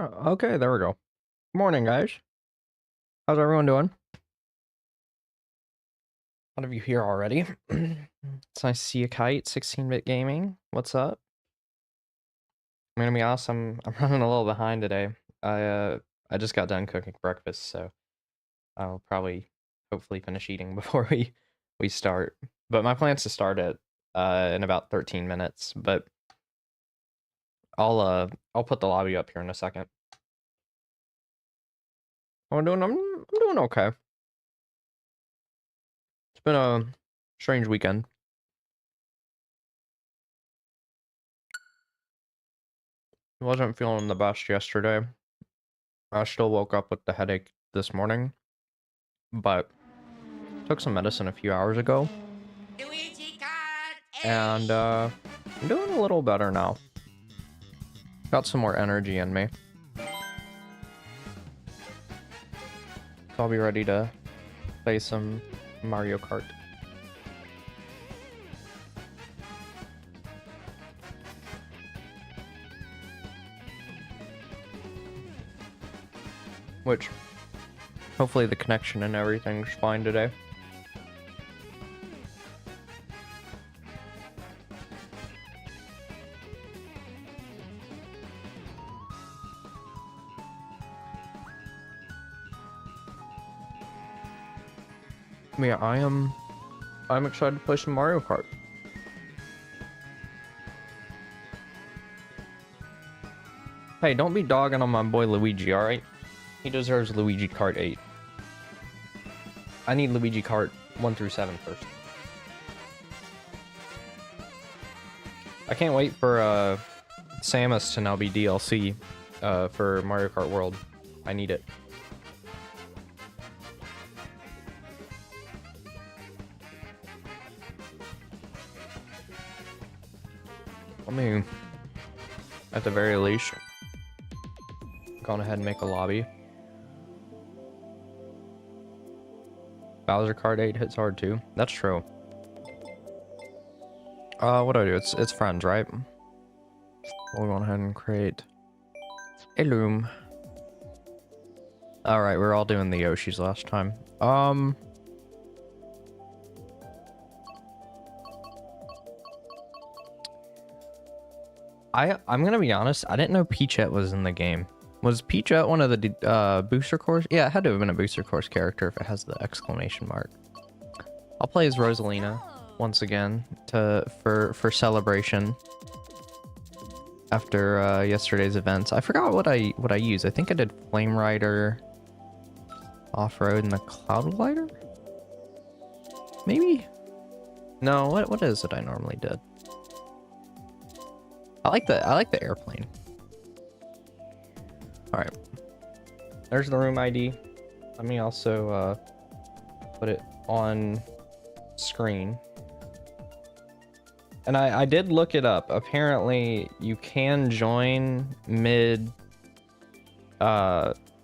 Okay, there we go. Morning, guys. How's everyone doing? A lot of you here already. It's nice to see you, Kite. 16-bit gaming. What's up? I'm gonna be honest, I'm running a little behind today. I just got done cooking breakfast, so I'll probably hopefully finish eating before we start. But my plan's to start at in about 13 minutes. But I'll put the lobby up here in a second. I'm doing okay. It's been a strange weekend. Wasn't feeling the best yesterday. I still woke up with the headache this morning, but took some medicine a few hours ago, and I'm doing a little better now. Got some more energy in me. So I'll be ready to play some Mario Kart. Which, hopefully the connection and everything's fine today. Yeah, I'm excited to play some Mario Kart. Hey, don't be dogging on my boy Luigi, alright? He deserves Luigi Kart 8. I need Luigi Kart 1 through 7 first. I can't wait for Samus to now be DLC for Mario Kart World. I need it. I mean, at the very least, gone ahead and make a lobby. Bowser Kart 8 hits hard too. That's true. What do I do? It's friends, right? We'll go ahead and create a loom. Alright, we're all doing the Yoshis last time. I'm gonna be honest, I didn't know Peachette was in the game. Was Peachette one of the booster course? Yeah, it had to have been a booster course character if it has the exclamation mark. I'll play as Rosalina once again for celebration after yesterday's events. I forgot what I used. I think I did Flame Rider, Off-Road, and the Cloud Glider? Maybe? No, what is it I normally did? I like the airplane. Alright. There's the room ID. Let me also put it on screen. And I did look it up. Apparently you can join mid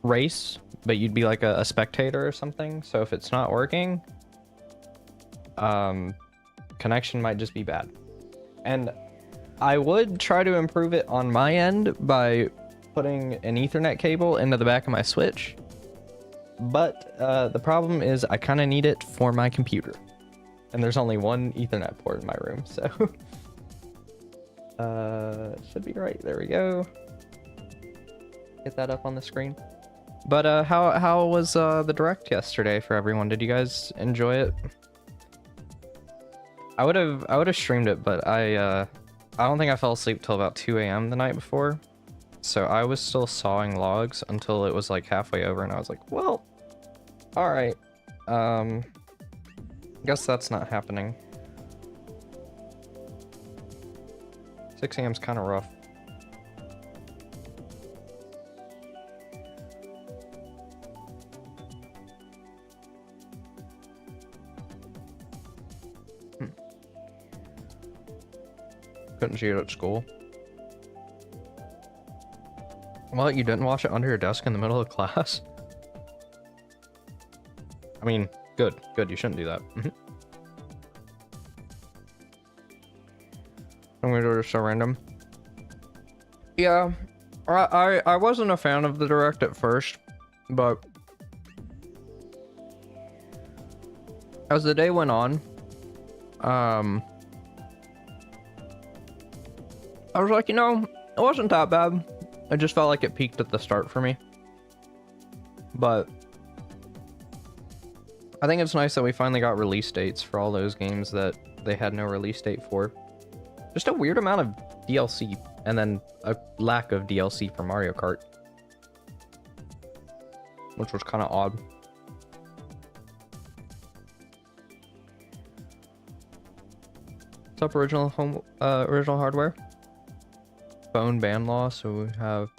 race, but you'd be like a spectator or something. So if it's not working, connection might just be bad. And I would try to improve it on my end by putting an Ethernet cable into the back of my Switch, but the problem is I kind of need it for my computer, and there's only one Ethernet port in my room, so should be right. There we go. Get that up on the screen. But how was the direct yesterday for everyone? Did you guys enjoy it? I would have streamed it, but I don't think I fell asleep till about 2 a.m. the night before. So I was still sawing logs until it was like halfway over, and I was like, well, all right. Guess that's not happening. 6 a.m. is kind of rough. Couldn't see it at school. Well, you didn't wash it under your desk in the middle of class? I mean, good. You shouldn't do that. I'm gonna do it so random. Yeah, I wasn't a fan of the Direct at first, but as the day went on, I was like, you know, it wasn't that bad. I just felt like it peaked at the start for me. But I think it's nice that we finally got release dates for all those games that they had no release date for. Just a weird amount of DLC, and then a lack of DLC for Mario Kart, which was kind of odd. What's up, original hardware? Phone ban law, so we have...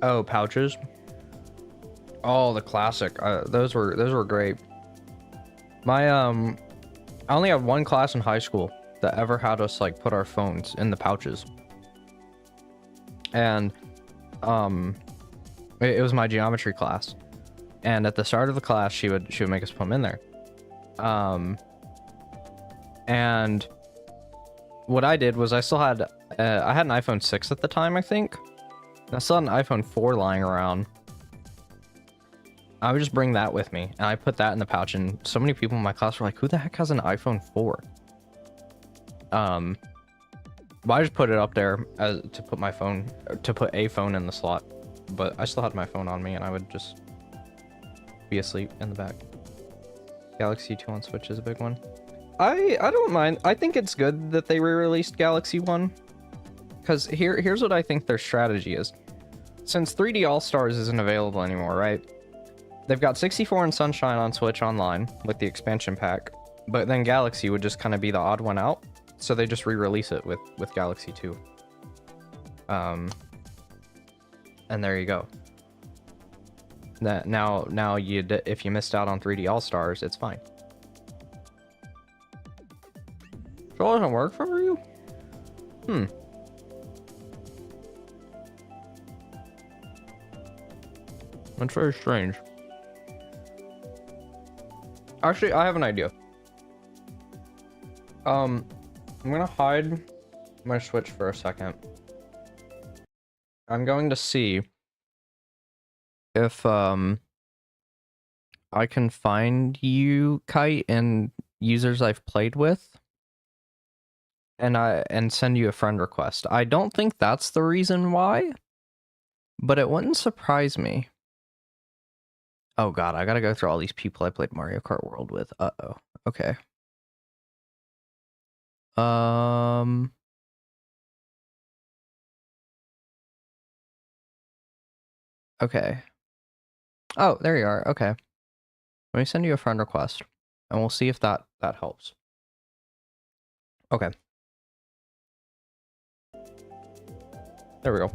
Oh, pouches. Oh, the classic. Those were great. My I only had one class in high school that ever had us like put our phones in the pouches, and it was my geometry class, and at the start of the class she would make us put them in there. And what I did was I still had I had an iPhone 6 at the time, I think. I still had an iPhone 4 lying around. I would just bring that with me, and I put that in the pouch, and so many people in my class were like, who the heck has an iPhone 4? But I just put it up there to put a phone in the slot, but I still had my phone on me, and I would just be asleep in the back. Galaxy 2 on Switch is a big one. I don't mind. I think it's good that they re-released Galaxy 1, because here's what I think their strategy is. Since 3D All-Stars isn't available anymore, right? They've got 64 and Sunshine on Switch Online with the expansion pack, but then Galaxy would just kind of be the odd one out, so they just re-release it with Galaxy 2. And there you go. That now if you missed out on 3D All-Stars, it's fine. So it doesn't work for you? That's very strange. Actually, I have an idea. I'm gonna hide my Switch for a second. I'm going to see if I can find you, Kite, and users I've played with, and send you a friend request. I don't think that's the reason why, but it wouldn't surprise me. Oh god, I gotta go through all these people I played Mario Kart World with. Uh-oh. Okay. Okay. Oh, there you are. Okay. Let me send you a friend request, and we'll see if that helps. Okay. There we go.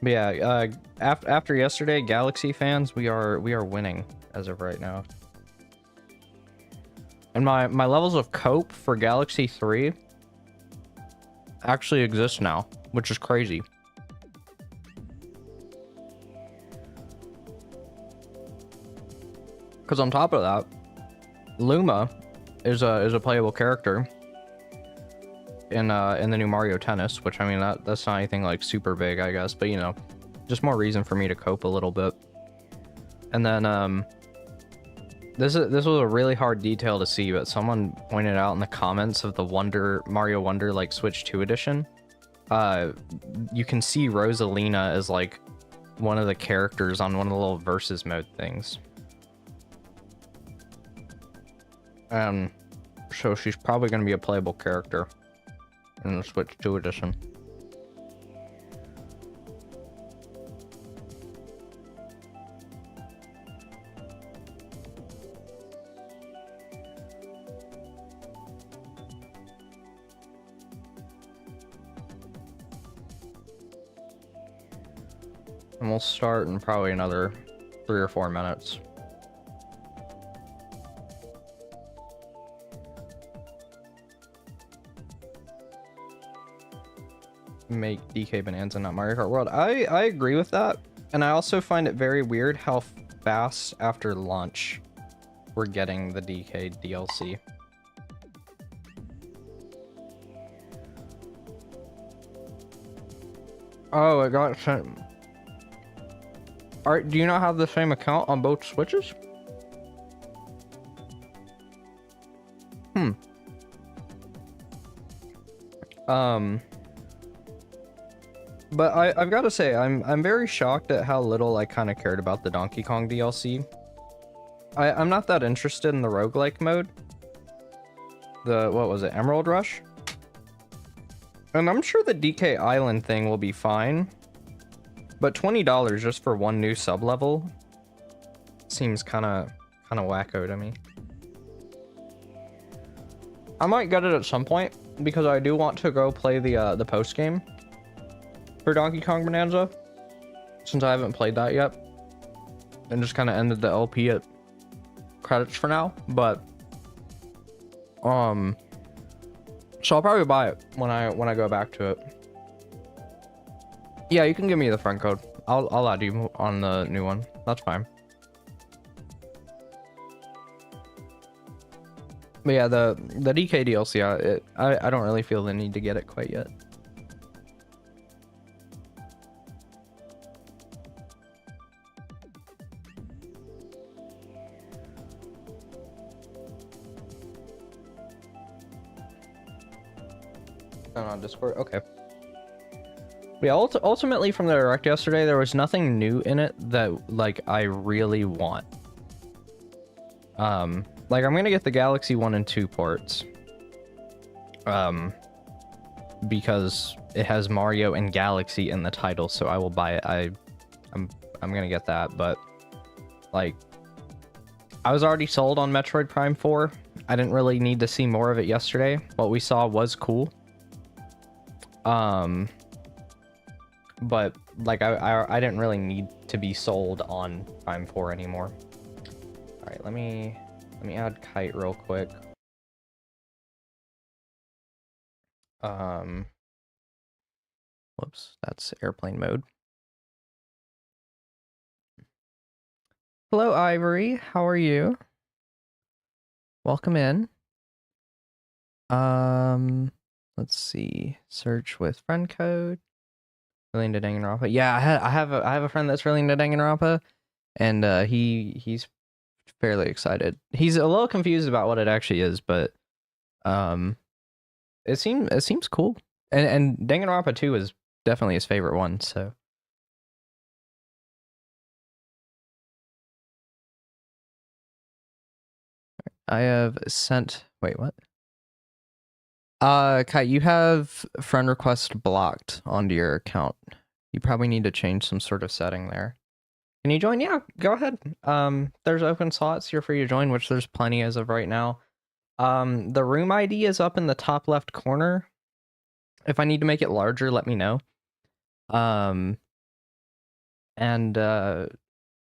But yeah, after yesterday, Galaxy fans, we are winning as of right now. And my levels of cope for Galaxy 3 actually exist now, which is crazy. Because on top of that, Luma is a playable character in the new Mario Tennis, which, I mean, that's not anything like super big, I guess, but you know, just more reason for me to cope a little bit. And then this was a really hard detail to see, but someone pointed out in the comments of the Mario Wonder like Switch 2 edition, you can see Rosalina as like one of the characters on one of the little versus mode things. So she's probably going to be a playable character in the Switch 2 edition. And we'll start in probably another 3 or 4 minutes. Make DK Bonanza not Mario Kart World. I agree with that, and I also find it very weird how fast after launch we're getting the DK DLC. Oh, it got sent. Alright, do you not have the same account on both Switches? Hmm. But I've got to say, I'm very shocked at how little I kind of cared about the Donkey Kong DLC. I'm not that interested in the roguelike mode. What was it, Emerald Rush? And I'm sure the DK Island thing will be fine. But $20 just for one new sub-level seems kind of wacko to me. I might get it at some point because I do want to go play the post game for Donkey Kong Bonanza, since I haven't played that yet, and just kind of ended the LP at credits for now. But so I'll probably buy it when I go back to it. Yeah, you can give me the friend code. I'll add you on the new one. That's fine. But yeah, the DK DLC, I don't really feel the need to get it quite yet. On Discord, okay. Yeah, ultimately from the direct yesterday, there was nothing new in it that like I really want. Like I'm gonna get the Galaxy 1 and 2 ports, because it has Mario and Galaxy in the title, so I will buy it. I'm gonna get that, but like I was already sold on Metroid Prime 4. I didn't really need to see more of it yesterday. What we saw was cool. But like I didn't really need to be sold on Prime 4 anymore. All right, let me add Kite real quick. Whoops, that's airplane mode. Hello, Ivory. How are you? Welcome in. Let's see. Search with friend code. Really into Danganronpa. Yeah, I have a friend that's really into Danganronpa, and he's fairly excited. He's a little confused about what it actually is, but it seems cool. And Danganronpa 2 is definitely his favorite one, so. I have sent, wait, what? Kai, you have friend request blocked onto your account. You probably need to change some sort of setting there. Can you join? Yeah, go ahead. There's open slots. You're free to join, which there's plenty as of right now. The room ID is up in the top left corner. If I need to make it larger, let me know. And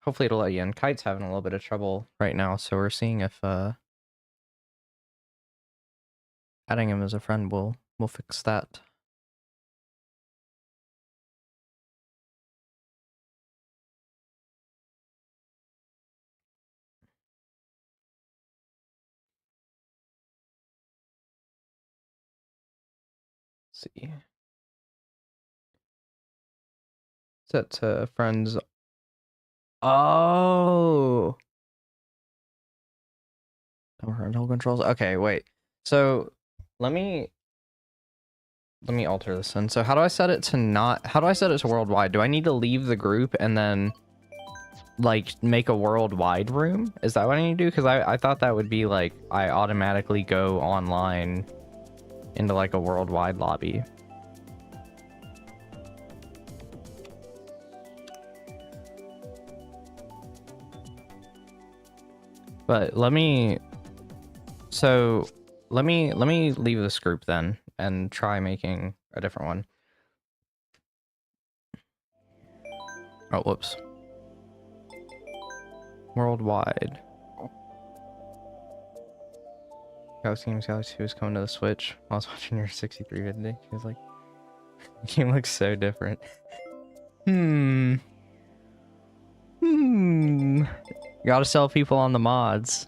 hopefully it'll let you in. Kite's having a little bit of trouble right now, so we're seeing if adding him as a friend will fix that. Let's see. Set to friends. Oh. Parental controls. Okay, wait. So let me alter this then. So how do I set it to worldwide? Do I need to leave the group and then like make a worldwide room? Is that what I need to do? Because I thought that would be like I automatically go online into like a worldwide lobby. But let me leave this group then and try making a different one. Oh, whoops. Worldwide. Galaxy 2 is coming to the Switch. I was watching your 63 video. He was like, the game looks so different. Gotta sell people on the mods.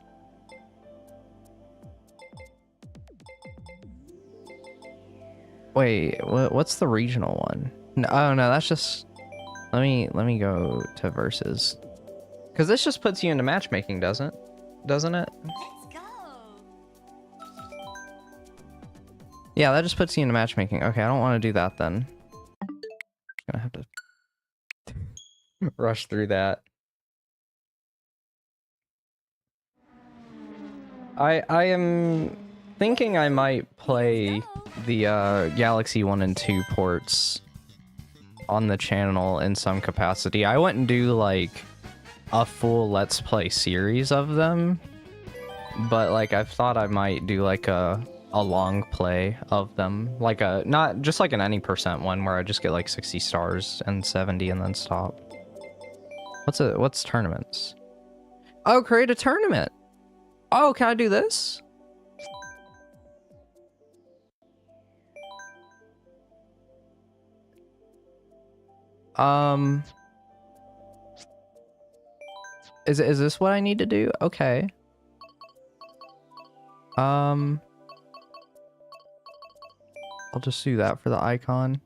Wait, what's the regional one? No, oh no, that's just... Let me go to versus. Because this just puts you into matchmaking, doesn't it? Let's go. Yeah, that just puts you into matchmaking. Okay, I don't want to do that then. Gonna have to rush through that. I am thinking I might play the Galaxy 1 and 2 ports on the channel in some capacity. I wouldn't do like a full Let's Play series of them, but like I've thought I might do like a long play of them, like a not just like an any percent one where I just get like 60 stars and 70 and then stop. What's tournaments? Oh, create a tournament. Oh, can I do this? Is this what I need to do? Okay. I'll just do that for the icon.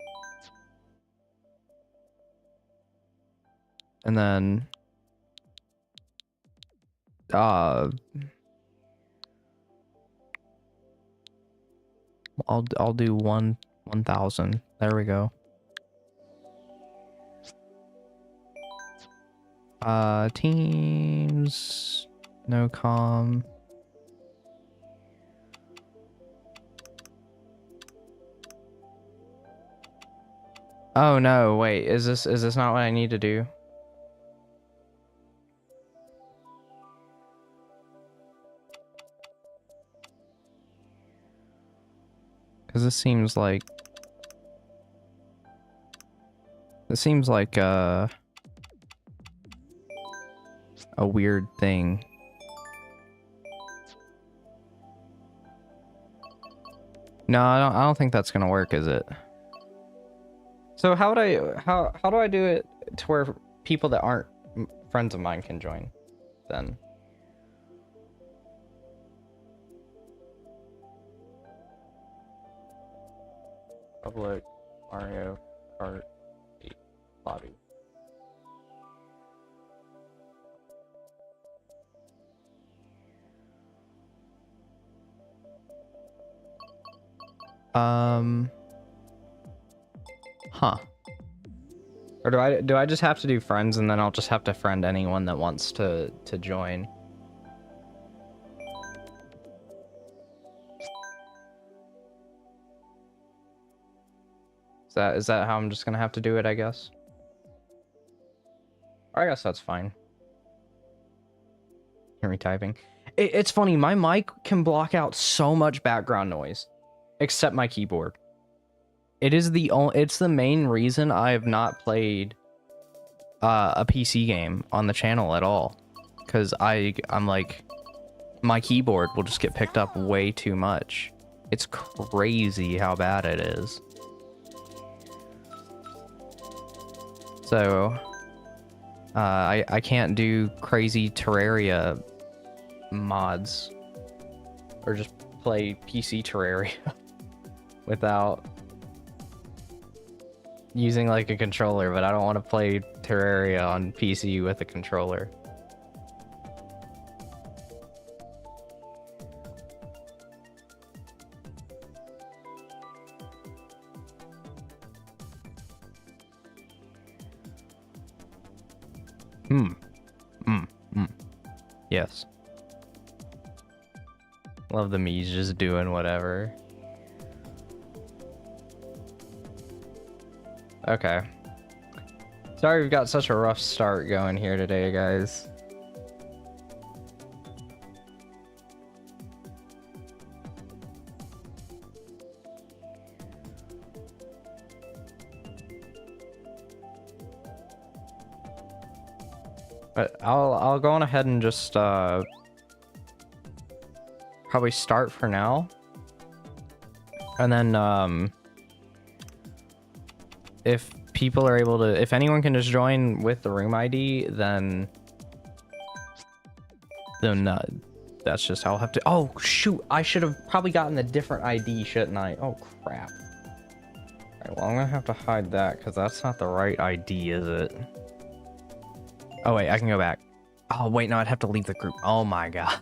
And then I'll do 1,000. There we go. Teams, no com. Oh no, wait, is this not what I need to do? Because this seems like a weird thing. No, I don't think that's gonna work, is it? So how do I do it to where people that aren't friends of mine can join then? Public Mario Kart lobby. Huh. Or do I just have to do friends and then I'll just have to friend anyone that wants to join? Is that how I'm just gonna have to do it, I guess? Or I guess that's fine. Hear me typing. It's funny, my mic can block out so much background noise, except my keyboard. It's the main reason I have not played a PC game on the channel at all, because I'm like, my keyboard will just get picked up way too much. It's crazy how bad it is. So I can't do crazy Terraria mods or just play PC Terraria without using like a controller, but I don't want to play Terraria on PC with a controller. Yes. Love the me's just doing whatever. Okay. Sorry we've got such a rough start going here today, guys. But I'll go on ahead and just probably start for now. And then if people are able to, if anyone can just join with the room ID, then that's just how I'll have to. Oh shoot, I should have probably gotten a different ID, shouldn't I? Oh crap. All Alright, well, I'm gonna have to hide that because that's not the right ID, is it? Oh, wait, I can go back. Oh, wait, no, I'd have to leave the group. Oh my god.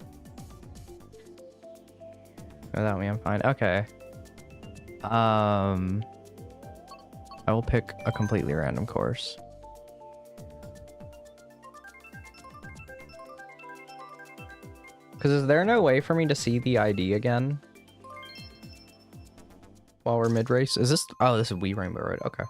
Without me, I'm fine. Okay. I will pick a completely random course. Because is there no way for me to see the ID again? While we're mid-race? Is this... Oh, this is Wii Rainbow Road. Okay.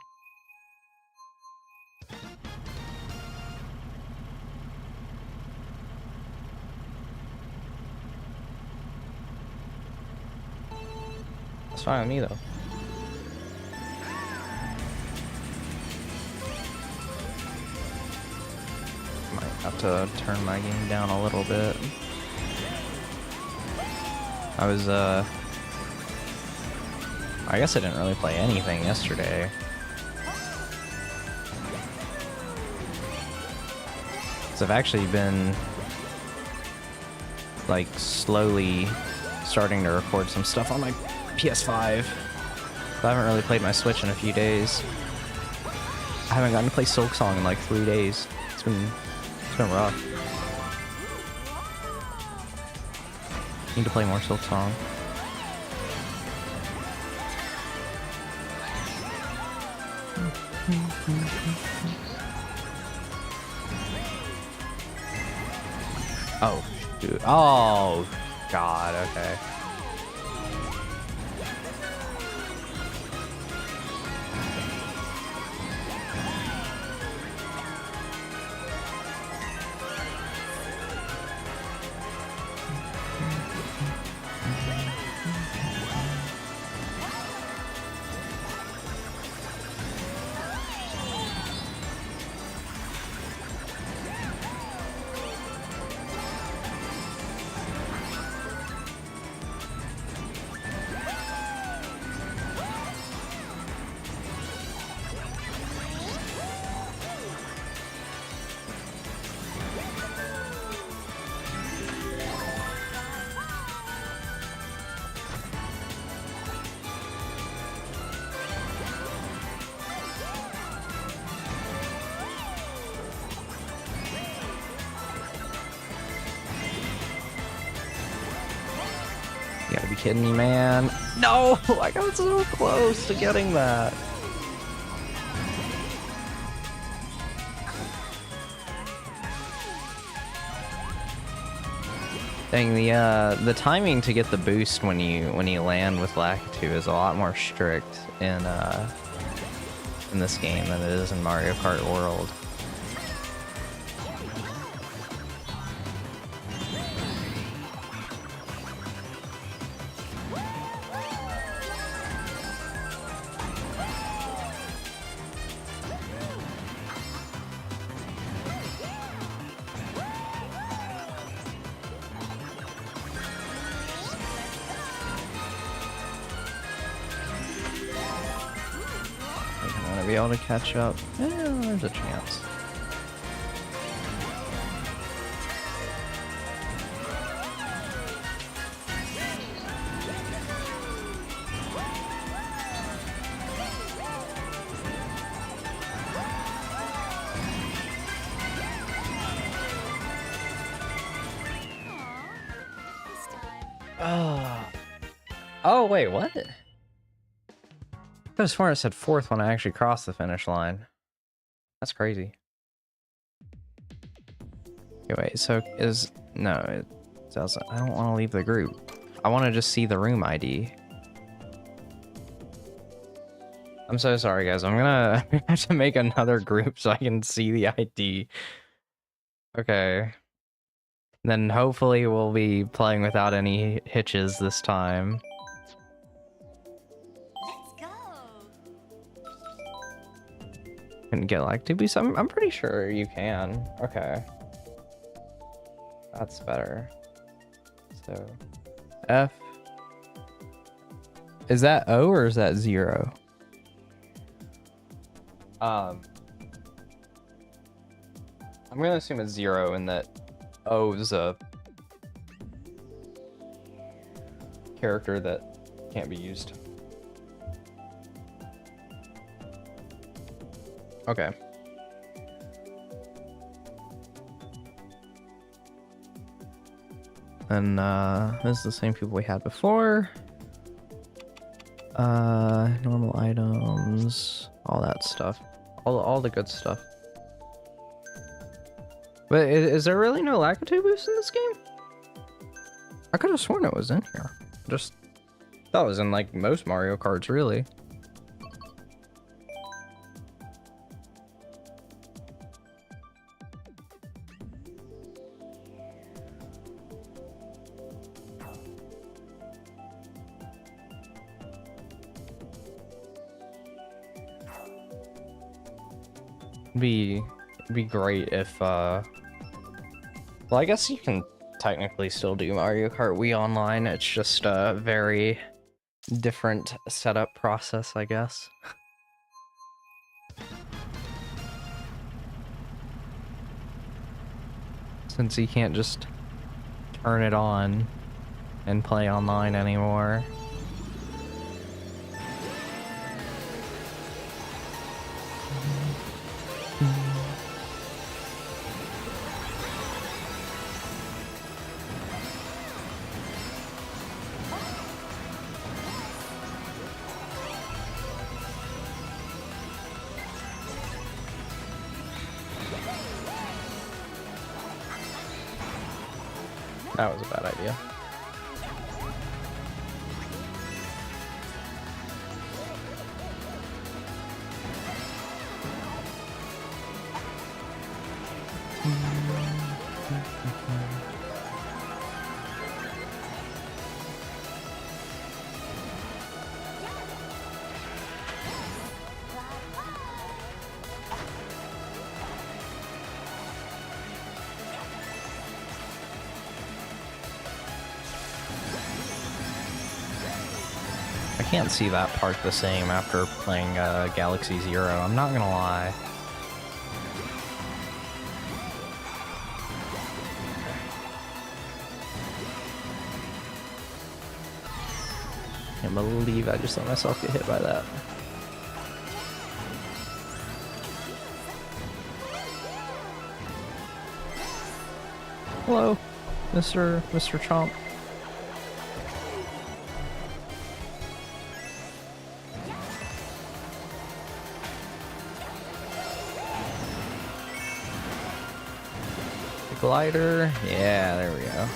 That's fine with me, though. Might have to turn my game down a little bit. I guess I didn't really play anything yesterday. So I've actually been, like, slowly starting to record some stuff on my PS5. But I haven't really played my Switch in a few days. I haven't gotten to play Silk Song in like 3 days. It's been rough. Need to play more Silk Song. Oh, dude. Oh, God. Okay. You gotta be kidding me, man. No! I got so close to getting that. Dang, the timing to get the boost when you land with Lakitu is a lot more strict in this game than it is in Mario Kart World. Be able to catch up. Yeah, there's a chance. Oh wait, what? I could have sworn it said fourth when I actually crossed the finish line. That's crazy. Okay, wait, so no, it doesn't. I don't want to leave the group. I want to just see the room ID. I'm so sorry, guys. I'm gonna have to make another group so I can see the ID. Okay. Then hopefully we'll be playing without any hitches this time. Can get like to be some. I'm pretty sure you can. Okay, that's better. So F, is that O or is that 0? I'm gonna assume it's 0 and that O is a character that can't be used. Okay. And this is the same people we had before. Normal items, all that stuff, all the good stuff. But is there really no Lakitu boost in this game? I could have sworn it was in here. Just thought it was in like most Mario Karts, really. Be great if well, I guess you can technically still do Mario Kart Wii online. It's just a very different setup process, I guess. Since you can't just turn it on and play online anymore. That was a bad idea. I can't see that part the same after playing Galaxy Zero, I'm not gonna lie. Can't believe I just let myself get hit by that. Hello, Mr. Chomp. Glider, yeah, there we go.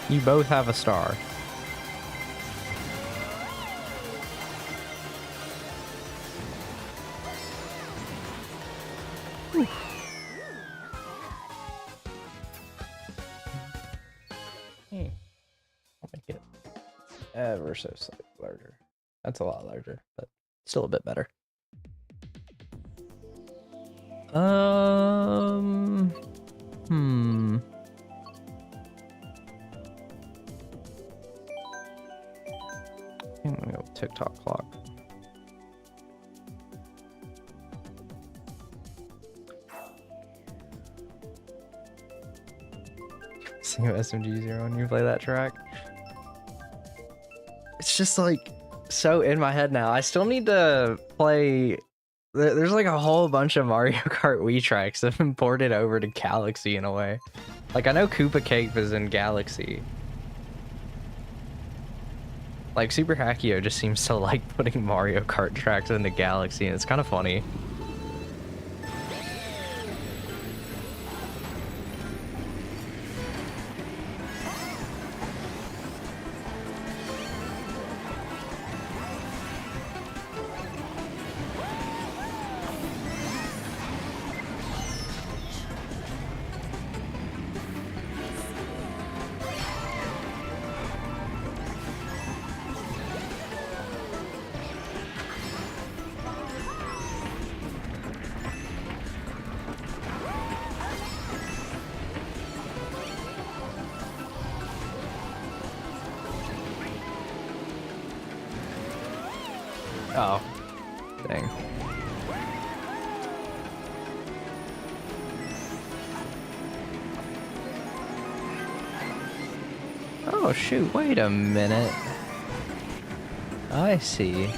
You both have a star. Whew. Hey. I'll make it ever so slightly larger. That's a lot larger, but still a bit better. I'm gonna go with TikTok clock. Sing SMG0 when you play that track. It's just like so in my head now. I still need to play. There's like a whole bunch of Mario Kart Wii tracks that have been ported over to Galaxy in a way. Like I know Koopa Cake was in Galaxy. Like Super Hackio just seems to like putting Mario Kart tracks into Galaxy, and it's kind of funny. Oh, dang. Oh shoot, wait a minute. I see.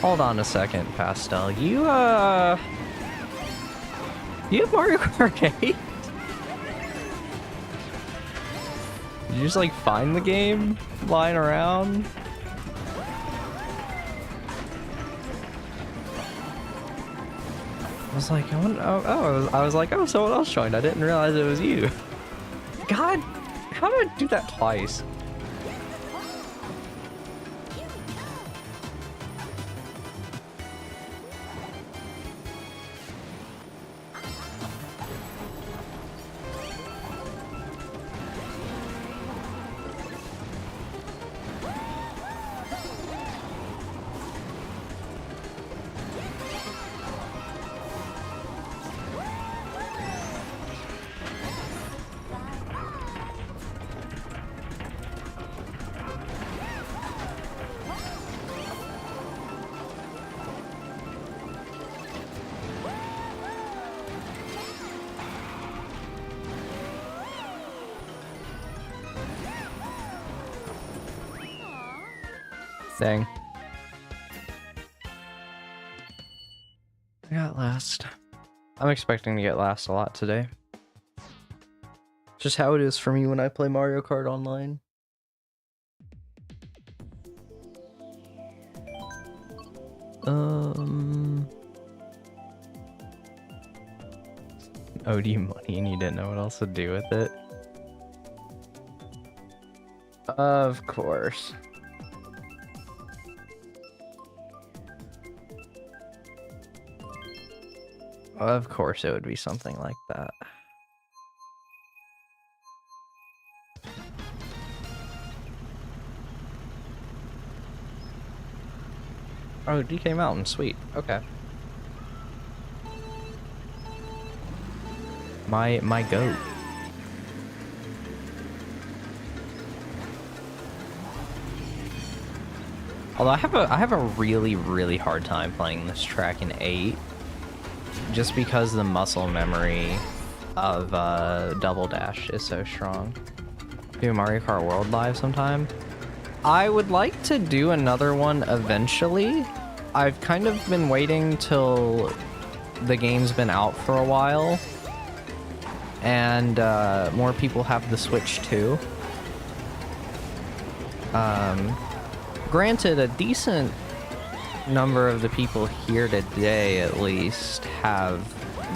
Hold on a second, Pastel. You have Mario Kart 8? Did you just like find the game lying around? I was like, I was like, oh, someone else joined. I didn't realize it was you. God, how did I do that twice? Dang. I got last. I'm expecting to get last a lot today. Just how it is for me when I play Mario Kart online. Owed you money and you didn't know what else to do with it? Of course. Of course it would be something like that. Oh, DK Mountain, sweet. Okay. My goat. Although I have a really hard time playing this track in 8. Just because the muscle memory of Double Dash is so strong. Do Mario Kart World live sometime. I would like to do another one eventually. I've kind of been waiting till the game's been out for a while. And more people have the Switch too. Granted, a decent number of the people here today at least have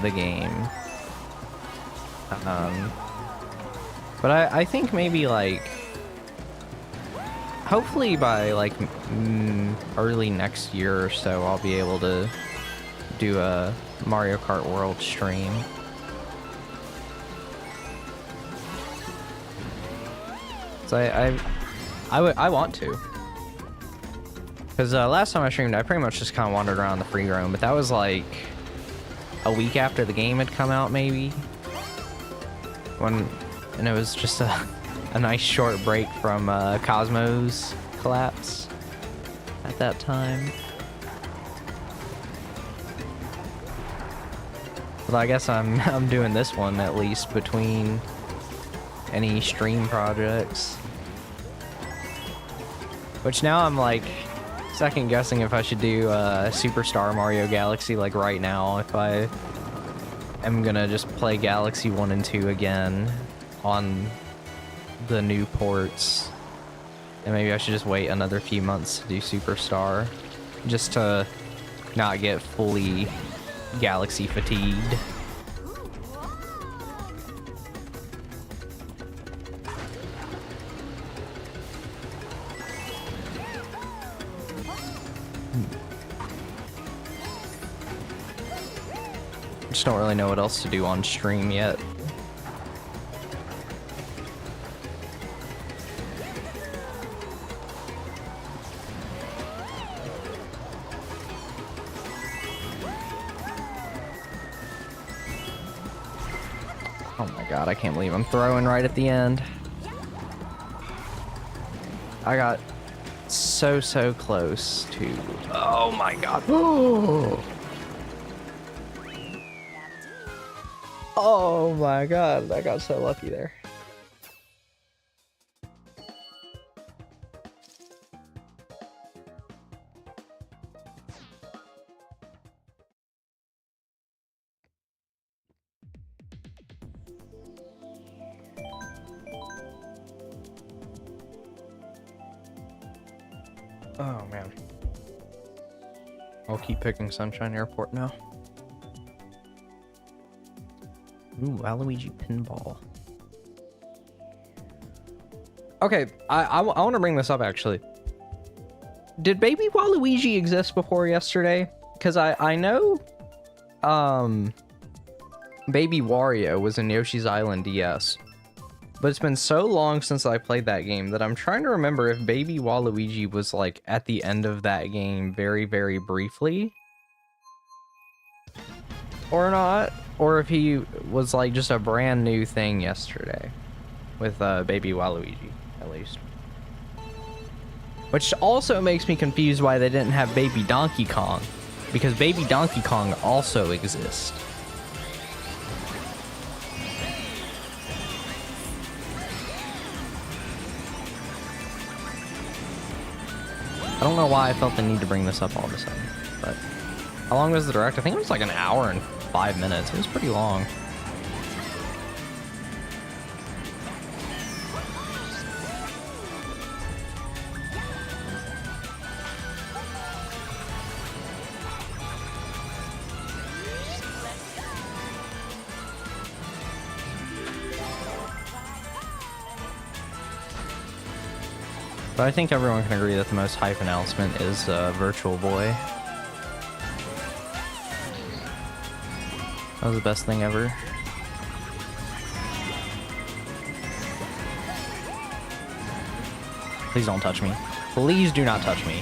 the game. But I think maybe like hopefully by like early next year or so I'll be able to do a Mario Kart World stream. So I want to. Because last time I streamed, I pretty much just kind of wandered around the free roam, but that was like a week after the game had come out, maybe. And it was just a nice short break from Cosmo's collapse at that time. But I guess I'm doing this one at least between any stream projects. Which now I'm like second guessing if I should do Superstar Mario Galaxy like right now, if I am gonna just play Galaxy 1 and 2 again on the new ports. And maybe I should just wait another few months to do Superstar, just to not get fully Galaxy fatigued. Just don't really know what else to do on stream yet. Oh my god, I can't believe I'm throwing right at the end. I got so close to... Oh my god. Oh! Oh my god, I got so lucky there. Oh man. I'll keep picking Sunshine Airport now. Ooh, Waluigi Pinball. Okay, I want to bring this up actually. Did Baby Waluigi exist before yesterday? Because I know Baby Wario was in Yoshi's Island DS. But it's been so long since I played that game that I'm trying to remember if Baby Waluigi was like at the end of that game very, very briefly. Or not. Or if he was like just a brand new thing yesterday. With Baby Waluigi, at least. Which also makes me confused why they didn't have Baby Donkey Kong. Because Baby Donkey Kong also exists. I don't know why I felt the need to bring this up all of a sudden, but how long was the direct? I think it was like an hour and 5 minutes. It was pretty long. But I think everyone can agree that the most hype announcement is Virtual Boy. That was the best thing ever. Please don't touch me. Please do not touch me.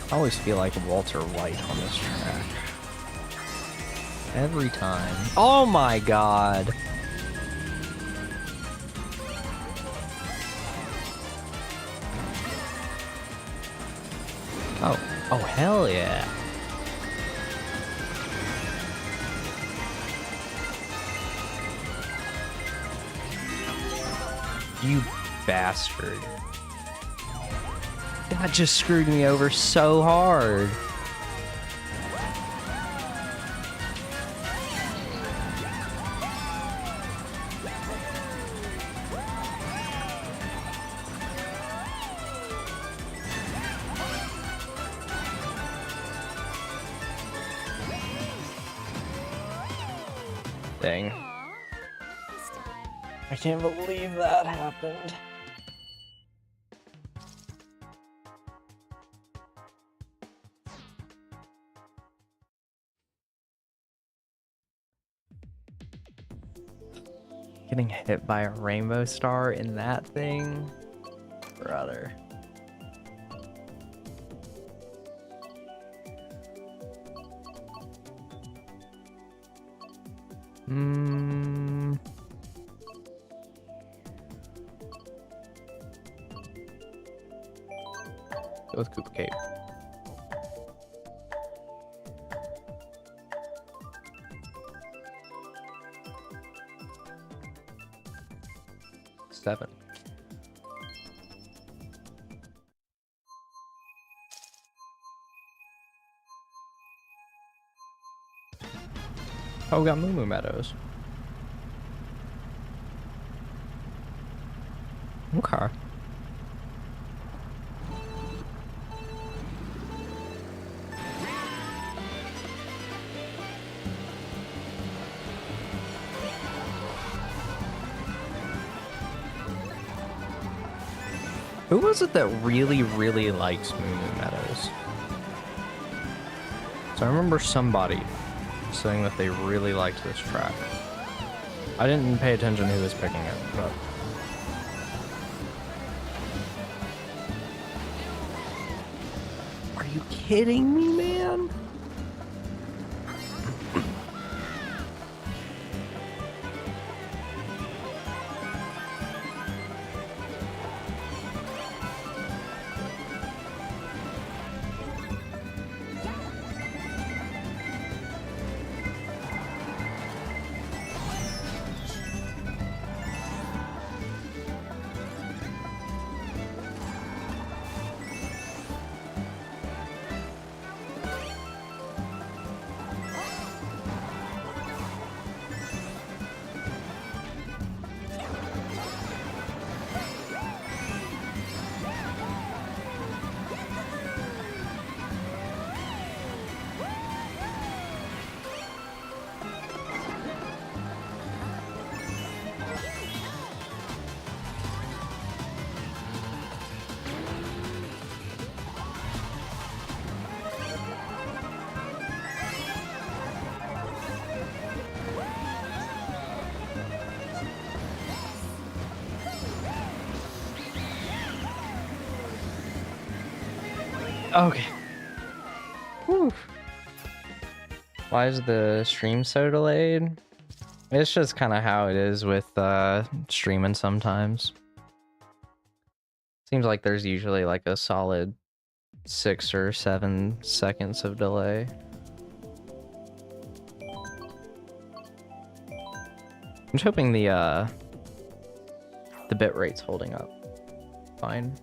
I always feel like Walter White on this track. Every time. Oh my god! Oh. Oh, hell yeah. You bastard. That just screwed me over so hard. Dang. I can't believe that happened. Getting hit by a rainbow star in that thing? Brother. Go with Koopa Cape. 7. Oh, we got Moo Moo Meadows. Okay. Who was it that really, really likes Moo Moo Meadows? So I remember somebody saying that they really liked this track. I didn't pay attention who was picking it, but... Are you kidding me, man? Okay. Whew. Why is the stream so delayed? It's just kind of how it is with streaming sometimes. Seems like there's usually like a solid 6 or 7 seconds of delay. I'm just hoping the bit rate's holding up fine.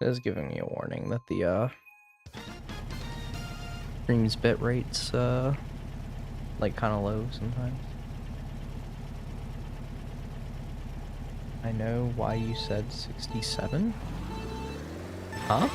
It is giving me a warning that the stream's bit rate's like kind of low sometimes. I know why you said 67? Huh?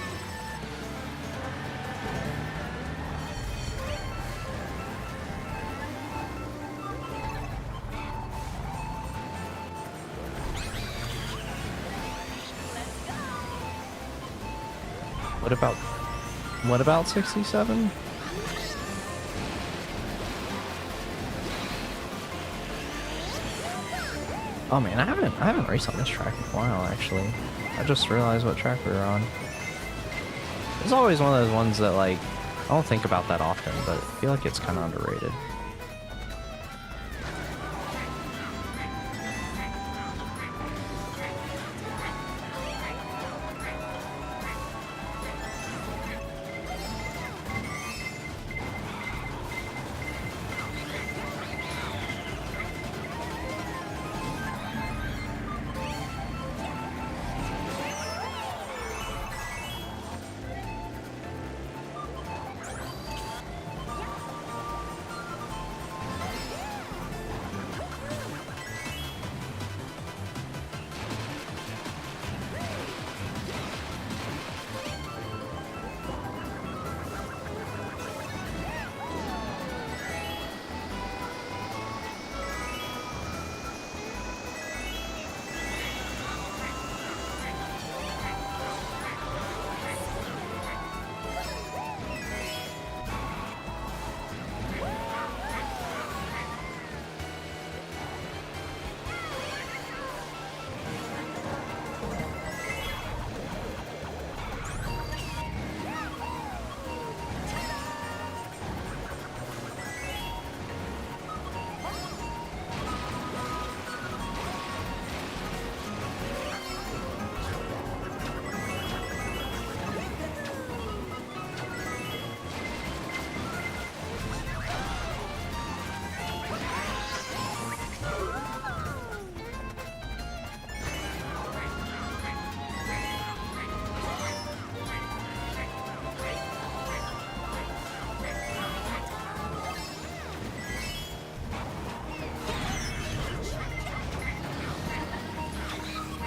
What about 67? Oh man, I haven't raced on this track in a while actually. I just realized what track we were on. It's always one of those ones that like I don't think about that often, but I feel like it's kind of underrated.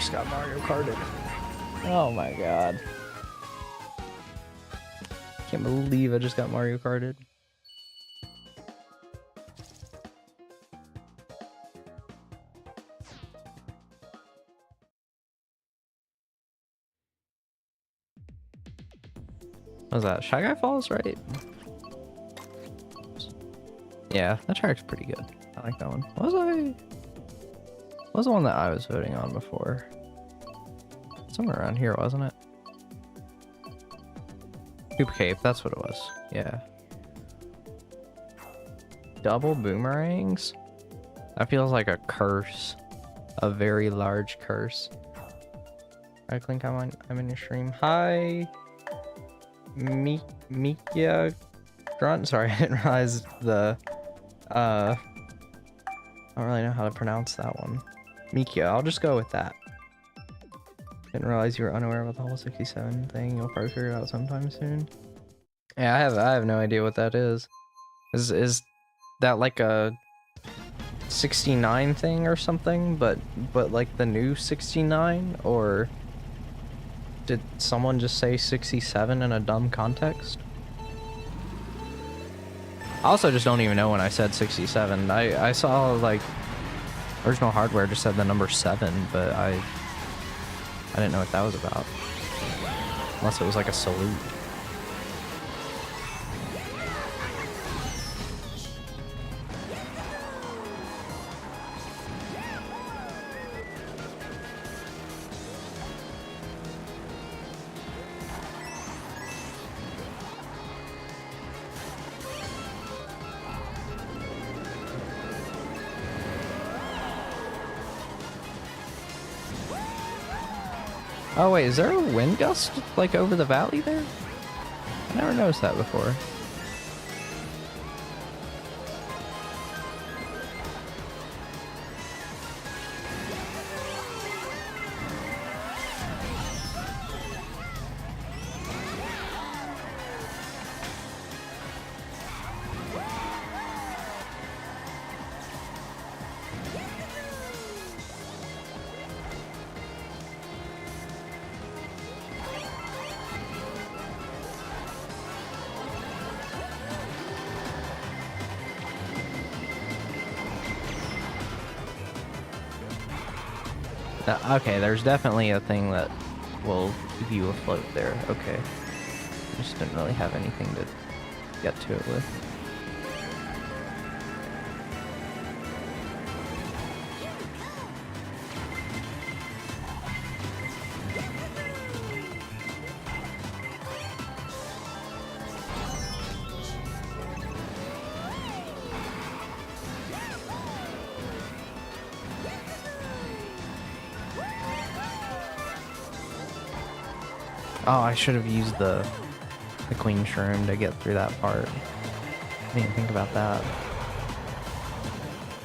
just got Mario Karted. Oh my god. Can't believe I just got Mario Karted. What was that? Shy Guy Falls, right? Yeah, that track's pretty good. I like that one. What was the one that I was voting on before? Somewhere around here, wasn't it? Hoop Cape, that's what it was. Yeah. Double boomerangs? That feels like a curse. A very large curse. Right, Clink, I'm in your stream. Hi, Mikia Grunt. Sorry, I didn't realize the I don't really know how to pronounce that one. Mikia, I'll just go with that. Didn't realize you were unaware about the whole 67 thing. You'll probably figure it out sometime soon. Yeah, I have no idea what that is. Is that like a 69 thing or something? But like the new 69, or did someone just say 67 in a dumb context? I also just don't even know when I said 67. I saw like original hardware just said the number 7, but I didn't know what that was about. Unless it was like a salute. Oh wait, is there a wind gust like over the valley there? I never noticed that before. Okay, there's definitely a thing that will keep you afloat there. Okay. I just didn't really have anything to get to it with. Oh, I should have used the Queen Shroom to get through that part. I didn't think about that.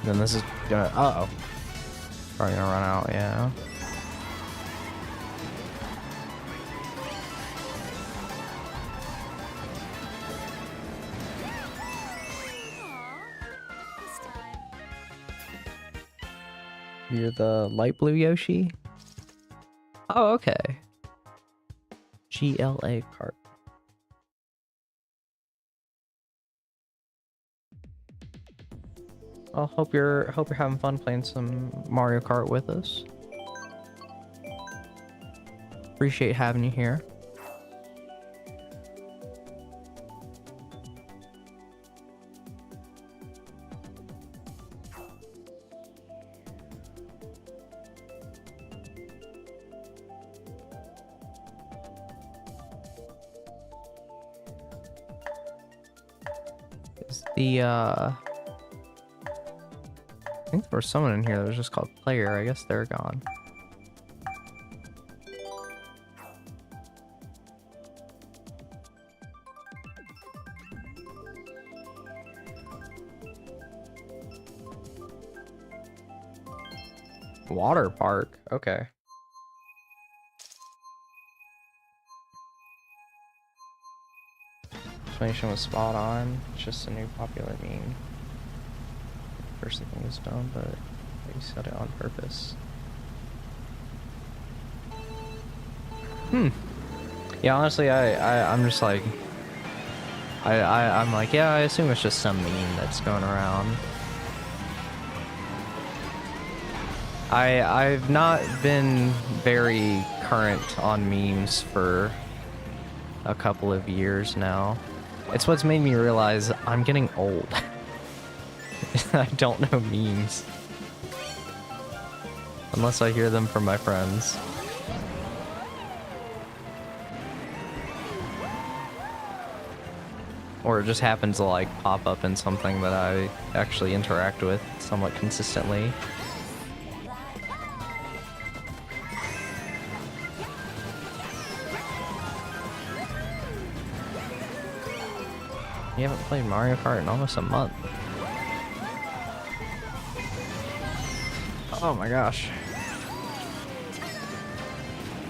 Then this is gonna... Uh-oh. Probably gonna run out, yeah. You're the light blue Yoshi? Oh, okay. GLA Kart. Well, hope you're having fun playing some Mario Kart with us. Appreciate having you here. I think there was someone in here that was just called player. I guess they're gone. Water park. Okay. Explanation was spot on. It's just a new popular meme. First thing was dumb, but you said it on purpose. Yeah, honestly, I'm just like, I'm like, yeah, I assume it's just some meme that's going around. I've not been very current on memes for a couple of years now. It's what's made me realize I'm getting old. I don't know memes. Unless I hear them from my friends. Or it just happens to like pop up in something that I actually interact with somewhat consistently. You haven't played Mario Kart in almost a month. Oh my gosh.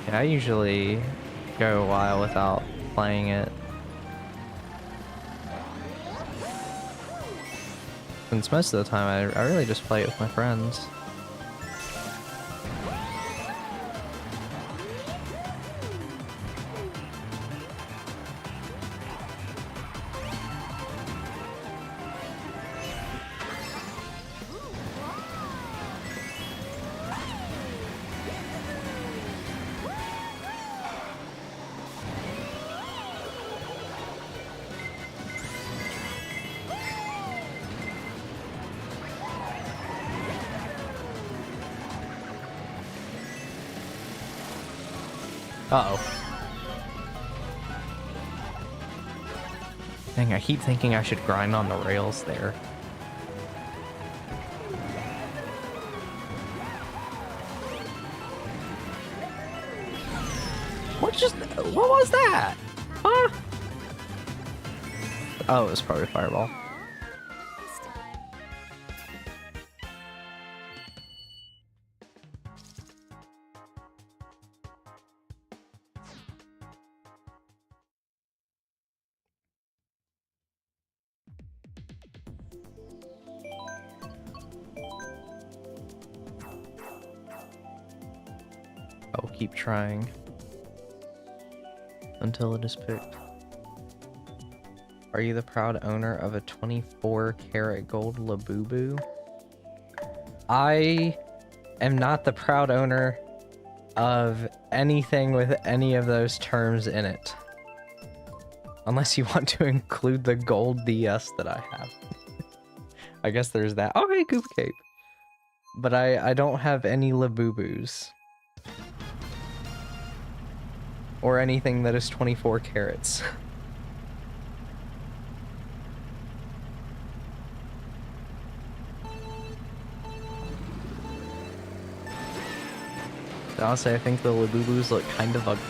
Yeah, I usually go a while without playing it. Since most of the time I really just play it with my friends. Uh-oh. Dang, I keep thinking I should grind on the rails there. What was that? Huh? Oh, it was probably a fireball. I'll keep trying until it is picked. Are you the proud owner of a 24-karat gold Labubu? I am not the proud owner of anything with any of those terms in it. Unless you want to include the gold DS that I have. I guess there's that. Oh, hey, Goop Cape. But I don't have any Labubus. Or anything that is 24 carats. Honestly, I think the Labubus look kind of ugly.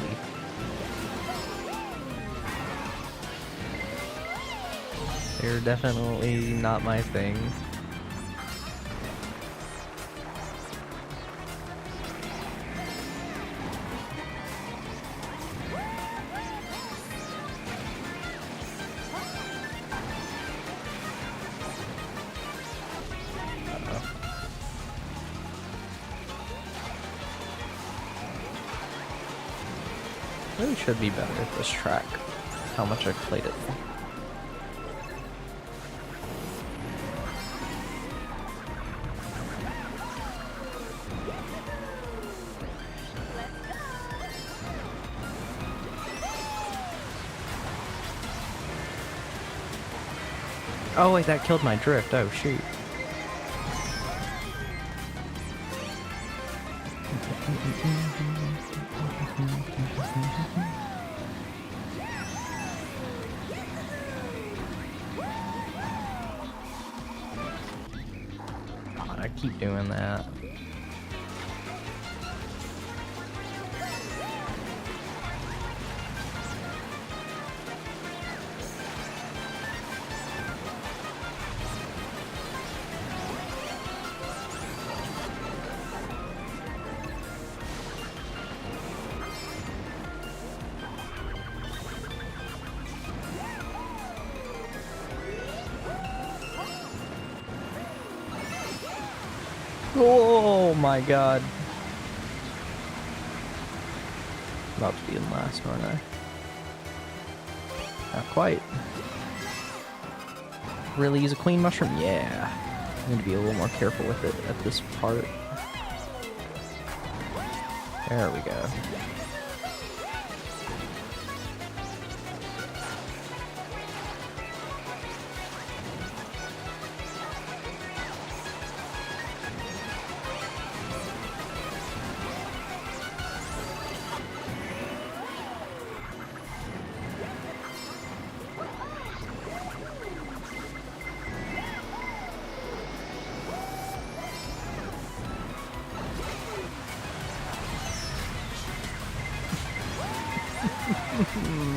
They're definitely not my thing. Really should be better at this track. How much I've played it. Oh wait, that killed my drift. Oh shoot. God, I keep doing that. Oh my god. About to be in last, aren't I? Not quite. Really use a queen mushroom? Yeah. I need to be a little more careful with it at this part. There we go.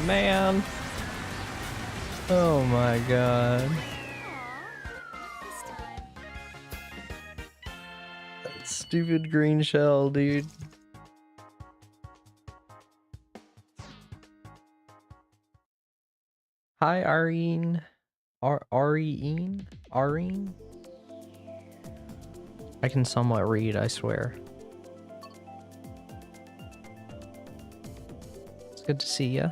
Man. Oh my god. That stupid green shell, dude. Hi, Areen. Areen? Areen? I can somewhat read, I swear. It's good to see ya.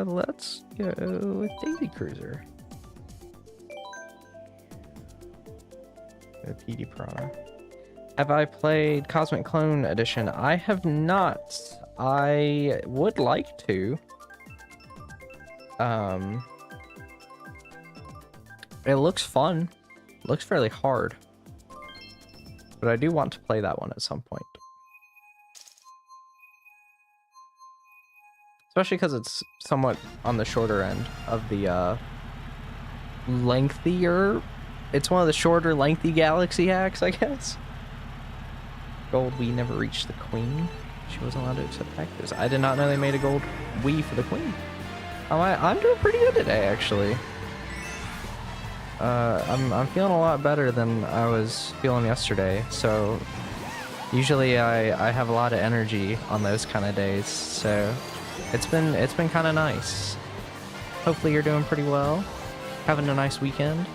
Let's go with Daisy Cruiser. PD Piranha. Have I played Cosmic Clone Edition? I have not. I would like to. It looks fun. It looks fairly hard. But I do want to play that one at some point. Especially because it's somewhat on the shorter end of the lengthier. It's one of the shorter, lengthy galaxy hacks, I guess. Gold Wii never reached the Queen. She wasn't allowed to accept packages. I did not know they made a gold Wii for the Queen. Oh, I'm doing pretty good today, actually. I'm feeling a lot better than I was feeling yesterday. So usually I have a lot of energy on those kind of days. So it's been kind of nice. Hopefully you're doing pretty well. Having a nice weekend.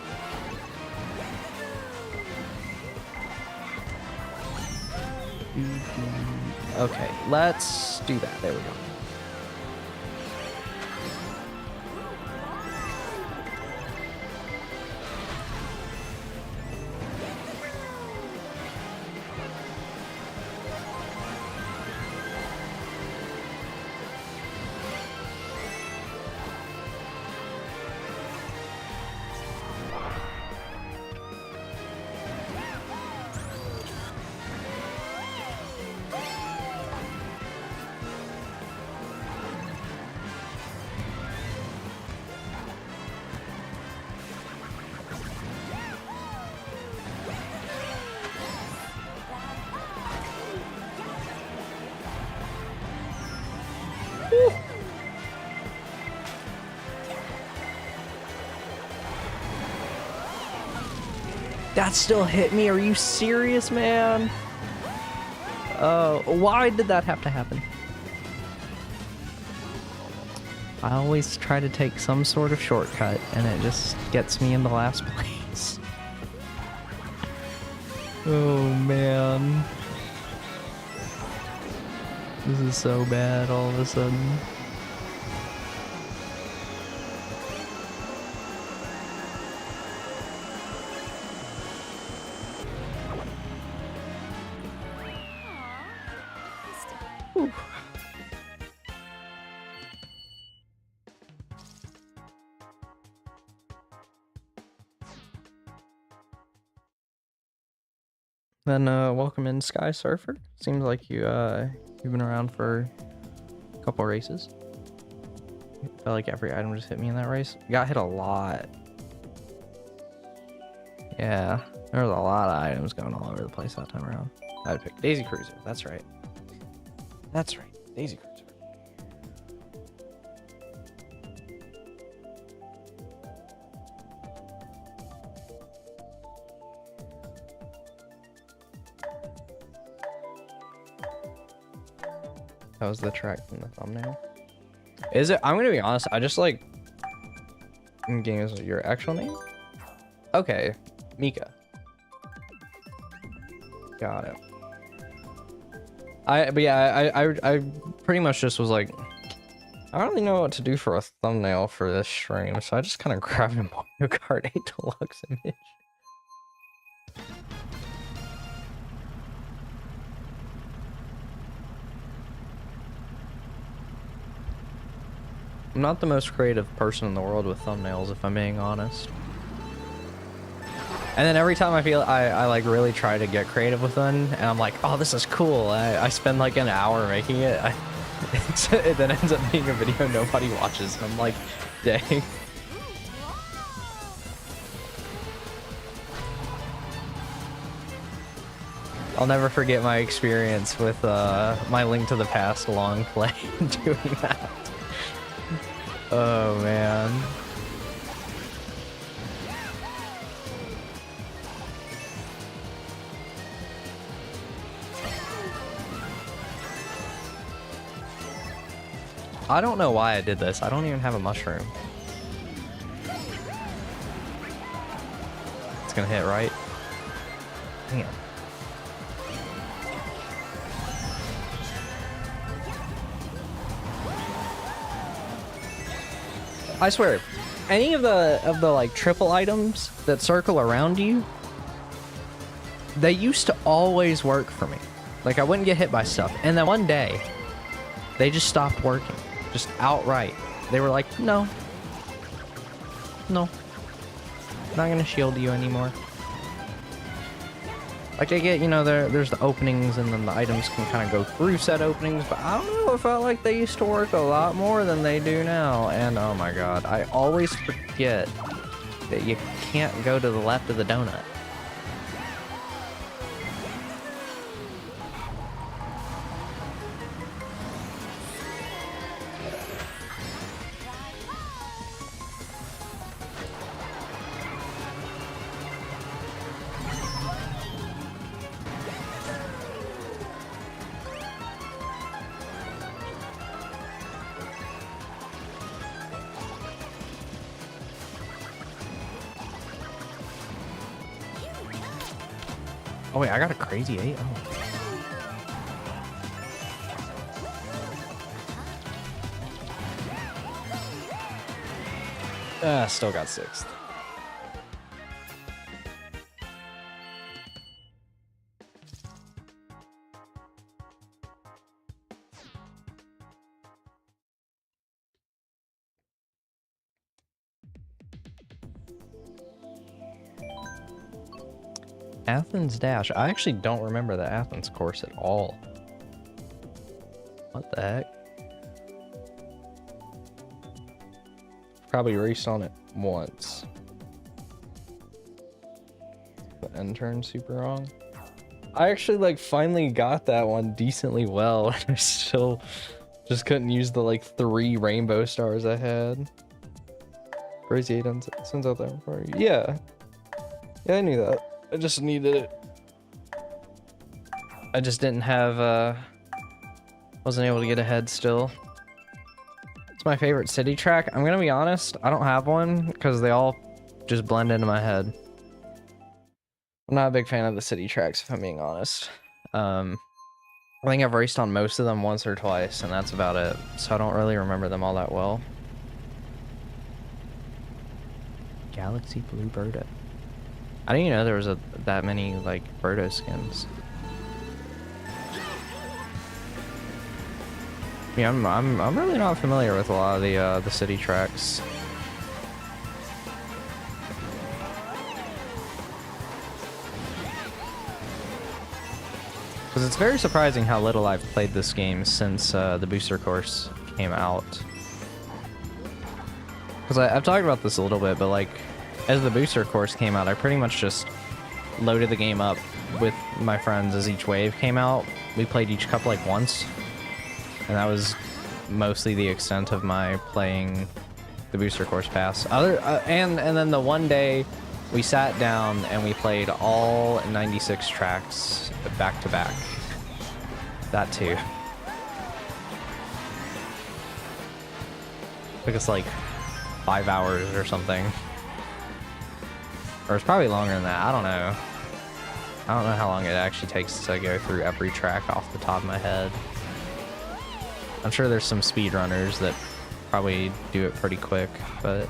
Okay, let's do that. There we go. That still hit me? Are you serious, man? Oh, why did that have to happen? I always try to take some sort of shortcut, and it just gets me in the last place. Oh, man. This is so bad all of a sudden. Whew. Then welcome in Sky Surfer. Seems like you've been around for a couple races. I felt like every item just hit me in that race. Got hit a lot. Yeah, there was a lot of items going all over the place that time around. I had to pick Daisy Cruiser. That's right. That's right. Daisy Cruiser. That was the track from the thumbnail. Is it? I'm gonna be honest. I just like. Game is your actual name? Okay, Mika. Got it. But yeah, I pretty much just was like, I don't really know what to do for a thumbnail for this stream, so I just kind of grabbed a Mario Kart 8 Deluxe image. I'm not the most creative person in the world with thumbnails, if I'm being honest. And then every time I feel I like really try to get creative with one, and I'm like, oh, this is cool. I spend like an hour making it. It then ends up being a video nobody watches. And I'm like, dang. I'll never forget my experience with my Link to the Past long play doing that. Oh man. I don't know why I did this. I don't even have a mushroom. It's gonna hit, right? Damn. I swear, any of the like triple items that circle around you, they used to always work for me. Like I wouldn't get hit by stuff. And then one day, they just stopped working. Just outright. They were like, no. No. Not gonna shield you anymore. Like I get, you know, there's the openings and then the items can kind of go through said openings, but I don't know, it felt like they used to work a lot more than they do now. And oh my god, I always forget that you can't go to the left of the donut. Oh wait, I got a crazy 8? Oh. Still got 6th. Athens Dash. I actually don't remember the Athens course at all. What the heck? Probably raced on it once. The end turned super wrong. I actually like finally got that one decently well. I still just couldn't use the like 3 rainbow stars I had. Crazy 8 sends out that for you. Yeah. Yeah, I knew that. I just needed it. I just didn't have, wasn't able to get ahead still. It's my favorite city track. I'm gonna be honest, I don't have one because they all just blend into my head. I'm not a big fan of the city tracks, if I'm being honest. I think I've raced on most of them once or twice, and that's about it. So I don't really remember them all that well. Galaxy Blue Birdo. I didn't even know there was that many like Birdo skins. Yeah, I'm really not familiar with a lot of the city tracks. Because it's very surprising how little I've played this game since the booster course came out. Because I've talked about this a little bit, but like, as the booster course came out, I pretty much just loaded the game up with my friends as each wave came out. We played each cup like once, and that was mostly the extent of my playing the booster course pass. And then the one day we sat down and we played all 96 tracks back to back. That too. Took us like 5 hours or something. Or it's probably longer than that, I don't know. I don't know how long it actually takes to go through every track off the top of my head. I'm sure there's some speedrunners that probably do it pretty quick, but...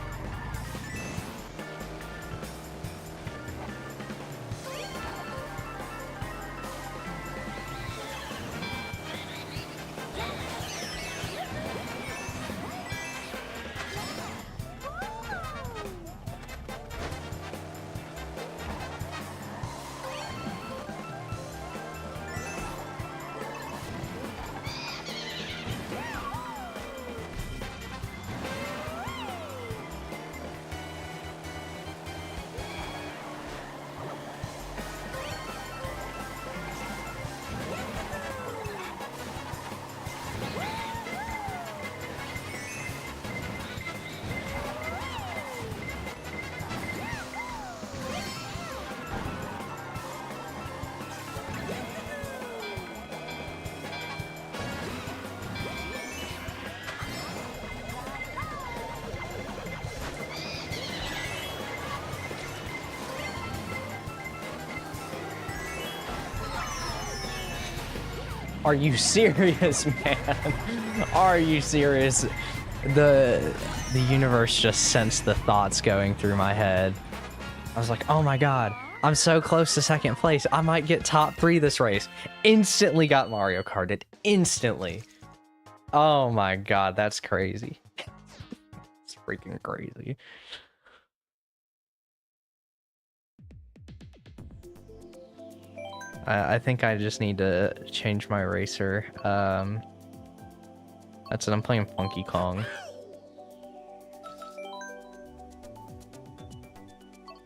Are you serious, man? Are you serious? The universe just sensed the thoughts going through my head. I was like, oh my god, I'm so close to second place. I might get top 3 this race. Instantly got Mario Karted. Instantly. Oh my god, that's crazy. It's freaking crazy. I think I just need to change my racer. That's it, I'm playing Funky Kong.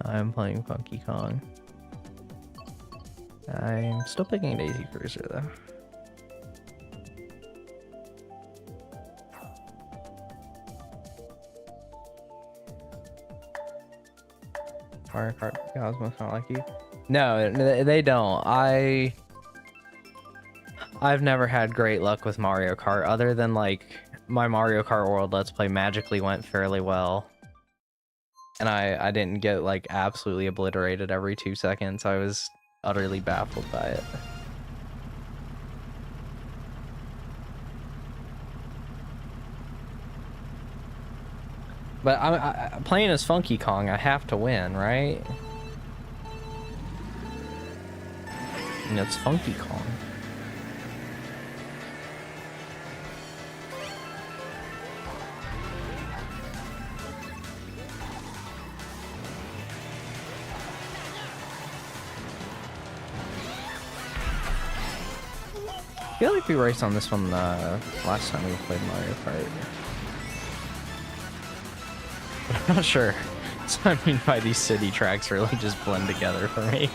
I'm playing Funky Kong. I'm still picking Daisy Cruiser though. Mario Kart Cosmos not like you. No, they don't. I've never had great luck with Mario Kart, other than like my Mario Kart World Let's Play magically went fairly well. And I didn't get like absolutely obliterated every 2 seconds. I was utterly baffled by it. But I'm playing as Funky Kong, I have to win, right? And it's Funky Kong. I feel like we raced on this one last time we played Mario Kart. But I'm not sure. So I mean by these city tracks really just blend together for me.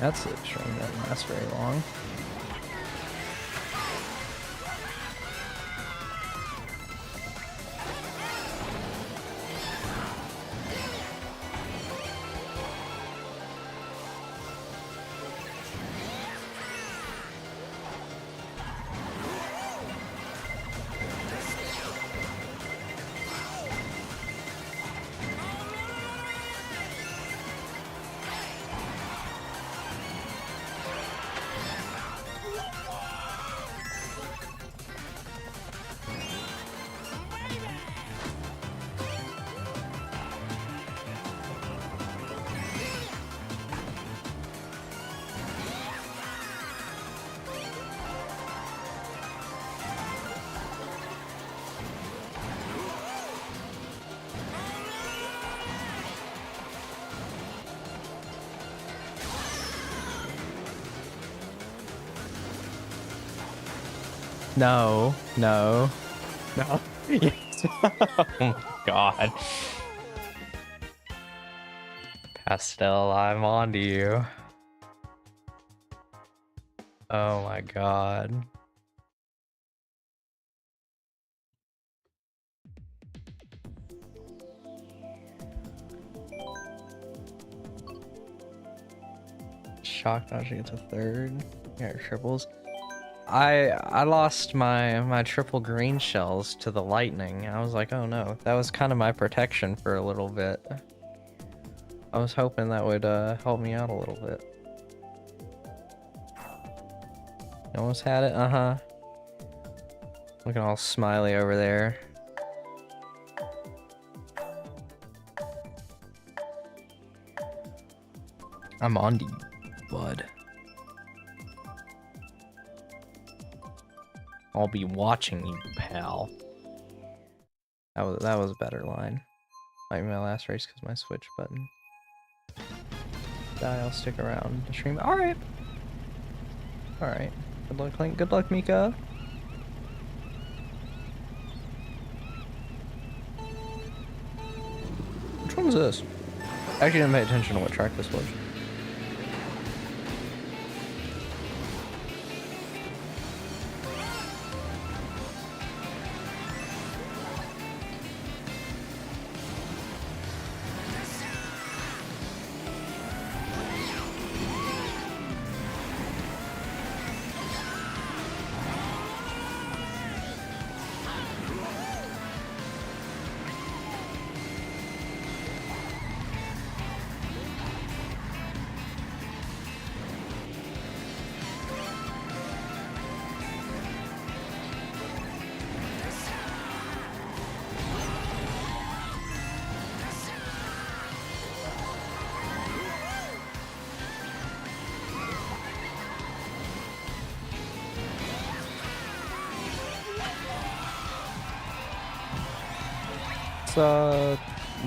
That's a string that doesn't last very long. No, no, no. Yes. Oh my god. Pastel, I'm on to you. Oh my god. Shocked I should get to third. Yeah, triples. I lost my triple green shells to the lightning. I was like, oh no. That was kind of my protection for a little bit. I was hoping that would help me out a little bit. You almost had it? Uh-huh. Looking all smiley over there. I'm on to you, bud. I'll be watching you, pal. That was a better line. Might be my last race because my switch button. I'll stick around to stream. Alright. Alright. Good luck, Link. Good luck, Mika. Which one was this? I actually didn't pay attention to what track this was.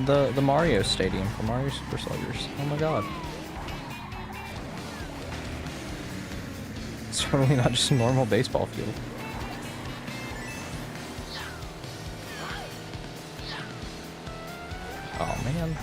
The Mario Stadium for Mario Super Sluggers. Oh my god. It's totally not just a normal baseball field. Oh man.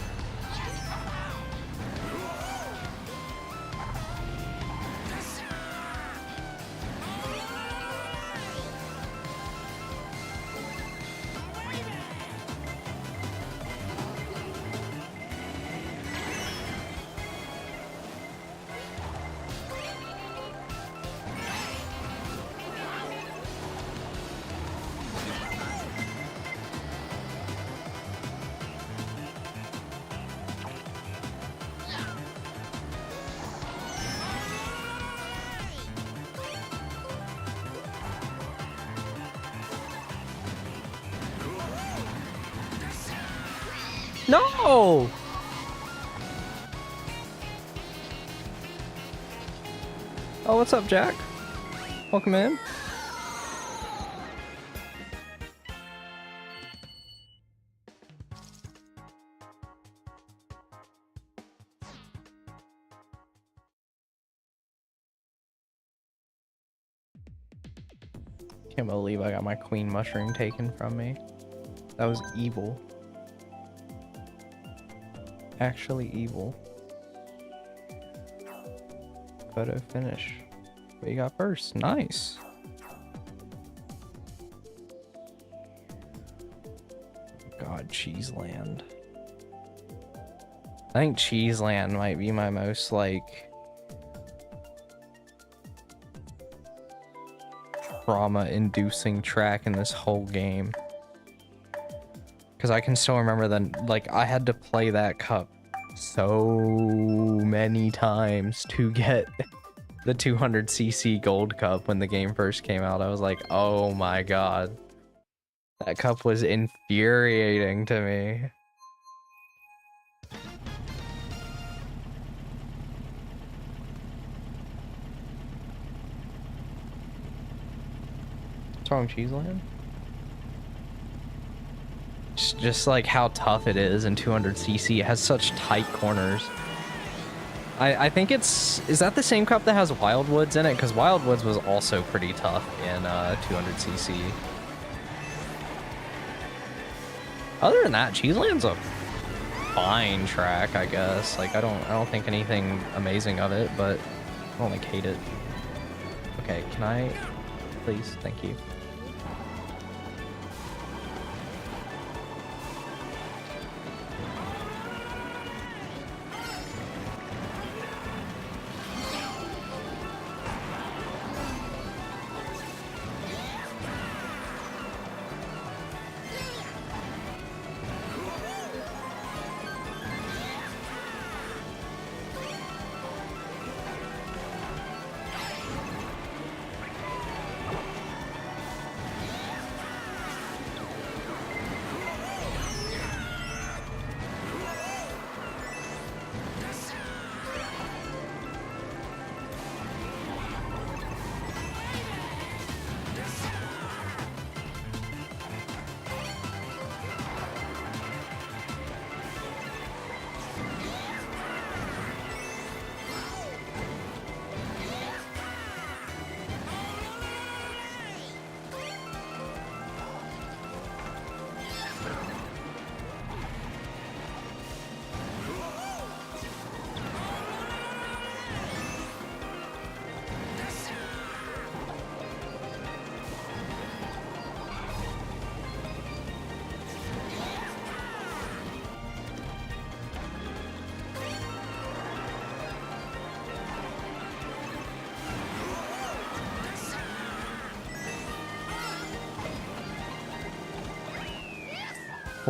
No! Oh, what's up, Jack? Welcome in. Can't believe I got my queen mushroom taken from me. That was evil. Actually evil. Photo finish. What you got first? Nice. God, Cheeseland. I think Cheeseland might be my most, like, trauma-inducing track in this whole game. Because I can still remember that, like, I had to play that cup so many times to get the 200cc gold cup when the game first came out. I was like, oh my god. That cup was infuriating to me. What's wrong, Cheeseland? Just like how tough it is in 200cc. It has such tight corners. I think it's... Is that the same cup that has Wildwoods in it? Because Wildwoods was also pretty tough in 200cc. Other than that, Cheeseland's a fine track, I guess. Like, I don't think anything amazing of it, but I don't like hate it. Okay, can I... Please, thank you.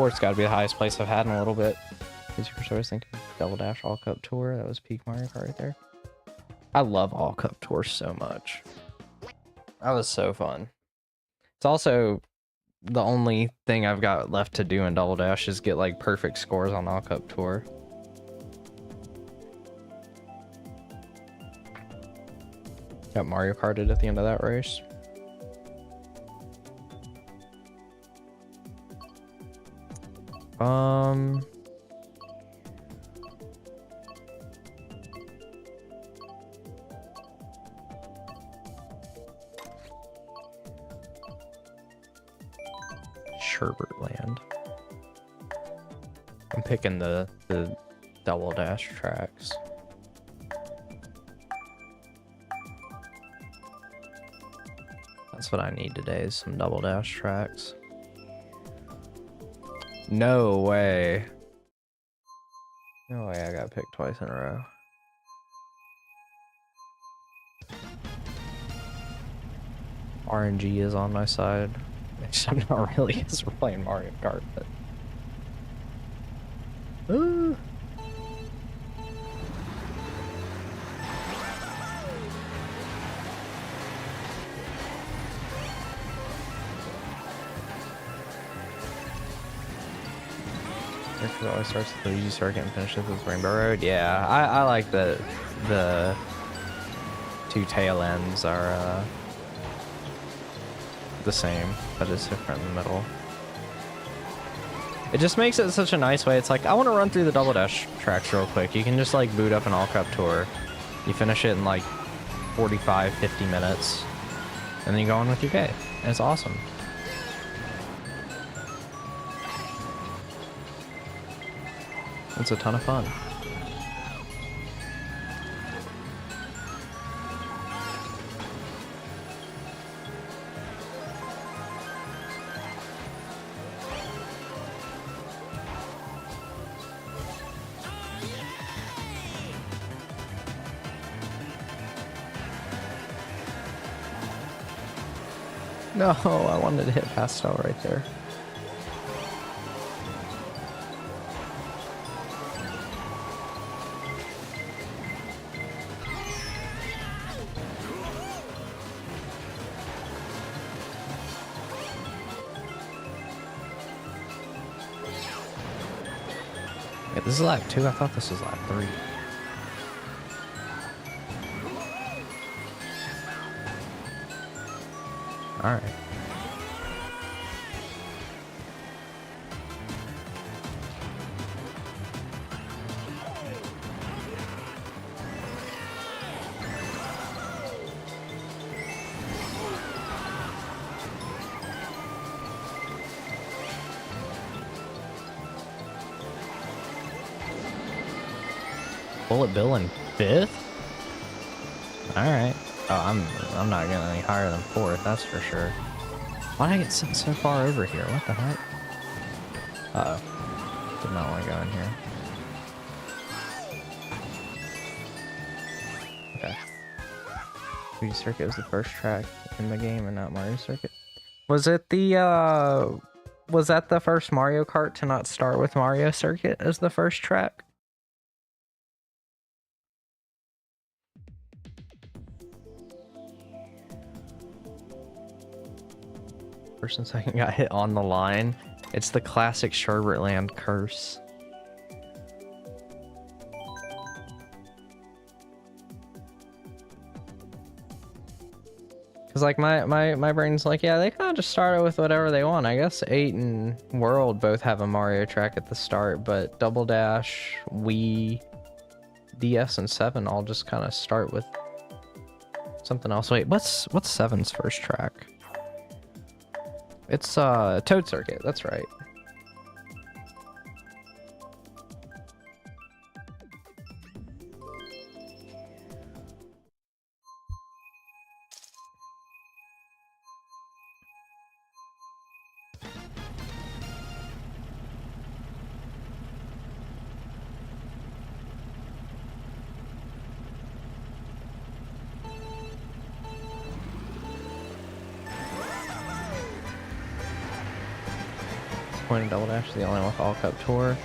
It's got to be the highest place I've had in a little bit. Because you were always thinking Double Dash All Cup Tour. That was peak Mario Kart right there. I love All Cup Tour so much. That was so fun. It's also the only thing I've got left to do in Double Dash is get like perfect scores on All Cup Tour. Got Mario Karted at the end of that race. Sherbertland. I'm picking the Double Dash tracks. That's what I need today, is some Double Dash tracks. No way. No way I got picked twice in a row. RNG is on my side. I'm not really, because we're playing Mario Kart, but... Ooh. It always starts with the easy circuit and finishes with Rainbow Road. Yeah, I like that the two tail ends are the same, but it's different in the middle. It just makes it such a nice way. It's like, I want to run through the Double Dash tracks real quick. You can just like boot up an All Cup Tour. You finish it in like 45, 50 minutes, and then you go on with your day. And it's awesome. It's a ton of fun. No, I wanted to hit Pastel right there. Yeah, this is lap 2. I thought this was lap 3. All right. Bullet Bill in 5th? Alright. Oh, I'm not getting any higher than 4th, that's for sure. Why did I get sent so far over here? What the heck? Uh-oh. Did not want to go in here. Okay. Luigi Circuit was the first track in the game and not Mario Circuit. Was it the, was that the first Mario Kart to not start with Mario Circuit as the first track? First and second got hit on the line. It's the classic Sherbetland curse. Cause like my brain's like, yeah, they kind of just started with whatever they want. I guess 8 and World both have a Mario track at the start, but Double Dash, Wii, DS, and 7 all just kind of start with something else. Wait, what's 7's first track? It's Toad Circuit, that's right. Double Dash, the only one with All Cup Tour.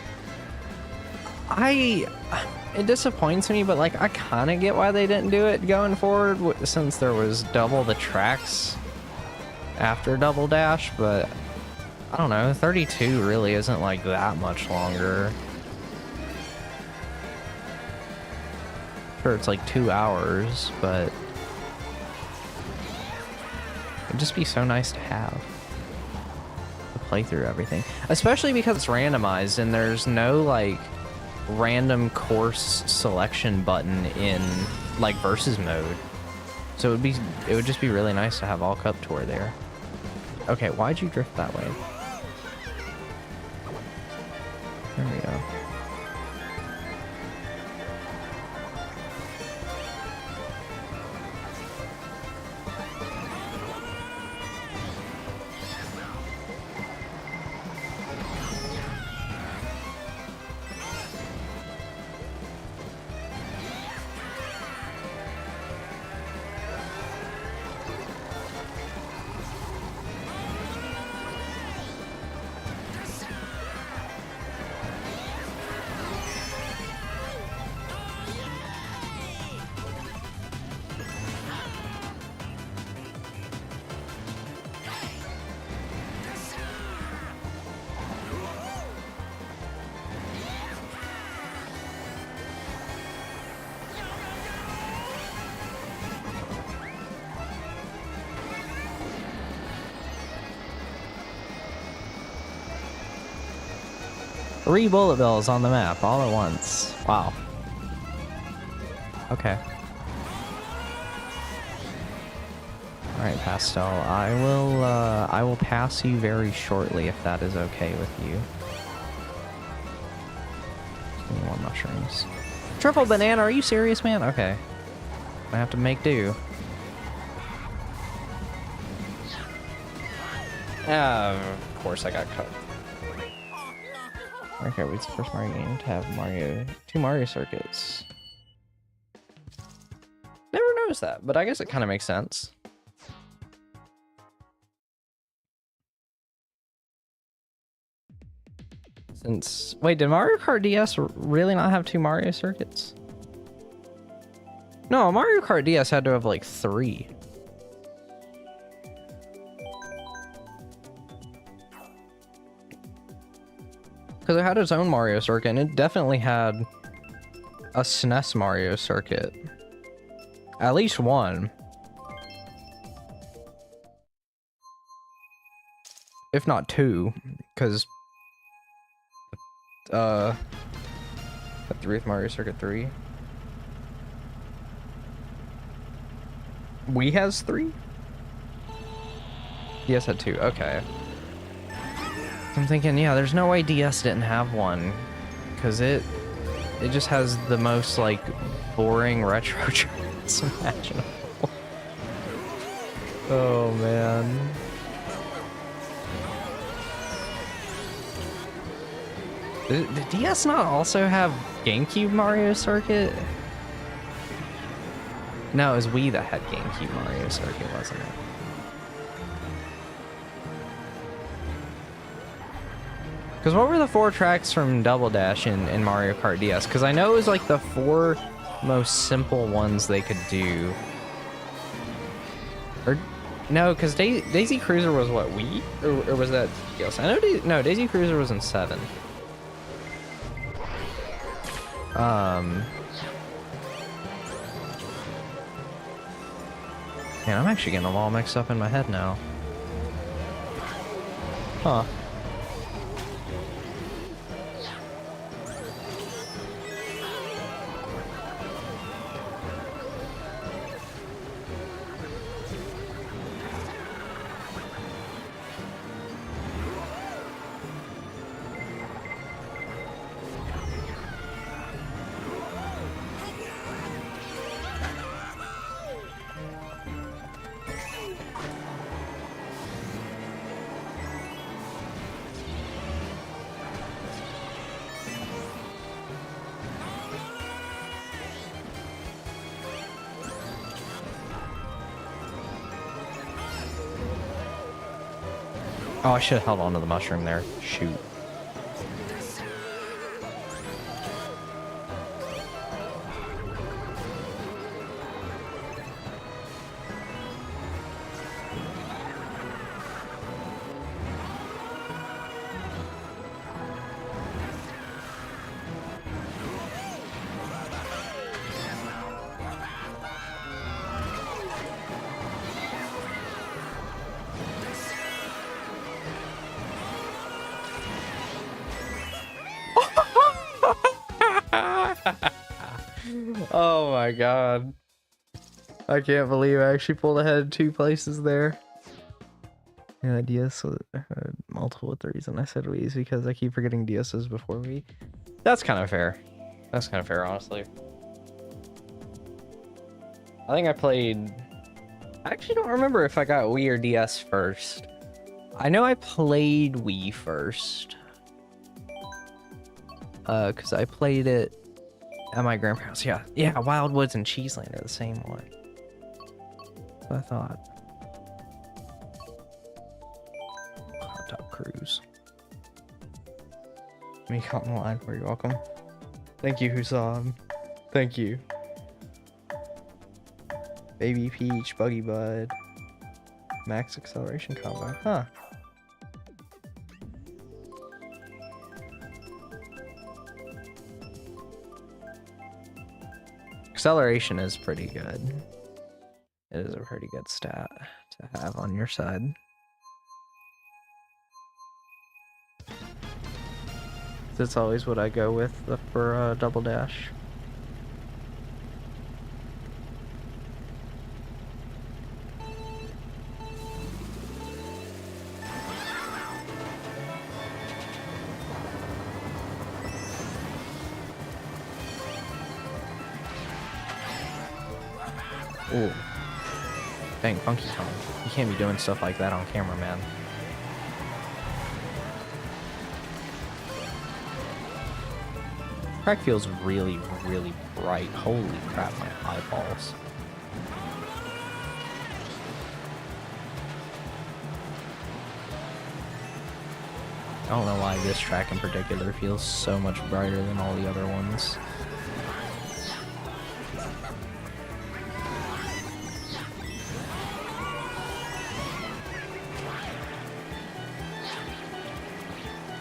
It disappoints me, but like I kind of get why they didn't do it going forward, since there was double the tracks after Double Dash. But I don't know, 32 really isn't like that much longer. Sure, it's like 2 hours, but it'd just be so nice to have. Play through everything, especially because it's randomized and there's no like random course selection button in like versus mode, so it would just be really nice to have All Cup Tour there. Okay, why'd you drift that way? There we go. Three bullet bills on the map all at once. Wow. Okay. Alright, Pastel. I will pass you very shortly if that is okay with you. Give me more mushrooms. Triple banana, are you serious, man? Okay. I have to make do. Of course I got cut. Okay, it's the first Mario game to have two Mario circuits. Never noticed that, but I guess it kind of makes sense. Wait, did Mario Kart DS really not have two Mario circuits? No, Mario Kart DS had to have like 3. Because it had its own Mario circuit, and it definitely had a SNES Mario circuit. At least one. If not 2, because the 3rd Mario Circuit 3. Wii has 3? DS had 2, okay. I'm thinking, yeah, there's no way DS didn't have one, because it it just has the most like boring retro tracks imaginable. Oh man. Did DS not also have GameCube Mario Circuit? No, it was Wii that had GameCube Mario Circuit, wasn't it? Because what were the 4 tracks from Double Dash in Mario Kart DS? Because I know it was like the 4 most simple ones they could do. Or no, because Daisy Cruiser was what, Wii? Or was that DS? I know no, Daisy Cruiser was in 7. Man, I'm actually getting them all mixed up in my head now. Huh. Oh, I should have held on to the mushroom there. Shoot. Oh my god. I can't believe I actually pulled ahead 2 places there. Yeah, DS multiple with the reason I said Wii's because I keep forgetting DS's before Wii. That's kind of fair. That's kind of fair, honestly. I think I played... I actually don't remember if I got Wii or DS first. I know I played Wii first. Because I played it at my grandparents'. Yeah, Wild Woods and Cheeseland are the same one. That's what I thought. Hot Top Cruise. Me caught in the line. You're welcome. Thank you, Hussam. Thank you. Baby Peach, Buggy Bud. Max acceleration combo. Huh. Acceleration is pretty good. It is a pretty good stat to have on your side. That's always what I go with for Double Dash. Ooh. Dang, Funky Kong. You can't be doing stuff like that on camera, man. Track feels really, really bright. Holy crap, my eyeballs. I don't know why this track in particular feels so much brighter than all the other ones.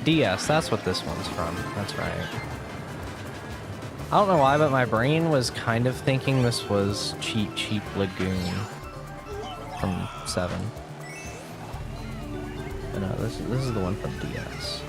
DS, that's what this one's from. That's right. I don't know why, but my brain was kind of thinking this was Cheap Cheap Lagoon from 7. But no, this is the one from DS.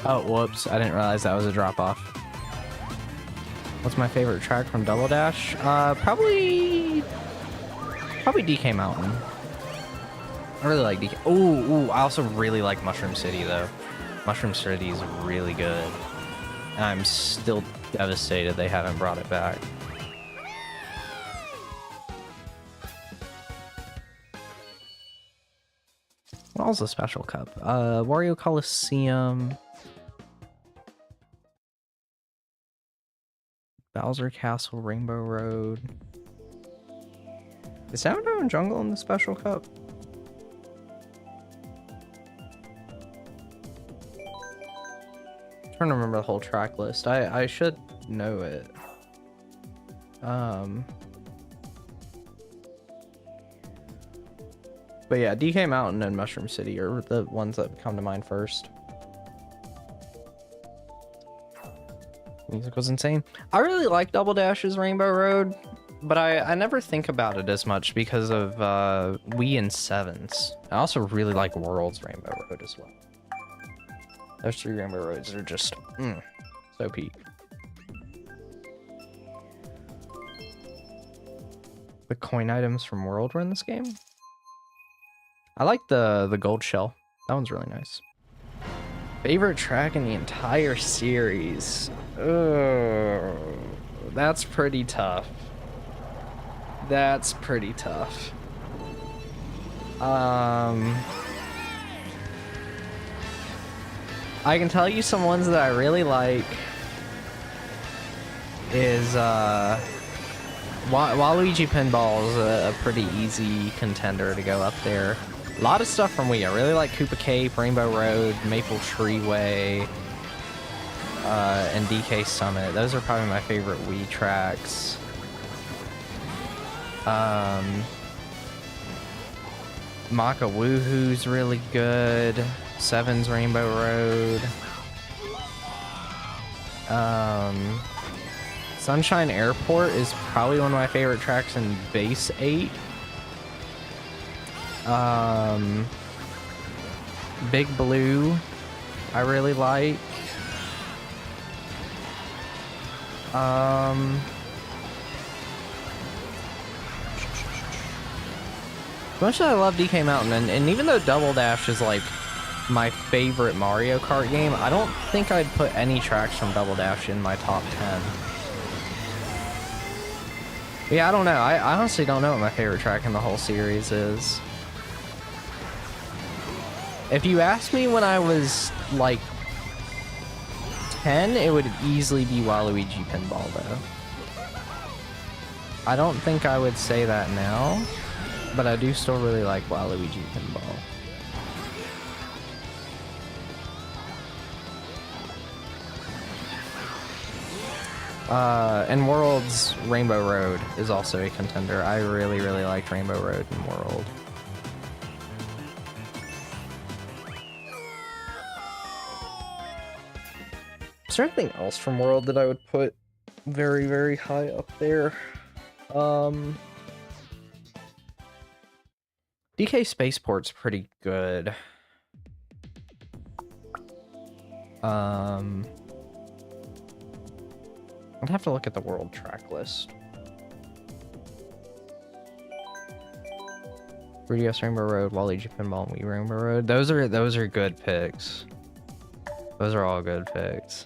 Oh, whoops. I didn't realize that was a drop-off. What's my favorite track from Double Dash? Probably DK Mountain. I really like DK. Ooh, I also really like Mushroom City, though. Mushroom City is really good. And I'm still devastated they haven't brought it back. What was the special cup? Wario Coliseum. Bowser Castle, Rainbow Road. Is Sourdough and Jungle in the special cup? I'm trying to remember the whole track list. I should know it. But yeah, DK Mountain and Mushroom City are the ones that come to mind first. Music was insane. I really like Double Dash's Rainbow Road, but I never think about it as much because of Wii and Sevens. I also really like World's Rainbow Road as well. Those three Rainbow Roads are just so peak. The coin items from World were in this game. I like the gold shell. That one's really nice. Favorite track in the entire series. Oh, that's pretty tough. That's pretty tough. I can tell you some ones that I really like is Waluigi Pinball is a pretty easy contender to go up there. A lot of stuff from Wii. I really like Koopa Cape, Rainbow Road, Maple Tree Way, and DK Summit. Those are probably my favorite Wii tracks. Maka Woohoo's really good. Seven's Rainbow Road. Sunshine Airport is probably one of my favorite tracks in Base 8. Big Blue, I really like. Much as I love DK Mountain, and even though Double Dash is like my favorite Mario Kart game, I don't think I'd put any tracks from Double Dash in my top 10. Yeah, I don't know. I honestly don't know what my favorite track in the whole series is. If you asked me when I was like 10, it would easily be Waluigi Pinball though. I don't think I would say that now, but I do still really like Waluigi Pinball. And World's Rainbow Road is also a contender. I really, really liked Rainbow Road in World. Is there anything else from World that I would put very, very high up there? DK Spaceport's pretty good. I'd have to look at the World track list. 3DS Rainbow Road, Waluigi Pinball, and Wii Rainbow Road. Those are good picks. Those are all good picks.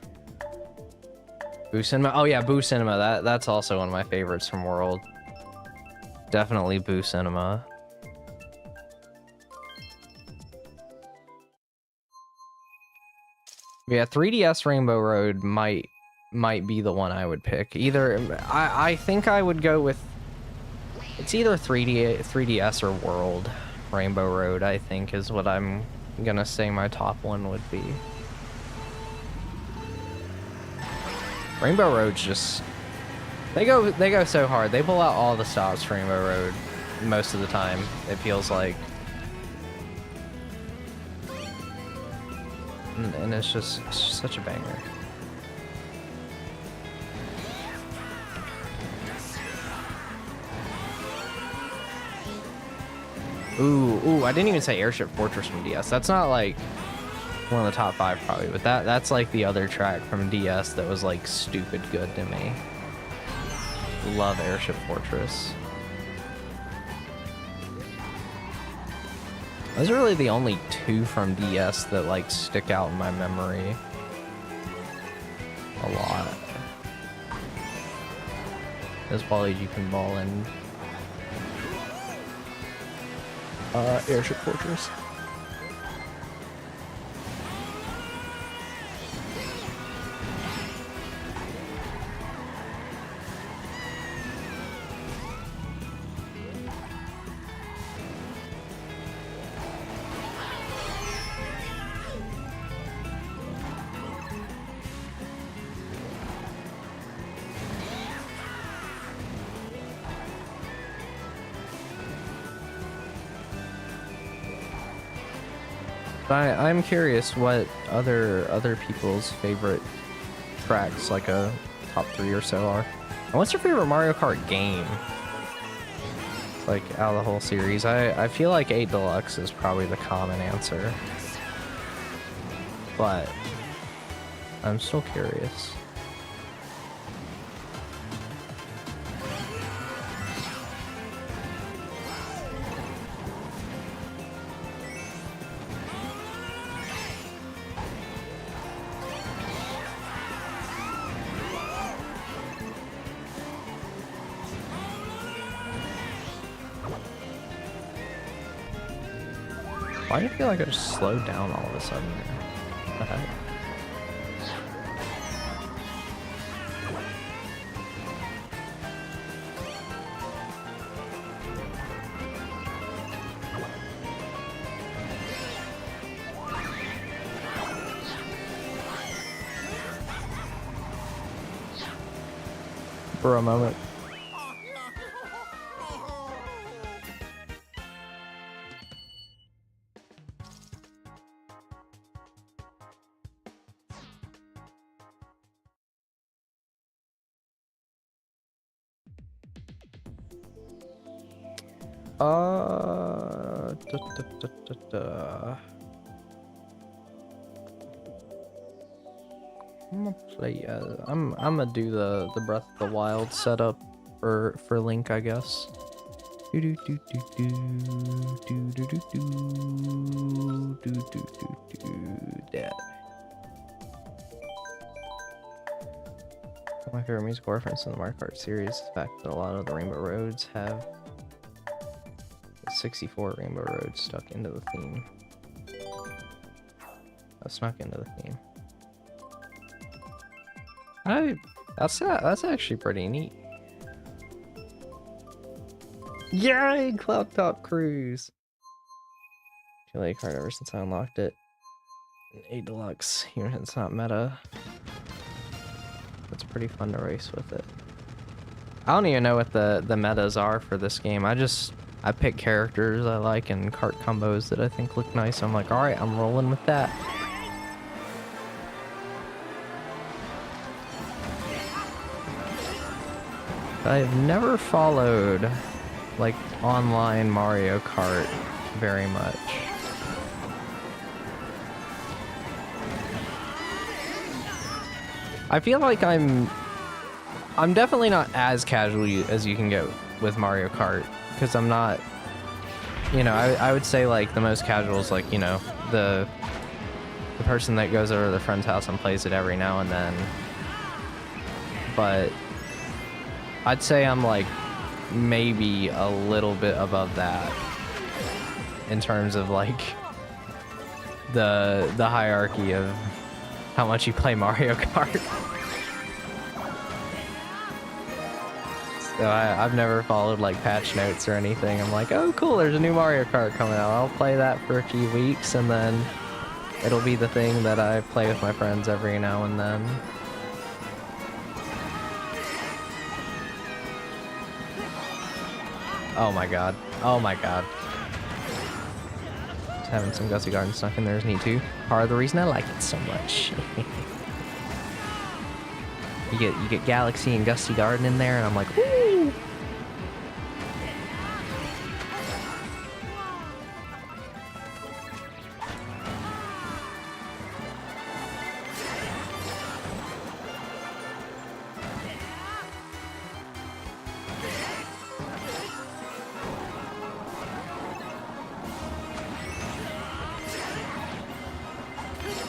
Boo Cinema. Oh yeah, Boo Cinema. That's also one of my favorites from World. Definitely Boo Cinema. Yeah, 3DS Rainbow Road might be the one I would pick. Either I think I would go with, it's either 3DS or World. Rainbow Road, I think, is what I'm gonna say my top one would be. Rainbow Road's just, they go so hard. They pull out all the stops for Rainbow Road most of the time, it feels like. And it's just such a banger. Ooh, I didn't even say Airship Fortress from DS. That's not like, One of the top 5 probably, but that's like the other track from DS that was like stupid good to me. Love Airship Fortress. Those are really the only 2 from DS that like stick out in my memory a lot. As well as you can ball in Airship Fortress. I'm curious what other people's favorite tracks, like a top 3 or so, are. And what's your favorite Mario Kart game? It's like out of the whole series. I feel like 8 Deluxe is probably the common answer, but I'm still curious. Why do you feel like I just slowed down all of a sudden? What the heck? For a moment. I'm gonna play. I'm gonna do the Breath of the Wild setup for Link, I guess. Do do do do do do do do do do do do that. One of my favorite musical reference in the Mario Kart series is the fact that a lot of the Rainbow Roads have 64 Rainbow Roads stuck into the theme. Snuck into the theme. That's actually pretty neat. Yay, Cloud Top Cruise! Chile card ever since I unlocked it. 8 Deluxe, even if it's not meta. It's pretty fun to race with it. I don't even know what the metas are for this game. I pick characters I like and cart combos that I think look nice. I'm like, alright, I'm rolling with that. I've never followed like online Mario Kart very much. I feel like I'm definitely not as casual as you can get with Mario Kart, because I'm not, you know, I would say like the most casual is like, you know, the person that goes over to their friend's house and plays it every now and then. But I'd say I'm like maybe a little bit above that in terms of like the hierarchy of how much you play Mario Kart. So I've never followed like patch notes or anything. I'm like, oh cool, there's a new Mario Kart coming out. I'll play that for a few weeks and then it'll be the thing that I play with my friends every now and then. Oh my god. Oh my god. Just having some Gusty Garden snuck in there is neat too. Part of the reason I like it so much. You get Galaxy and Gusty Garden in there and I'm like, woo!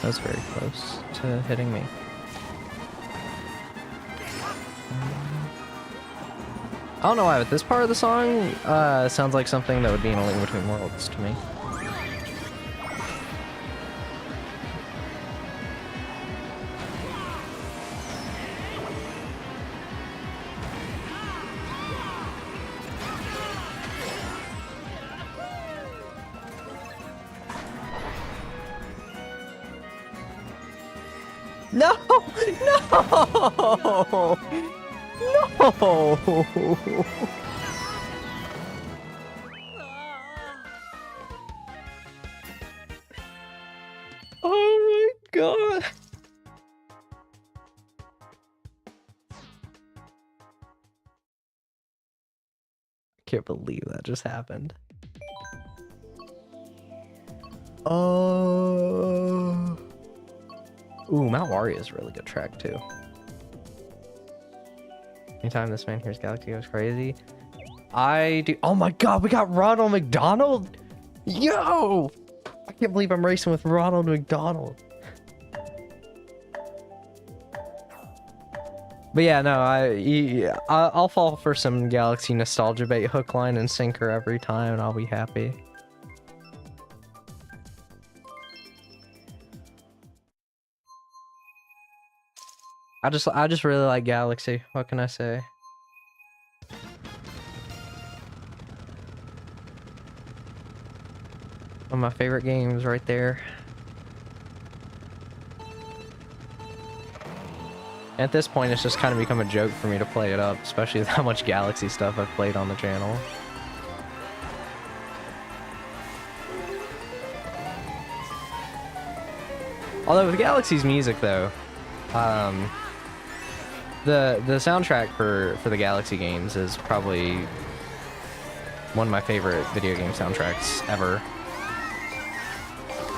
That was very close to hitting me. I don't know why, but this part of the song sounds like something that would be in A Link Between Worlds to me. No! No! No! Oh my god! I can't believe that just happened. Oh. Ooh, Mount Waria is a really good track too. Anytime this man hears Galaxy goes crazy, I do. Oh my god, we got Ronald McDonald! Yo! I can't believe I'm racing with Ronald McDonald. But yeah, no, I'll fall for some Galaxy nostalgia bait, hook, line, and sinker every time, and I'll be happy. I just really like Galaxy. What can I say? One of my favorite games right there. At this point, it's just kind of become a joke for me to play it up, especially with how much Galaxy stuff I've played on the channel. Although with Galaxy's music though, the soundtrack for the Galaxy games is probably one of my favorite video game soundtracks ever.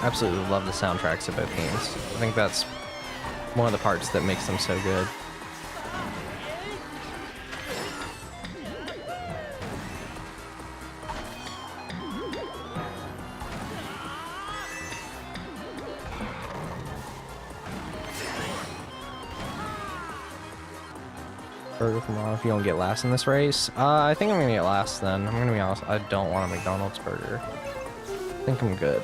Absolutely love the soundtracks of both games. I think that's one of the parts that makes them so good. Burger from Ron, if you don't get last in this race. I think I'm gonna get last then. I'm gonna be honest, I don't want a McDonald's burger. I think I'm good.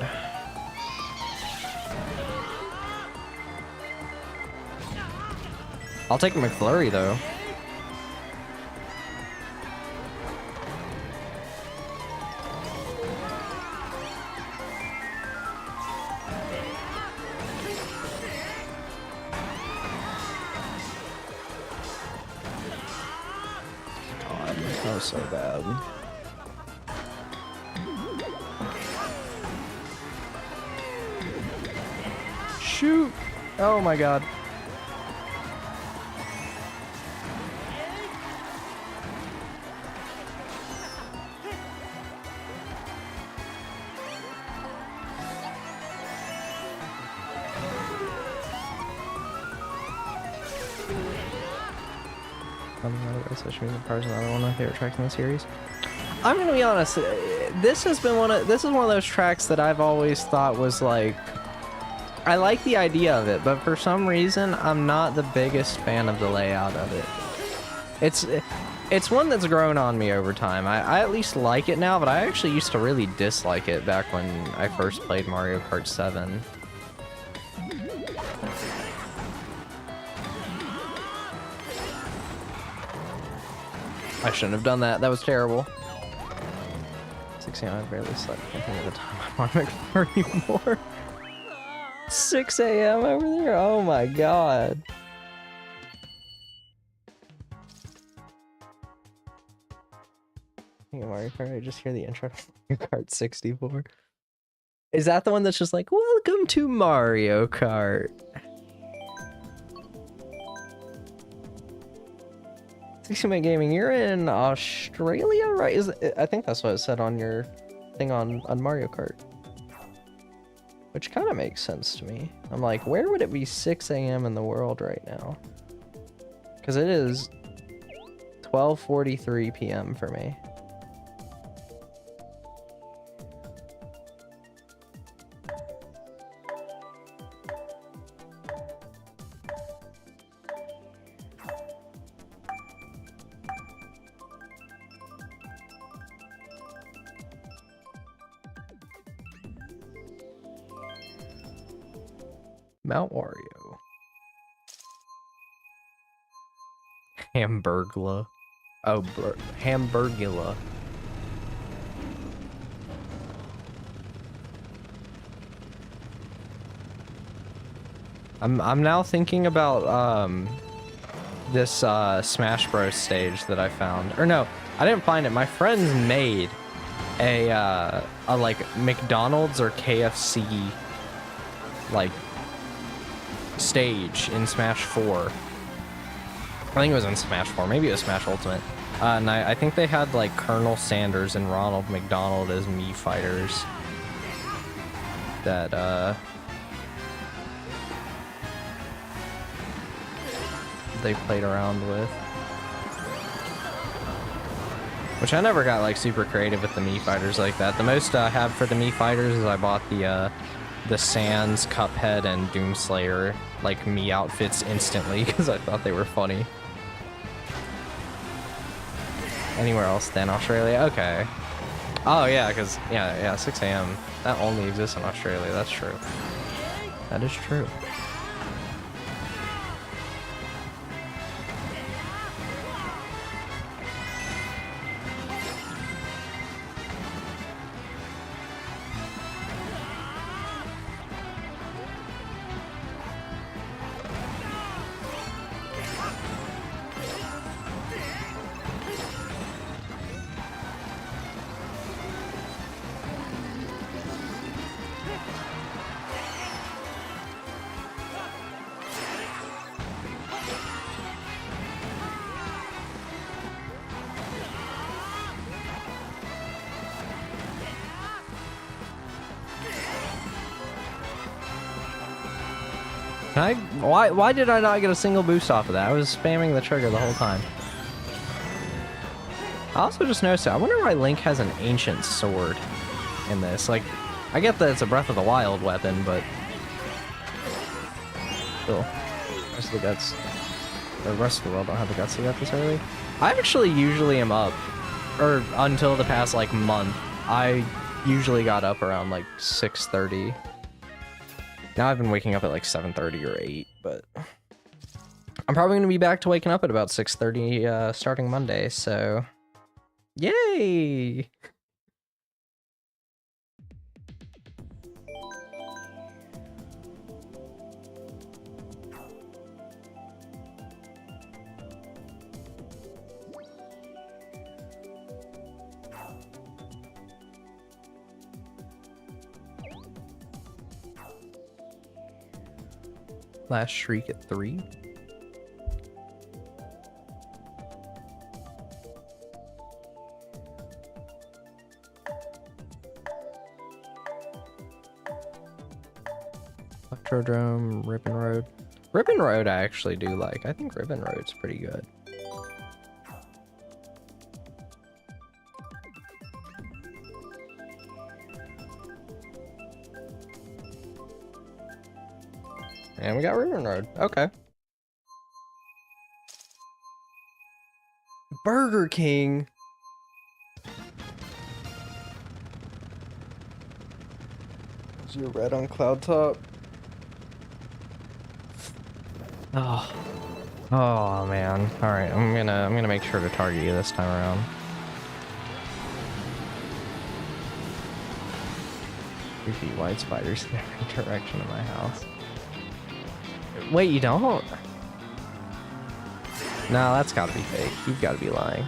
I'll take a McFlurry though. God, that was so bad. Shoot! Oh my god. Social media part is another one of my favorite tracks in the series. I'm gonna be honest, this is one of those tracks that I've always thought was like, I like the idea of it, but for some reason I'm not the biggest fan of the layout of it. It's one that's grown on me over time. I at least like it now, but I actually used to really dislike it back when I first played Mario Kart 7. I shouldn't have done that. That was terrible. 6 a.m. I barely slept. I can't think of the time I'm on McFlurry more. 6 a.m. over there? Oh my god. Mario Kart, I just hear the intro to Mario Kart 64. Is that the one that's just like, welcome to Mario Kart? 60-minute gaming, you're in Australia, right? I think that's what it said on your thing on Mario Kart. Which kind of makes sense to me. I'm like, where would it be 6 a.m. in the world right now? Because it is 12:43 p.m. for me. Mount Wario. Hamburgla. Oh, Hamburgula. I'm now thinking about this Smash Bros stage that I found. Or no, I didn't find it. My friends made a like McDonald's or KFC like stage in Smash 4. I think it was in Smash 4, maybe it was Smash Ultimate. And I think they had like Colonel Sanders and Ronald McDonald as Mii fighters that they played around with. Which I never got like super creative with the Mii fighters like that. The most I have for the Mii fighters is I bought the Sans, Cuphead, and Doomslayer like Mii outfits instantly because I thought they were funny. Anywhere else than Australia? Okay. Oh yeah, because yeah, 6 a.m. That only exists in Australia. That's true. That is true. Why did I not get a single boost off of that? I was spamming the trigger the whole time. I also just noticed that. I wonder why Link has an ancient sword in this. Like, I get that it's a Breath of the Wild weapon, but still, the rest of the world don't have the guts to get this early. I actually usually am up, or until the past like month, I usually got up around like 6:30. Now I've been waking up at like 7:30 or 8, but I'm probably going to be back to waking up at about 6:30 starting Monday, so yay! Last Shriek at 3. Electrodrome, Ribbon Road. Ribbon Road I actually do like. I think Ribbon Road's pretty good. And we got Ribbon Road. Okay. Burger King. Is your red on cloud top? Oh. Oh man. Alright, I'm gonna make sure to target you this time around. Creepy white spiders in every direction of my house. Wait, you don't? No, that's gotta be fake. You've gotta be lying.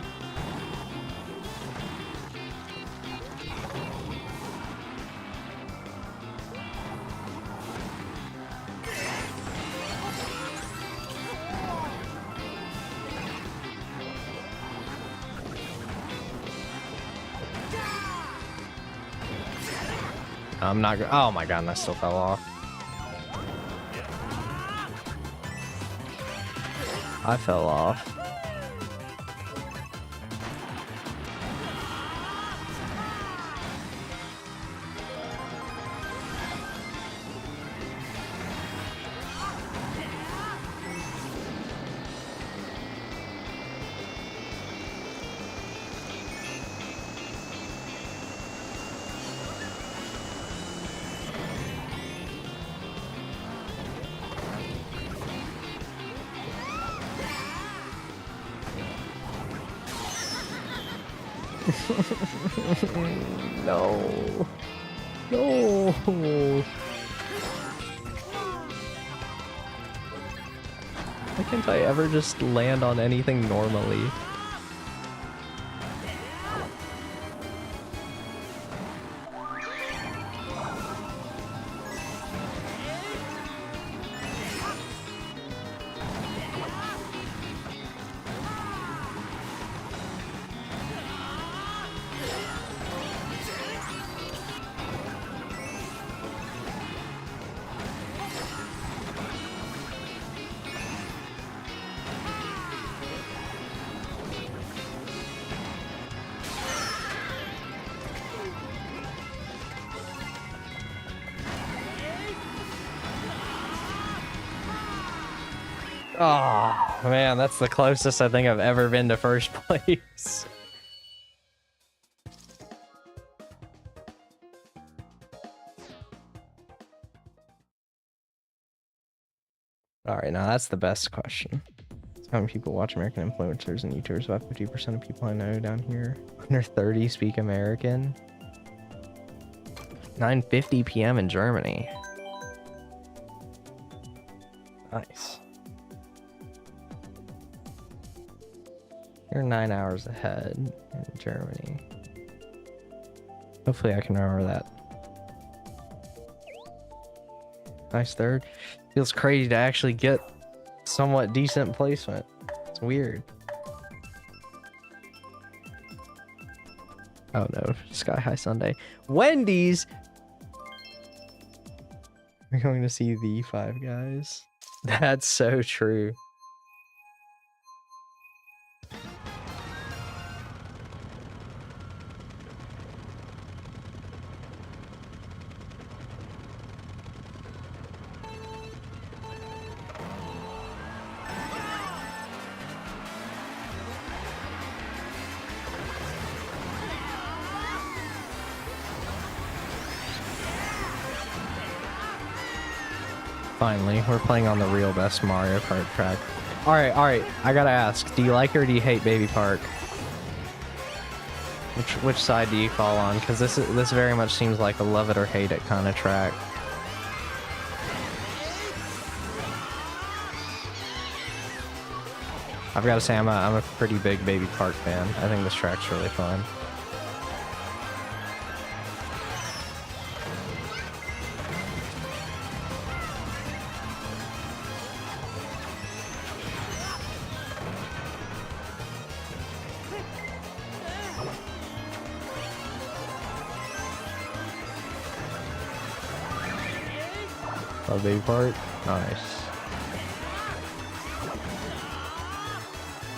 I'm not gonna. Oh my god, and I still fell off. I fell off. No. No. Why can't I ever just land on anything normally? Oh, man, that's the closest I think I've ever been to first place. All right, now that's the best question. How many people watch American influencers and YouTubers? About 50% of people I know down here under 30 speak American. 9:50 p.m. in Germany. Nice. You're 9 hours ahead in Germany. Hopefully I can remember that. Nice third. Feels crazy to actually get somewhat decent placement. It's weird. Oh no, Sky High Sunday. Wendy's! We're going to see the Five Guys. That's so true. Finally, we're playing on the real best Mario Kart track. All right. I gotta ask: do you like or do you hate Baby Park? Which side do you fall on? Because this very much seems like a love it or hate it kind of track. I've got to say, I'm a pretty big Baby Park fan. I think this track's really fun. Oh, Baby Park? Nice.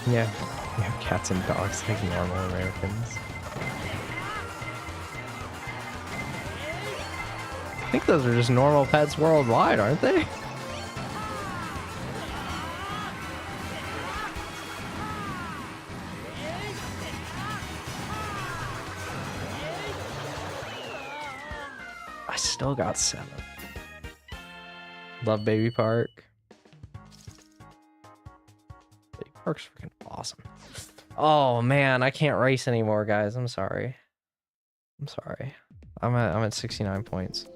Yeah, cats and dogs like normal Americans. I think those are just normal pets worldwide, aren't they? I still got 7. Love Baby Park. Baby Park's freaking awesome. Oh man, I can't race anymore, guys. I'm sorry. I'm at 69 points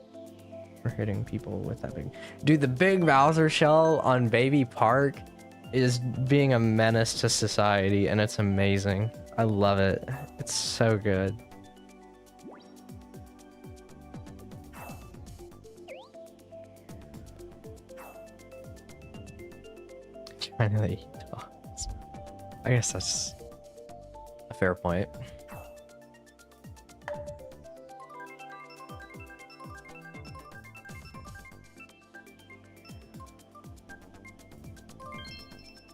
for hitting people with that big. Dude, the big Bowser shell on Baby Park is being a menace to society, and it's amazing. I love it. It's so good. China, they eat dogs. I guess that's a fair point.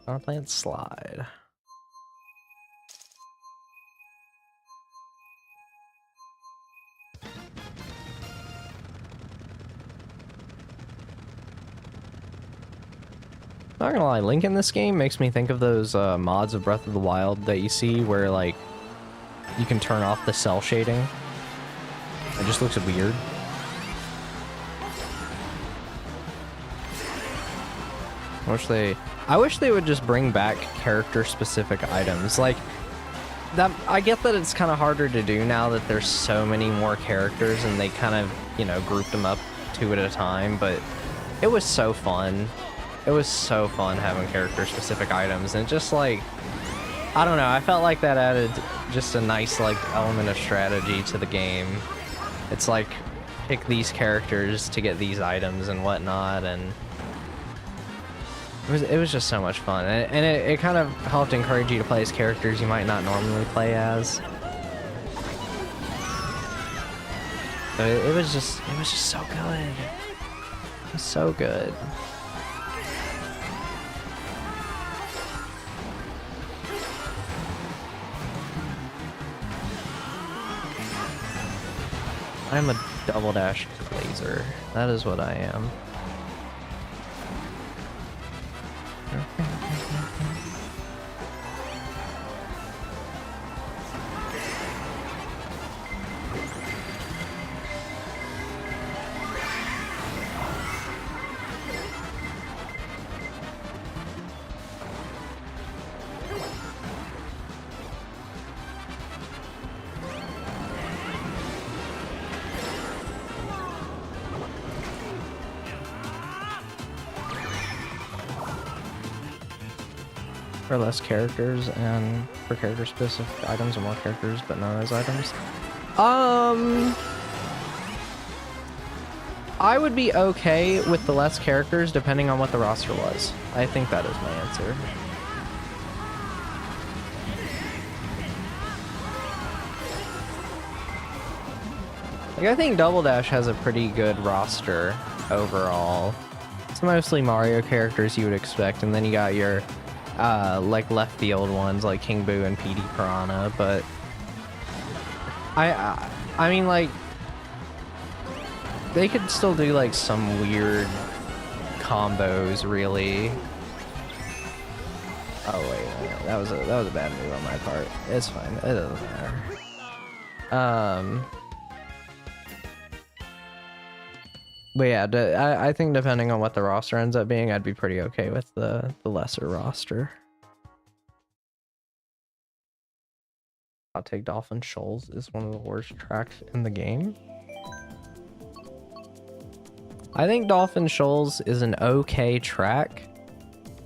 Power plant slide. Not gonna lie, Link in this game makes me think of those mods of Breath of the Wild that you see where like you can turn off the cell shading. It just looks weird. I wish they would just bring back character specific items. Like I get that it's kind of harder to do now that there's so many more characters and they kind of, you know, grouped them up 2 at a time, but it was so fun. It was so fun having character-specific items, and just like, I don't know, I felt like that added just a nice like element of strategy to the game. It's like, pick these characters to get these items and whatnot, and it was just so much fun, and it kind of helped encourage you to play as characters you might not normally play as. So it was just so good. It was so good. I'm a double dash laser. That is what I am. For less characters and for character specific items, or more characters but none of those items. I would be okay with the less characters depending on what the roster was. I think that is my answer. Like, I think Double Dash has a pretty good roster overall. It's mostly Mario characters you would expect, and then you got your like left field ones like King Boo and PD Piranha, but I mean, like, they could still do like some weird combos, really. Oh wait, no, that was a bad move on my part. It's fine, it doesn't matter. But yeah, I think depending on what the roster ends up being, I'd be pretty okay with the lesser roster. I'll take Dolphin Shoals is one of the worst tracks in the game. I think Dolphin Shoals is an okay track,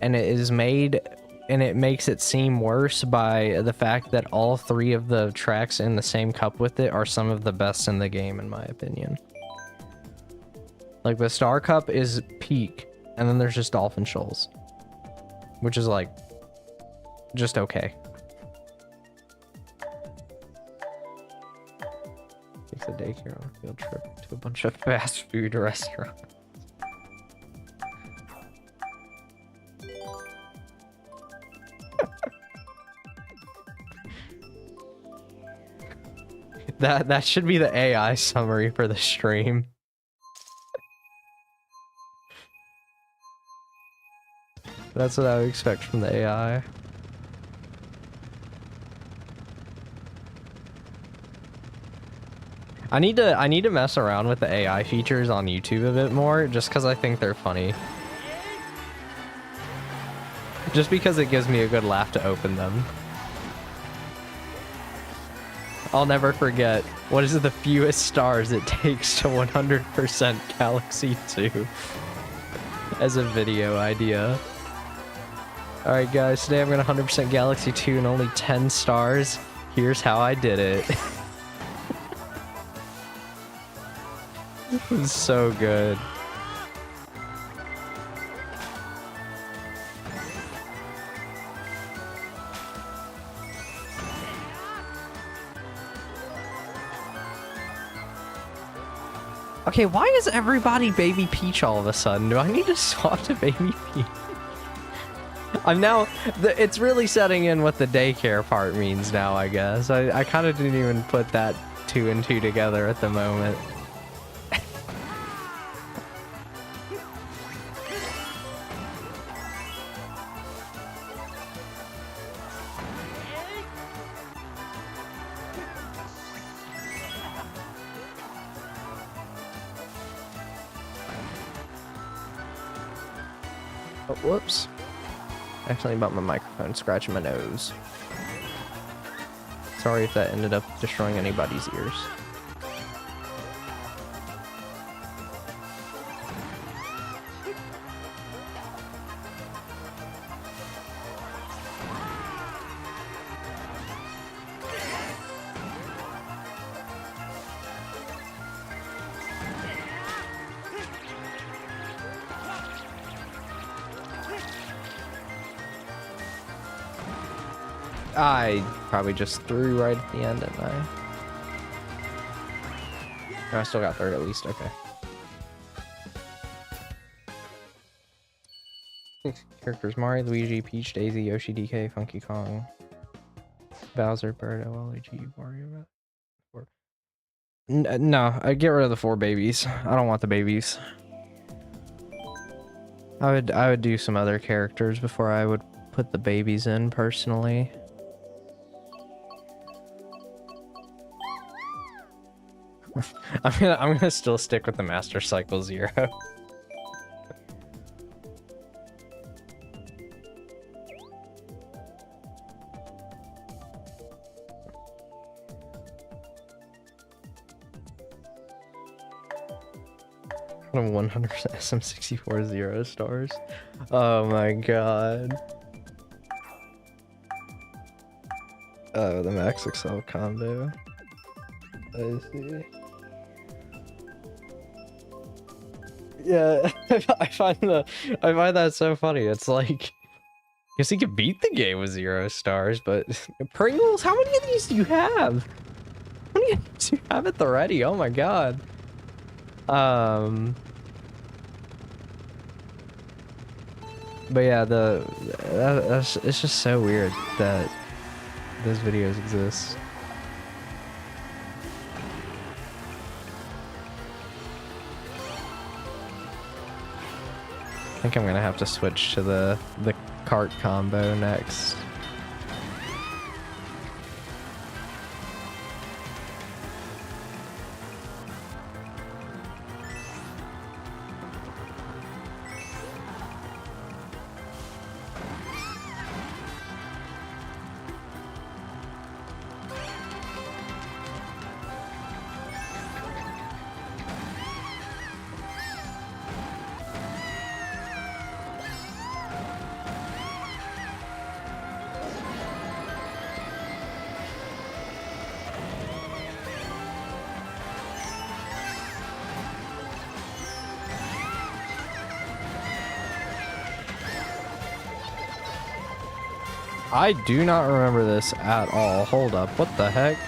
and it makes it seem worse by the fact that all 3 of the tracks in the same cup with it are some of the best in the game, in my opinion. Like, the Star Cup is peak, and then there's just Dolphin Shoals, which is like just okay. Takes a daycare on a field trip to a bunch of fast food restaurants. That should be the AI summary for the stream. That's what I would expect from the AI. I need to mess around with the AI features on YouTube a bit more, just because I think they're funny. Just because it gives me a good laugh to open them. I'll never forget, what is the fewest stars it takes to 100% Galaxy 2 as a video idea. Alright guys, today I'm gonna 100% Galaxy 2 and only 10 stars. Here's how I did it. It's so good. Okay, why is everybody Baby Peach all of a sudden? Do I need to swap to Baby Peach? I'm now... it's really setting in what the daycare part means now, I guess. I kind of didn't even put that 2 and 2 together at the moment. Oh, whoops. Accidentally bumped my microphone, scratching my nose. Sorry if that ended up destroying anybody's ears. I probably just threw right at the end, didn't I? Oh, I still got third at least, okay. Characters: Mario, Luigi, Peach, Daisy, Yoshi, DK, Funky Kong, Bowser, Birdo, Luigi, Wario. No, I get rid of the 4 babies. I don't want the babies. I would do some other characters before I would put the babies in personally. I'm gonna still stick with the Master Cycle 0. What a 100 SM64 0 stars. Oh my god. Oh, the Max Excel combo. I see. Yeah, I find that so funny. It's like, guess he could beat the game with 0 stars, but Pringles, how many of these do you have? How many of these do you have at the ready? Oh my god. But yeah, it's just so weird that those videos exist. I think I'm gonna have to switch to the Kart combo next. I do not remember this at all. Hold up, what the heck?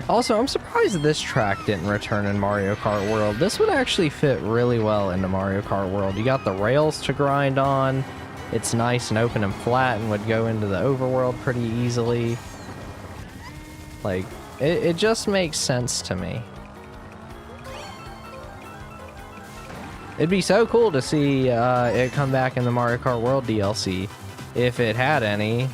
Also, I'm surprised this track didn't return in Mario Kart World. This would actually fit really well into Mario Kart World. You got the rails to grind on. It's nice and open and flat and would go into the overworld pretty easily. Like, it just makes sense to me. It'd be so cool to see it come back in the Mario Kart World DLC, if it had any.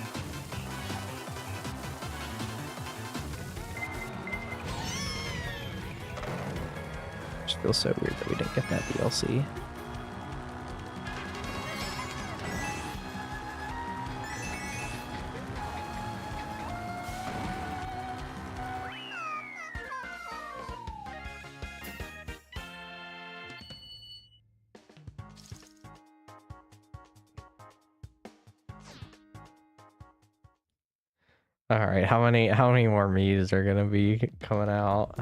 Just feels so weird that we didn't get that DLC. All right, how many more Mii's are gonna be coming out?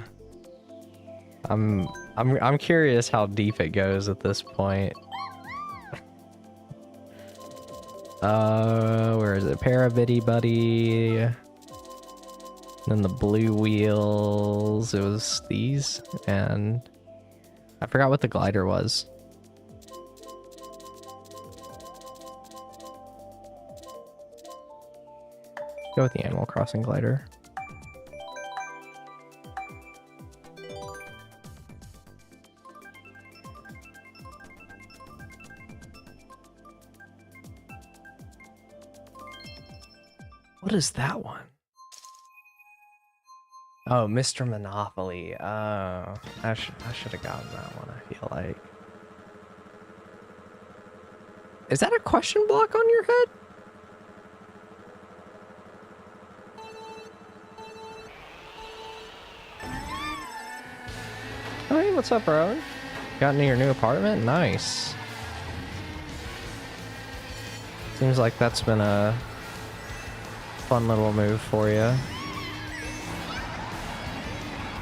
I'm curious how deep it goes at this point. Where is it? Parabitty Buddy. Then the blue wheels. It was these, and I forgot what the glider was. Go with the Animal Crossing glider. What is that one? Oh, Mr. Monopoly. Oh, I should have gotten that one, I feel like. Is that a question block on your head? Hey, what's up, bro? Got into your new apartment? Nice. Seems like that's been a fun little move for you.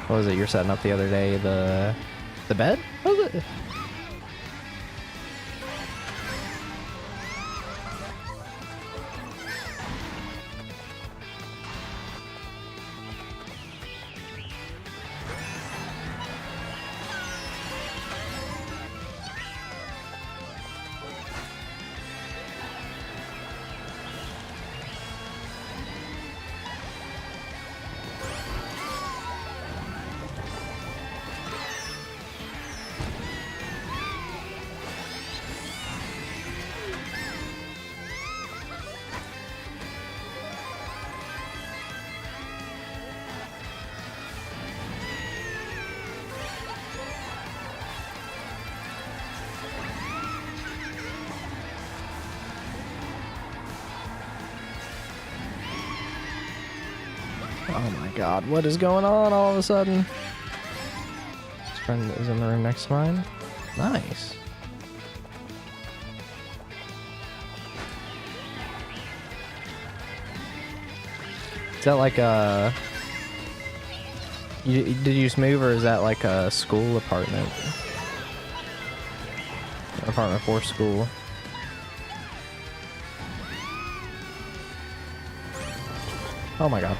What was it you're setting up the other day? The bed? What was it? Oh my god, what is going on all of a sudden? His friend is in the room next to mine. Nice. Is that like a... did you just move, or is that like a school apartment? Apartment for school. Oh my god.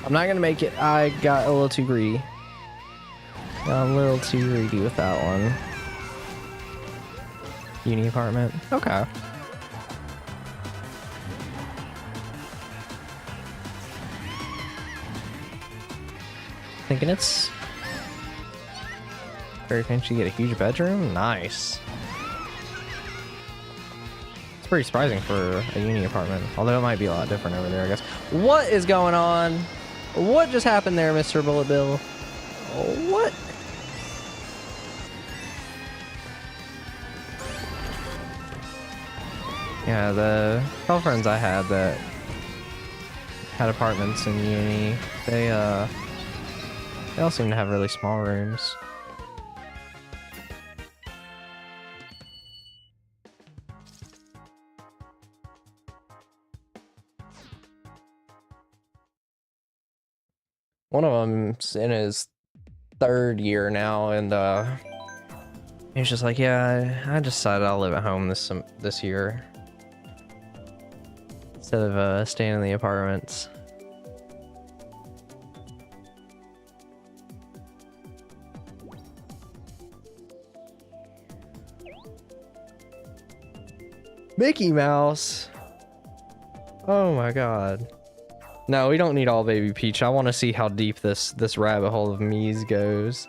I'm not gonna make it. I got a little too greedy. Got a little too greedy with that one. Uni apartment. Okay. Thinking it's very fancy. Get a huge bedroom. Nice. It's pretty surprising for a uni apartment, although it might be a lot different over there, I guess. What is going on? What just happened there, Mr. Bullet Bill? What? Yeah, the girlfriends I had that had apartments in uni, they all seem to have really small rooms. One of them's in his 3rd year now, and he's just like, yeah, I decided I'll live at home this year instead of staying in the apartments. Mickey Mouse. Oh my god. No, we don't need all Baby Peach. I want to see how deep this rabbit hole of Mies goes.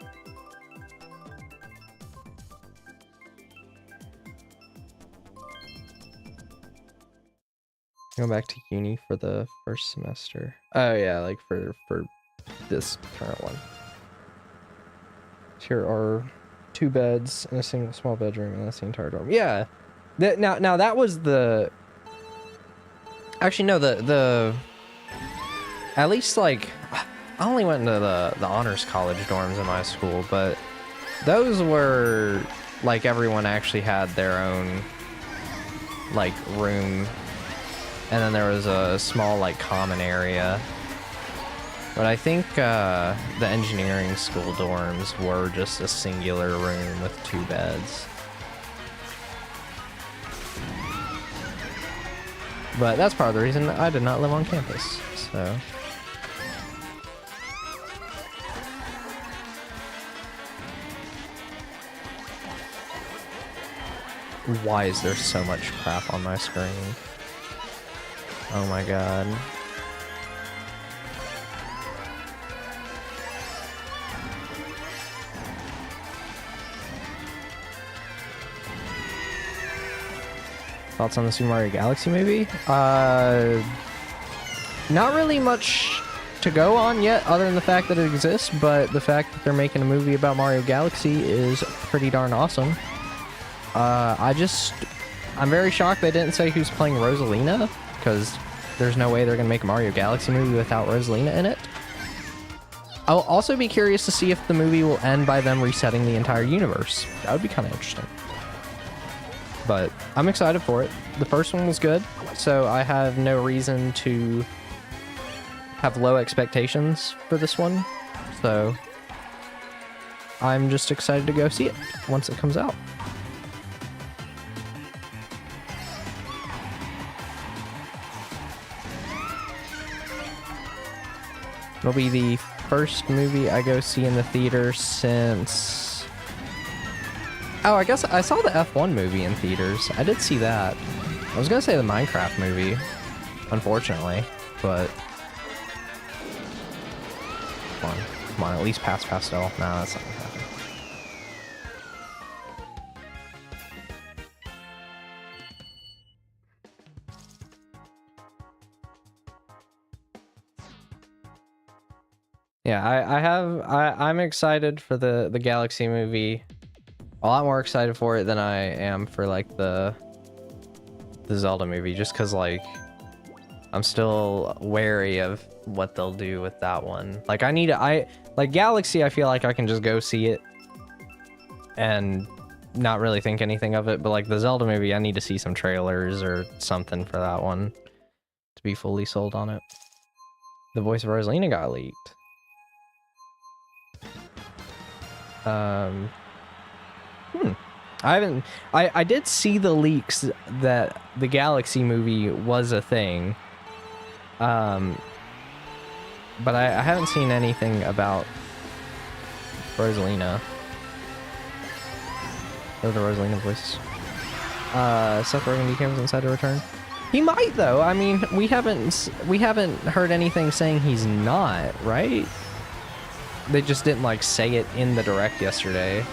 Go back to uni for the 1st semester. Oh yeah, like for this current one. Here are 2 beds and a single small bedroom, and that's the entire dorm. Yeah. Now that was the... Actually, no, the at least, like, I only went into the honors college dorms in my school, but those were, like, everyone actually had their own, like, room, and then there was a small, like, common area. But I think the engineering school dorms were just a singular room with 2 beds. But that's part of the reason I did not live on campus, so... Why is there so much crap on my screen? Oh my god. Thoughts on the Super Mario Galaxy movie? Not really much to go on yet, other than the fact that it exists, but the fact that they're making a movie about Mario Galaxy is pretty darn awesome. I'm very shocked they didn't say who's playing Rosalina, because there's no way they're going to make a Mario Galaxy movie without Rosalina in it. I'll also be curious to see if the movie will end by them resetting the entire universe. That would be kind of interesting. But I'm excited for it. The first one was good, so I have no reason to have low expectations for this one. So I'm just excited to go see it once it comes out. It'll be the first movie I go see in the theater since... Oh, I guess I saw the F1 movie in theaters. I did see that. I was gonna say the Minecraft movie, unfortunately, but... Come on, at least pass Pastel. No, that's not gonna happen. Yeah, I'm excited for the Galaxy movie. A lot more excited for it than I am for like the Zelda movie, just because like I'm still wary of what they'll do with that one. Like like Galaxy, I feel like I can just go see it and not really think anything of it, but like the Zelda movie, I need to see some trailers or something for that one to be fully sold on it. The voice of Rosalina got leaked. I did see the leaks that the Galaxy movie was a thing. But I haven't seen anything about Rosalina. Or the Rosalina voice. Seth Rogen becomes inside to return. He might though. I mean, we haven't heard anything saying he's not, right? They just didn't like say it in the direct yesterday.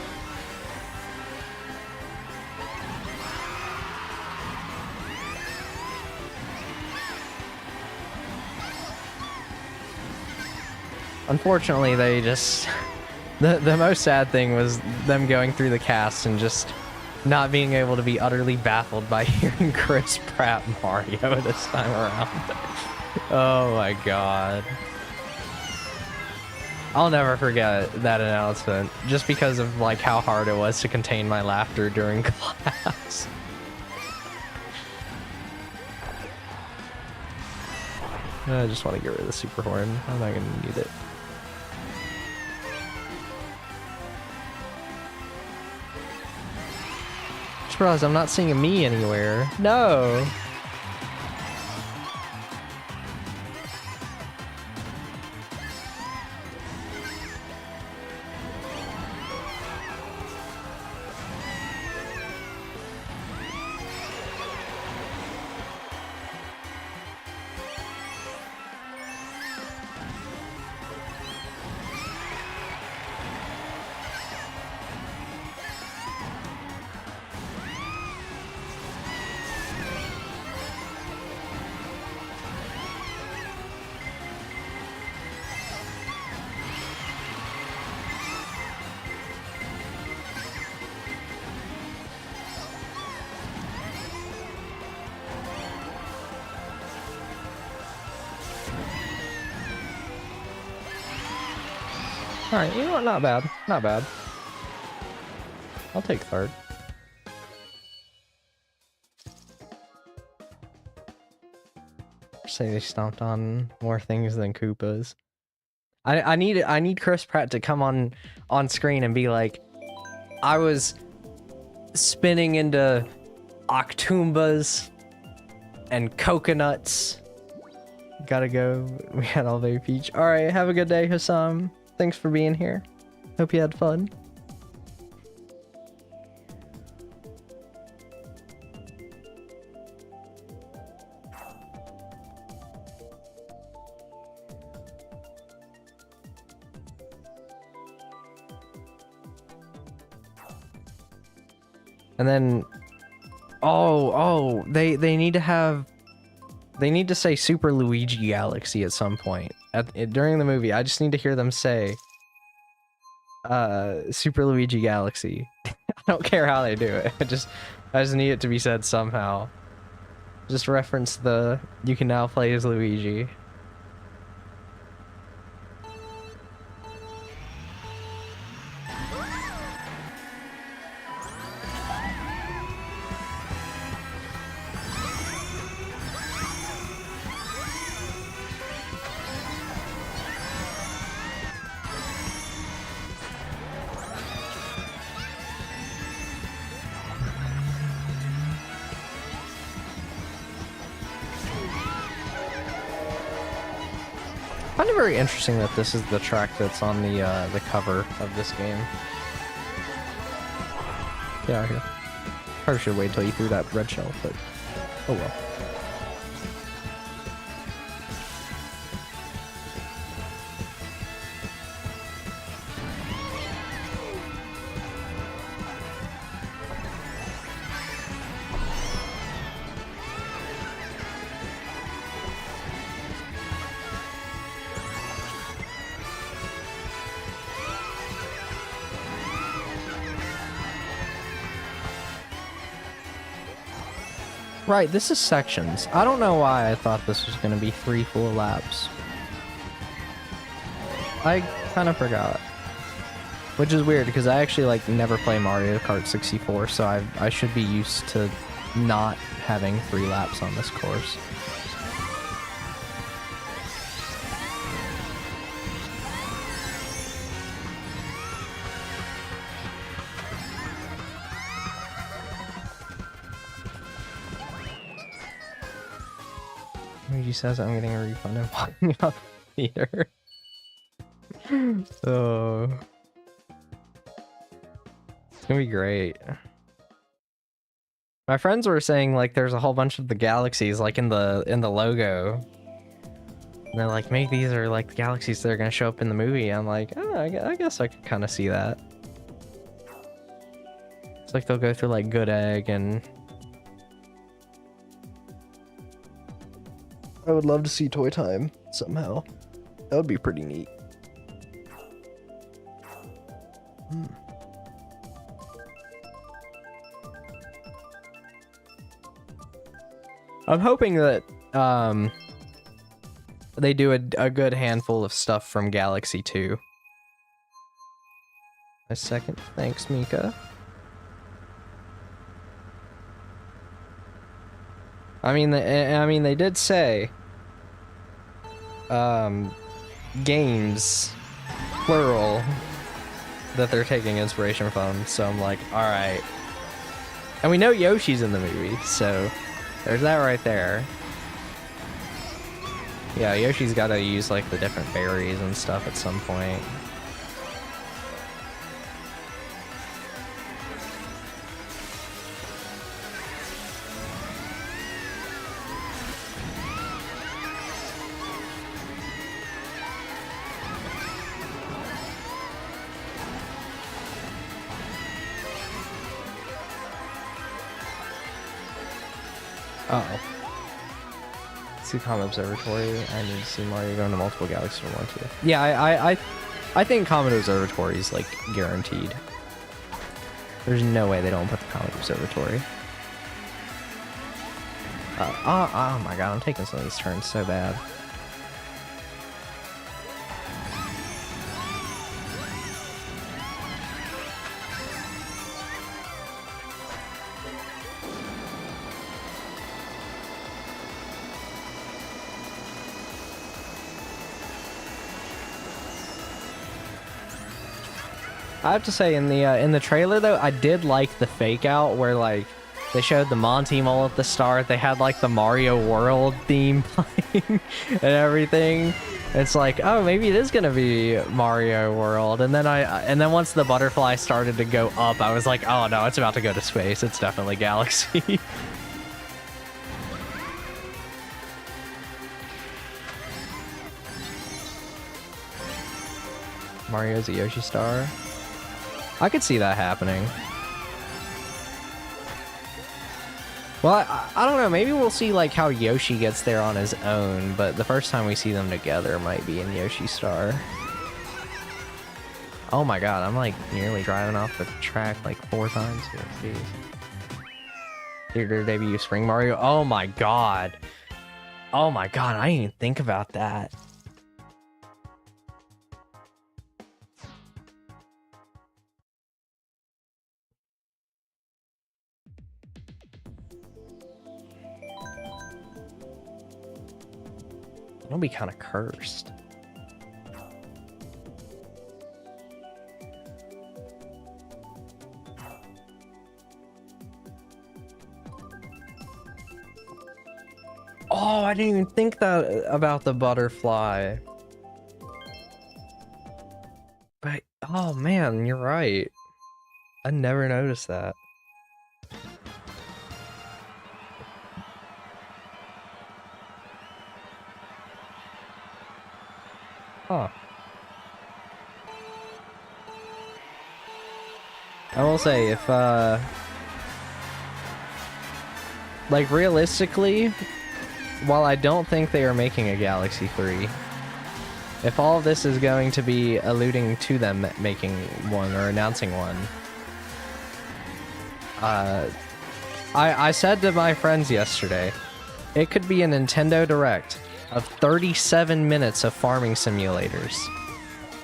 Unfortunately, they just... The most sad thing was them going through the cast and just not being able to be utterly baffled by hearing Chris Pratt Mario this time around. Oh my god. I'll never forget that announcement, just because of like how hard it was to contain my laughter during class. I just want to get rid of the super horn. I'm not gonna need it. Surprise, I'm not seeing a me anywhere. No! Alright, you know what? Not bad. Not bad. I'll take third. Say they stomped on more things than Koopas. I need Chris Pratt to come on screen and be like, I was spinning into Octoombas and coconuts. Gotta go. We had all day peach. Alright, have a good day, Hassam. Thanks for being here. Hope you had fun. And then, they need to have They need to say Super Luigi Galaxy at some point. During the movie, I just need to hear them say Super Luigi Galaxy. I don't care how they do it. I just need it to be said somehow. Just reference the you can now play as Luigi. I find it very interesting that this is the track that's on the cover of this game. Yeah, here. Probably should wait till you threw that red shell, but oh well. Right, this is sections. I don't know why I thought this was going to be 3 full laps. I kind of forgot. Which is weird, because I actually, like, never play Mario Kart 64, so I should be used to not having 3 laps on this course. Luigi says I'm getting a refund and walking out the theater. Oh. It's gonna be great. My friends were saying like there's a whole bunch of the galaxies like in the logo. And they're like, maybe these are like the galaxies that are gonna show up in the movie. I'm like, oh, I guess I could kind of see that. It's like they'll go through like Good Egg and... I would love to see Toy Time somehow. That would be pretty neat. I'm hoping that they do a good handful of stuff from Galaxy 2. A second, thanks, Mika. I mean, they did say games, plural, that they're taking inspiration from. So I'm like, all right. And we know Yoshi's in the movie, so there's that right there. Yeah, Yoshi's got to use like the different berries and stuff at some point. Uh-oh. See Comet Observatory. I need to see Mario going to multiple galaxies from 1 to. Yeah, I think Comet Observatory is like guaranteed. There's no way they don't put the Comet Observatory. Oh my god, I'm taking some of these turns so bad. I have to say, in the trailer though, I did like the fake out where like they showed the Monty Mole at the start. They had like the Mario World theme playing and everything. It's like, oh, maybe it is gonna be Mario World. And then once the butterfly started to go up, I was like, oh no, it's about to go to space. It's definitely Galaxy. Mario's a Yoshi star. I could see that happening. Well, I don't know. Maybe we'll see like how Yoshi gets there on his own, but the first time we see them together might be in Yoshi Star. Oh my god, I'm like nearly driving off the track like 4 times here. Jeez. Theater debut Spring Mario. Oh my god. Oh my god, I didn't even think about that. It'll be kind of cursed. Oh, I didn't even think that about the butterfly. But, oh man, you're right. I never noticed that. Huh. I will say, if, like, realistically, while I don't think they are making a Galaxy 3, if all of this is going to be alluding to them making one or announcing one, I said to my friends yesterday, it could be a Nintendo Direct of 37 minutes of farming simulators.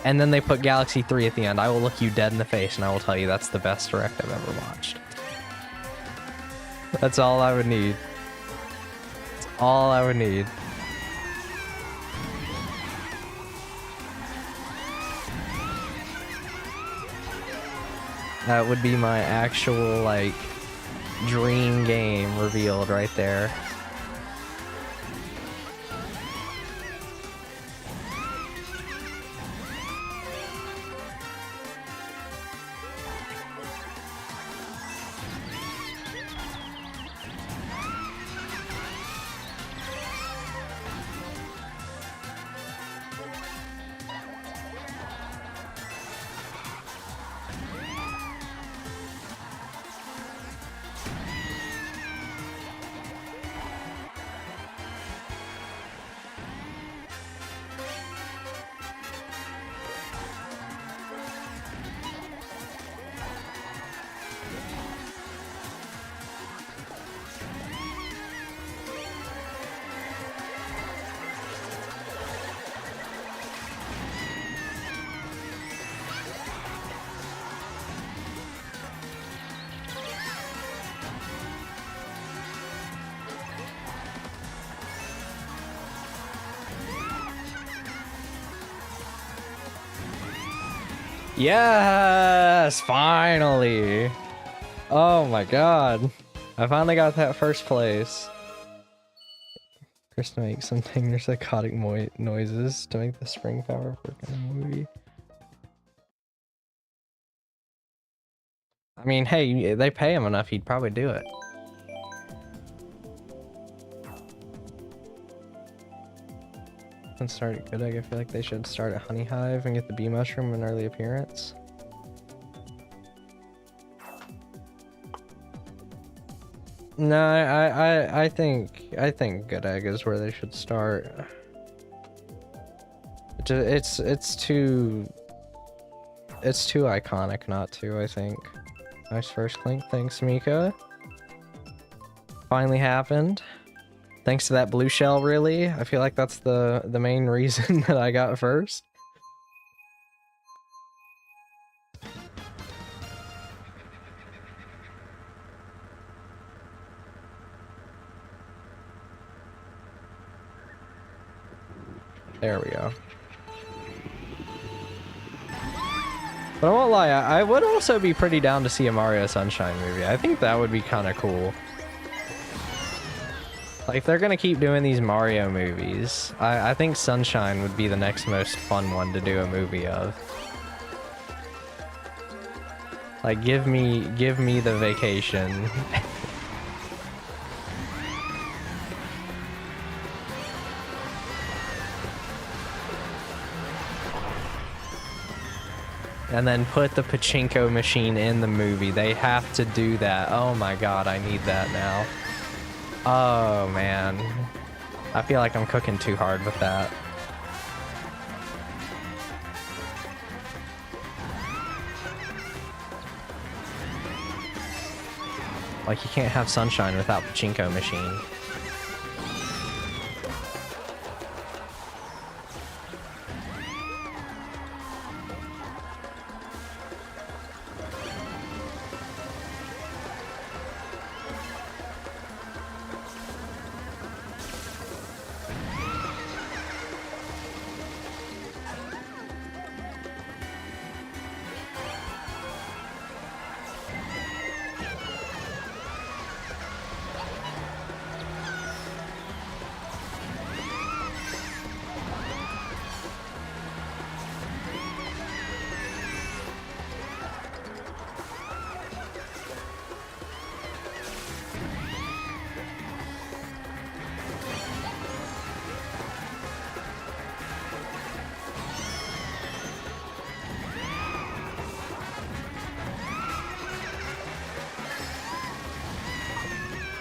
And then they put Galaxy 3 at the end. I will look you dead in the face and I will tell you that's the best Direct I've ever watched. That's all I would need. That's all I would need. That would be my actual, like, dream game revealed right there. Yes, finally. Oh my god. I finally got that first place. Chris makes some there's psychotic noises to make the spring power work in the movie. I mean, hey, they pay him enough, he'd probably do it. And start at Good Egg. I feel like they should start at Honey Hive and get the bee mushroom in early appearance. No, I think Good Egg is where they should start. It's too iconic not to, I think. Nice first Clink, thanks Mika. Finally happened. Thanks to that blue shell, really. I feel like that's the main reason that I got first. There we go. But I won't lie, I would also be pretty down to see a Mario Sunshine movie. I think that would be kind of cool. Like, if they're gonna keep doing these Mario movies, I think Sunshine would be the next most fun one to do a movie of. Like, give me the vacation. And then put the pachinko machine in the movie. They have to do that. Oh my god, I need that now. Oh, man. I feel like I'm cooking too hard with that. Like, you can't have Sunshine without Pachinko Machine.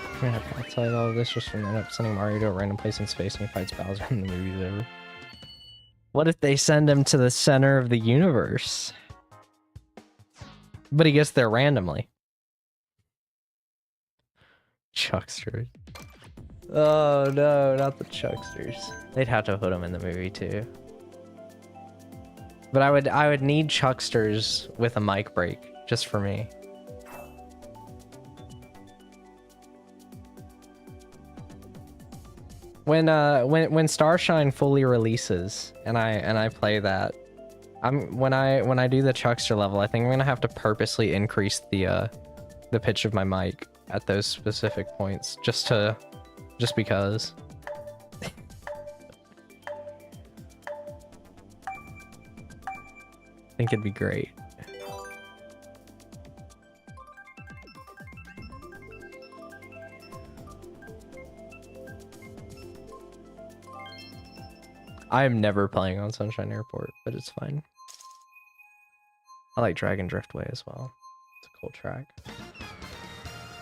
I'm gonna have to outside all of this just from end up sending Mario to a random place in space and he fights Bowser and the movie's over. What if they send him to the center of the universe? But he gets there randomly. Chucksters. Oh no, not the Chucksters. They'd have to put him in the movie too. But I would need Chucksters with a mic break just for me. When Starshine fully releases and I play that, when I do the Chuckster level, I think I'm gonna have to purposely increase the pitch of my mic at those specific points just because. I think it'd be great. I am never playing on Sunshine Airport, but it's fine. I like Dragon Driftway as well. It's a cool track.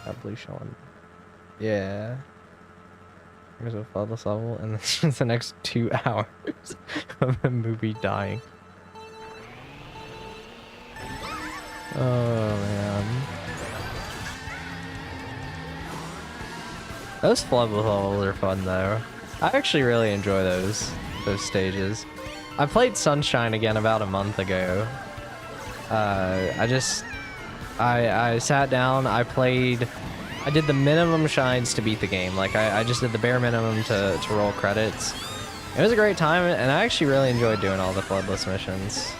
Got blue showing. Yeah. Here's a floodless level, and this is the next 2 hours of the movie dying. Oh man. Those floodless levels are fun though. I actually really enjoy those stages. I played Sunshine again about a month ago. I sat down, I did the minimum shines to beat the game. Like I just did the bare minimum to roll credits. It was a great time, and I actually really enjoyed doing all the floodless missions.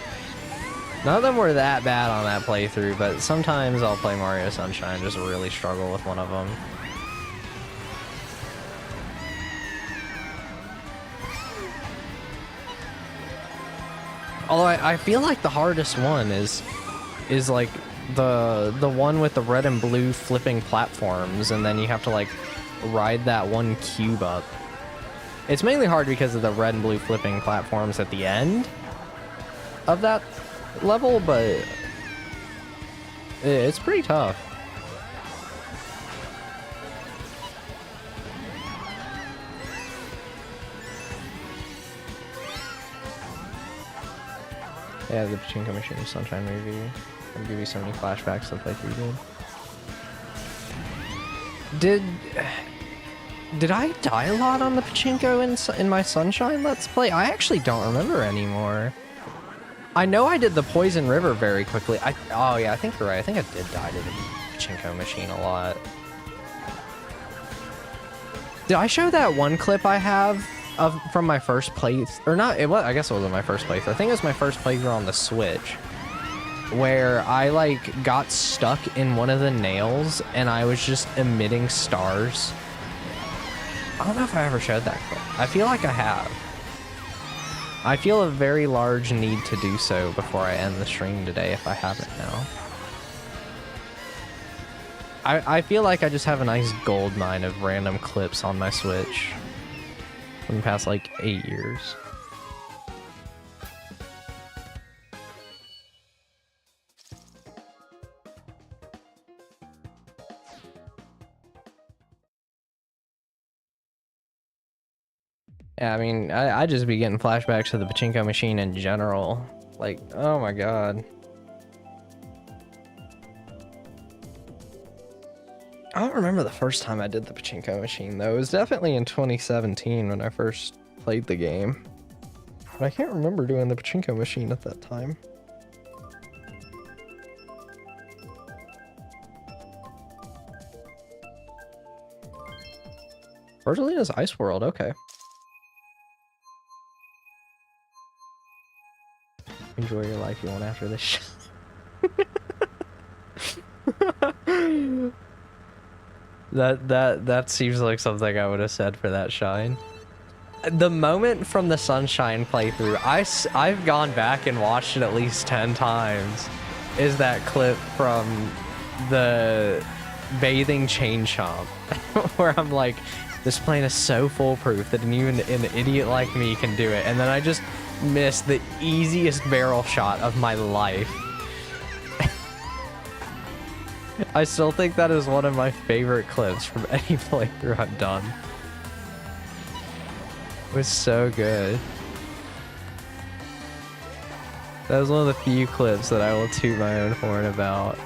None of them were that bad on that playthrough, but sometimes I'll play Mario Sunshine and just really struggle with one of them. Although I feel like the hardest one is like the one with the red and blue flipping platforms, and then you have to like ride that one cube up. It's mainly hard because of the red and blue flipping platforms at the end of that level, but it's pretty tough. Yeah, the Pachinko Machine Sunshine movie. I'll give you so many flashbacks to play through game. Did I die a lot on the Pachinko in my Sunshine Let's Play? I actually don't remember anymore. I know I did the Poison River very quickly. Oh yeah, I think you're right. I think I did die to the Pachinko Machine a lot. Did I show that one clip I have from my first playthrough? Or not, I guess it wasn't my first playthrough. I think it was my first playthrough on the Switch, where I like got stuck in one of the nails and I was just emitting stars. I don't know if I ever showed that clip. I feel like I have. I feel a very large need to do so before I end the stream today if I haven't now. I feel like I just have a nice gold mine of random clips on my Switch from the past like 8 years. Yeah, I mean, I just be getting flashbacks to the pachinko machine in general. Like, oh my god. I don't remember the first time I did the pachinko machine, though. It was definitely in 2017 when I first played the game. But I can't remember doing the pachinko machine at that time. Rosalina's Ice World, okay. Enjoy your life, you want after this show. That seems like something I would have said for that shine. The moment from the Sunshine playthrough, I've gone back and watched it at least 10 times, is that clip from the bathing chain chomp, where I'm like, this plane is so foolproof that even an idiot like me can do it, and then I just missed the easiest barrel shot of my life. I still think that is one of my favorite clips from any playthrough I've done. It was so good. That was one of the few clips that I will toot my own horn about.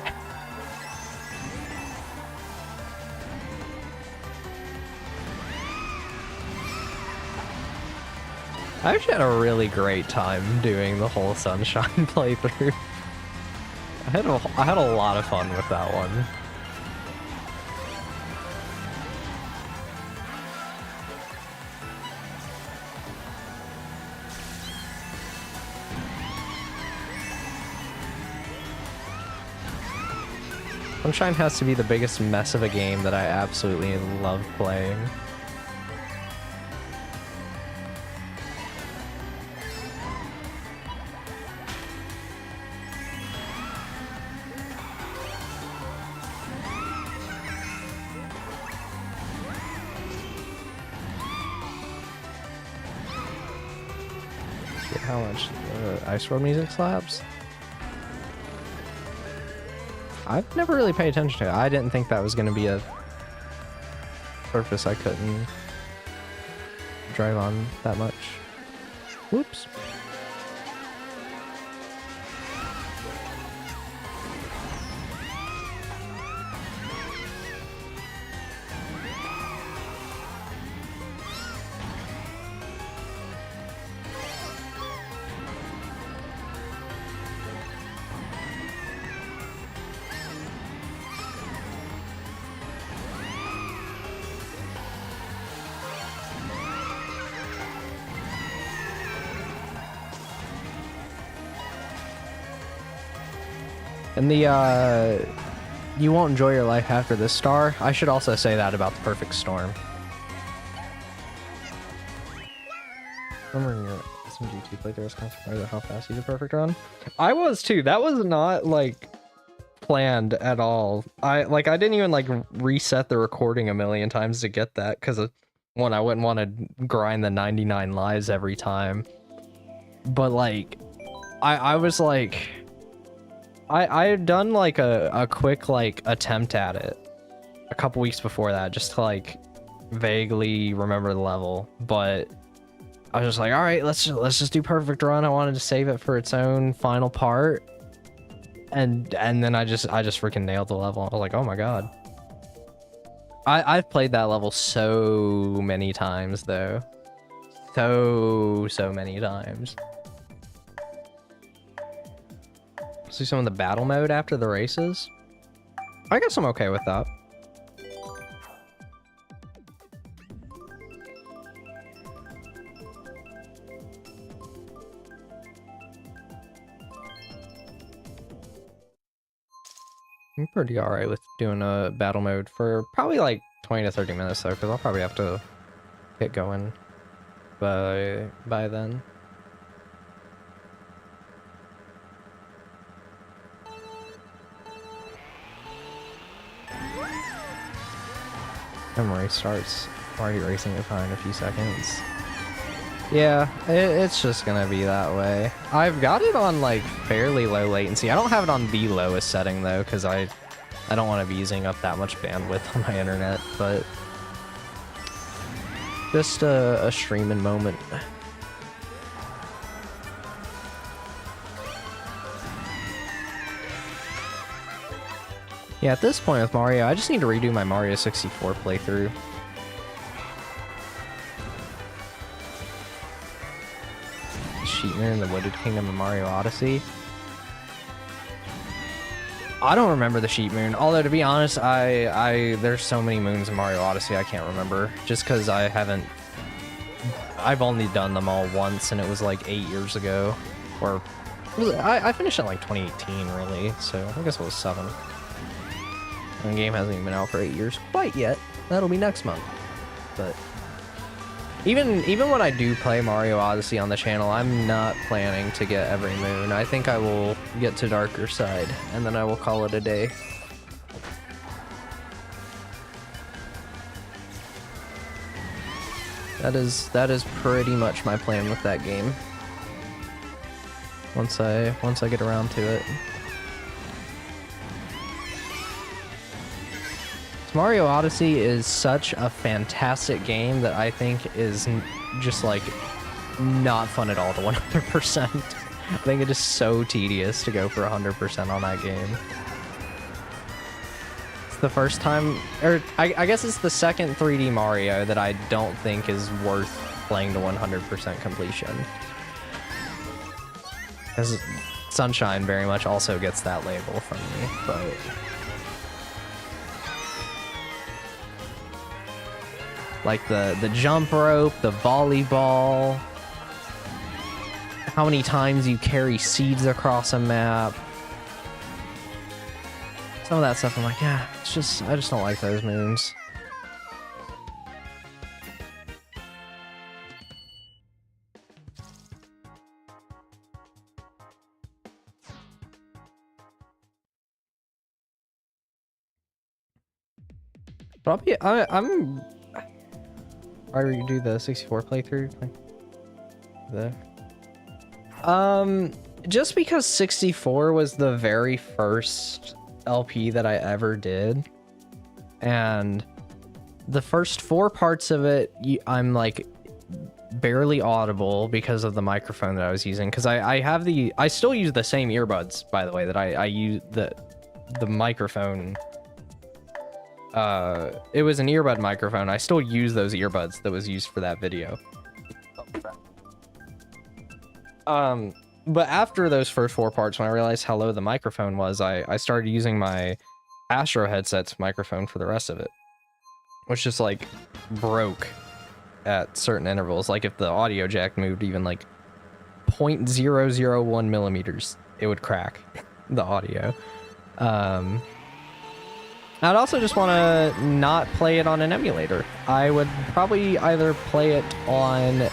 I actually had a really great time doing the whole Sunshine playthrough. I had a lot of fun with that one. Sunshine has to be the biggest mess of a game that I absolutely love playing. How much Ice World music slaps? I've never really paid attention to it. I didn't think that was going to be a surface I couldn't drive on that much. Whoops. And the, you won't enjoy your life after this star. I should also say that about the Perfect Storm. Remember in your SMG2 playthrough, I was kind of surprised at how fast you did Perfect Run. I was too. That was not, like, planned at all. I didn't even, like, reset the recording a million times to get that, because, one, I wouldn't want to grind the 99 lives every time. But, like, I was, like... I had done like a quick like attempt at it a couple weeks before that, just to like vaguely remember the level, but I was just like, all right, let's just do Perfect Run. I wanted to save it for its own final part, and then I just freaking nailed the level. I was like, oh my god. I've played that level so many times though, so many times. See some of the battle mode after the races. I guess I'm okay with that. I'm pretty alright with doing a battle mode for probably like 20 to 30 minutes though, because I'll probably have to get going by then. When race starts, I'm already racing it fine in a few seconds. Yeah, it's just gonna be that way. I've got it on like fairly low latency. I don't have it on the lowest setting though, because I don't want to be using up that much bandwidth on my internet, but Just a streaming moment. Yeah, at this point with Mario, I just need to redo my Mario 64 playthrough. Sheet Moon in the Wooded Kingdom of Mario Odyssey. I don't remember the Sheet Moon, although to be honest, there's so many moons in Mario Odyssey I can't remember, just because I've only done them all once, and it was like 8 years ago, or I finished it like 2018 really, so I guess it was 7. And the game hasn't even been out for 8 years quite yet. That'll be next month. But even when I do play Mario Odyssey on the channel, I'm not planning to get every moon. I think I will get to Darker Side, and then I will call it a day. That is pretty much my plan with that game. Once I get around to it. Mario Odyssey is such a fantastic game that I think is just like not fun at all to 100%. I think it is so tedious to go for 100% on that game. It's the first time, or I guess it's the second 3D Mario that I don't think is worth playing to 100% completion. Because Sunshine very much also gets that label from me, but... like the jump rope, the volleyball, how many times you carry seeds across a map. Some of that stuff I'm like, yeah, I just don't like those moons. Probably I'm why do you do the 64 playthrough? Just because 64 was the very first LP that I ever did, and the first 4 parts of it, I'm like barely audible because of the microphone that I was using. Because I still use the same earbuds, by the way, that I use the microphone. It was an earbud microphone. I still use those earbuds that was used for that video. But after those first 4 parts, when I realized how low the microphone was, I started using my Astro headset's microphone for the rest of it, which just like broke at certain intervals. Like if the audio jack moved even like 0.001 millimeters, it would crack the audio. I'd also just want to not play it on an emulator. I would probably either play it on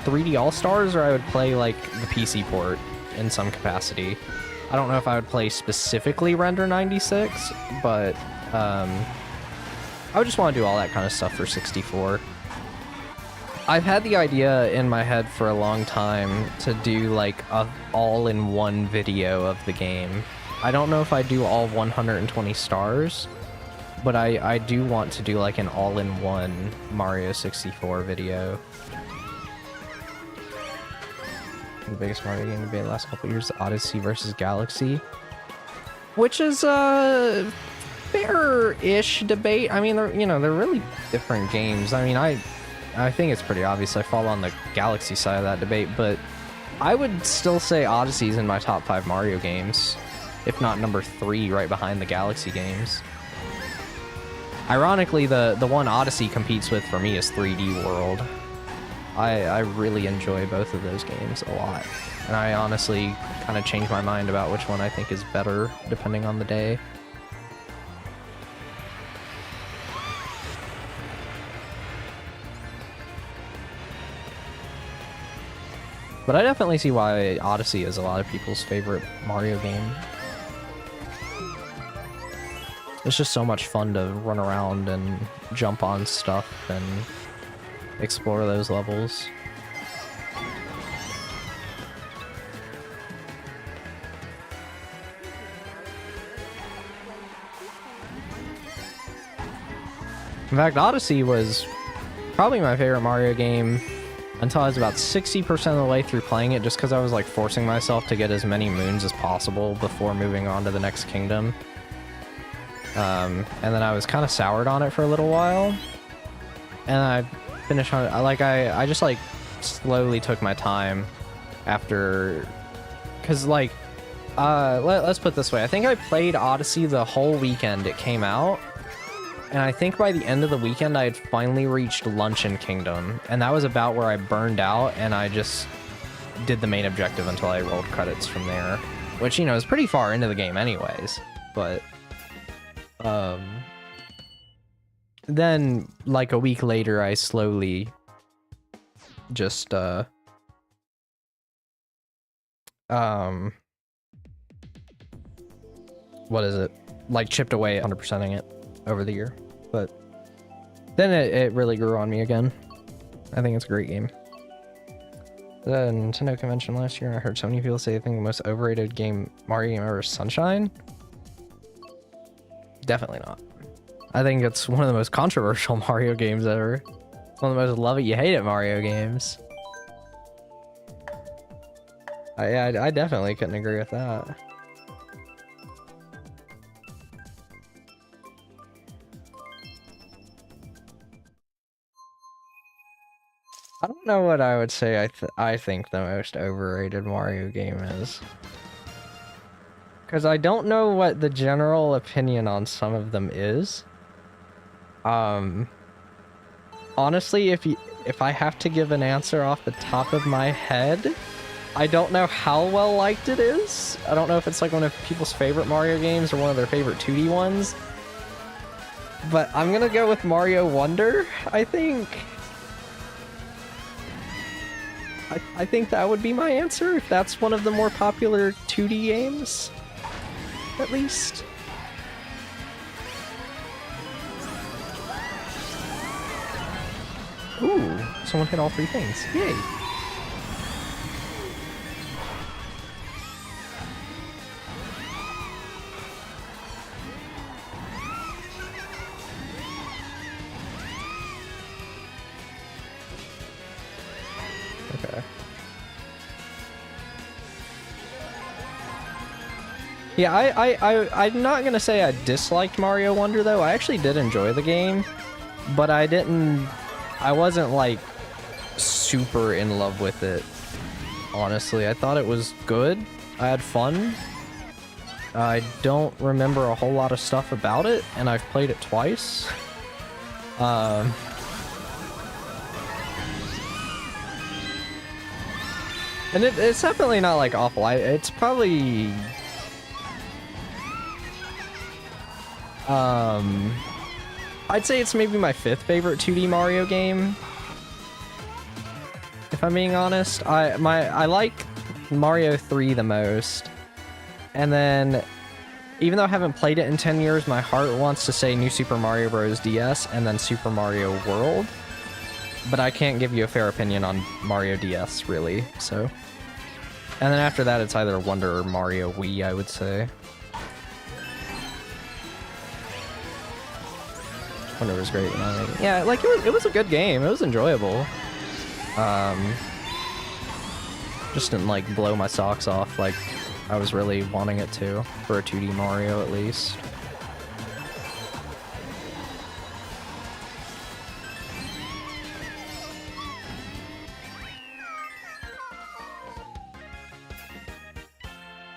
3D All-Stars, or I would play like the PC port in some capacity. I don't know if I would play specifically Render 96, but I would just want to do all that kind of stuff for 64. I've had the idea in my head for a long time to do like a all-in-one video of the game. I don't know if I do all 120 stars, but I do want to do like an all-in-one Mario 64 video. The biggest Mario game debate the last couple years, Odyssey versus Galaxy, which is a fair-ish debate. I mean, they're really different games. I mean, I think it's pretty obvious I fall on the Galaxy side of that debate, but I would still say Odyssey's in my top 5 Mario games, if not number 3, right behind the Galaxy games. Ironically, the one Odyssey competes with for me is 3D World. I really enjoy both of those games a lot, and I honestly kind of change my mind about which one I think is better depending on the day. But I definitely see why Odyssey is a lot of people's favorite Mario game. It's just so much fun to run around and jump on stuff and explore those levels. In fact, Odyssey was probably my favorite Mario game until I was about 60% of the way through playing it, just because I was like forcing myself to get as many moons as possible before moving on to the next kingdom. And then I was kind of soured on it for a little while, and I finished on it. I just like slowly took my time after, because like let's put it this way, I think I played Odyssey the whole weekend it came out, and I think by the end of the weekend I had finally reached Luncheon Kingdom, and that was about where I burned out, and I just did the main objective until I rolled credits from there, which, you know, is pretty far into the game anyways. But then like a week later I slowly just what is it, like chipped away at 100%ing it over the year, but then it really grew on me again. I think it's a great game. The Nintendo convention last year, I heard so many people say they think the most overrated Mario game ever is Sunshine. Definitely not. I think it's one of the most controversial Mario games ever. It's one of the most love it you hate it Mario games. I definitely couldn't agree with that. I don't know what I would say I think the most overrated Mario game is. Because I don't know what the general opinion on some of them is. Honestly, if I have to give an answer off the top of my head, I don't know how well liked it is. I don't know if it's like one of people's favorite Mario games or one of their favorite 2D ones. But I'm gonna go with Mario Wonder, I think. I think that would be my answer, if that's one of the more popular 2D games, at least. Ooh, someone hit all three things. Yay! Okay. Yeah, I'm not gonna say I disliked Mario Wonder, though. I actually did enjoy the game, but I wasn't, like, super in love with it, honestly. I thought it was good. I had fun. I don't remember a whole lot of stuff about it, and I've played it twice. And it's definitely not, like, awful. It's probably... I'd say it's maybe my 5th favorite 2D Mario game, if I'm being honest. I like Mario 3 the most, and then even though I haven't played it in 10 years, my heart wants to say New Super Mario Bros. DS and then Super Mario World, but I can't give you a fair opinion on Mario DS, really, so. And then after that, it's either Wonder or Mario Wii, I would say. Wonder was great when I made it. Yeah, like, it was a good game. It was enjoyable. Just didn't, like, blow my socks off like I was really wanting it to, for a 2D Mario, at least.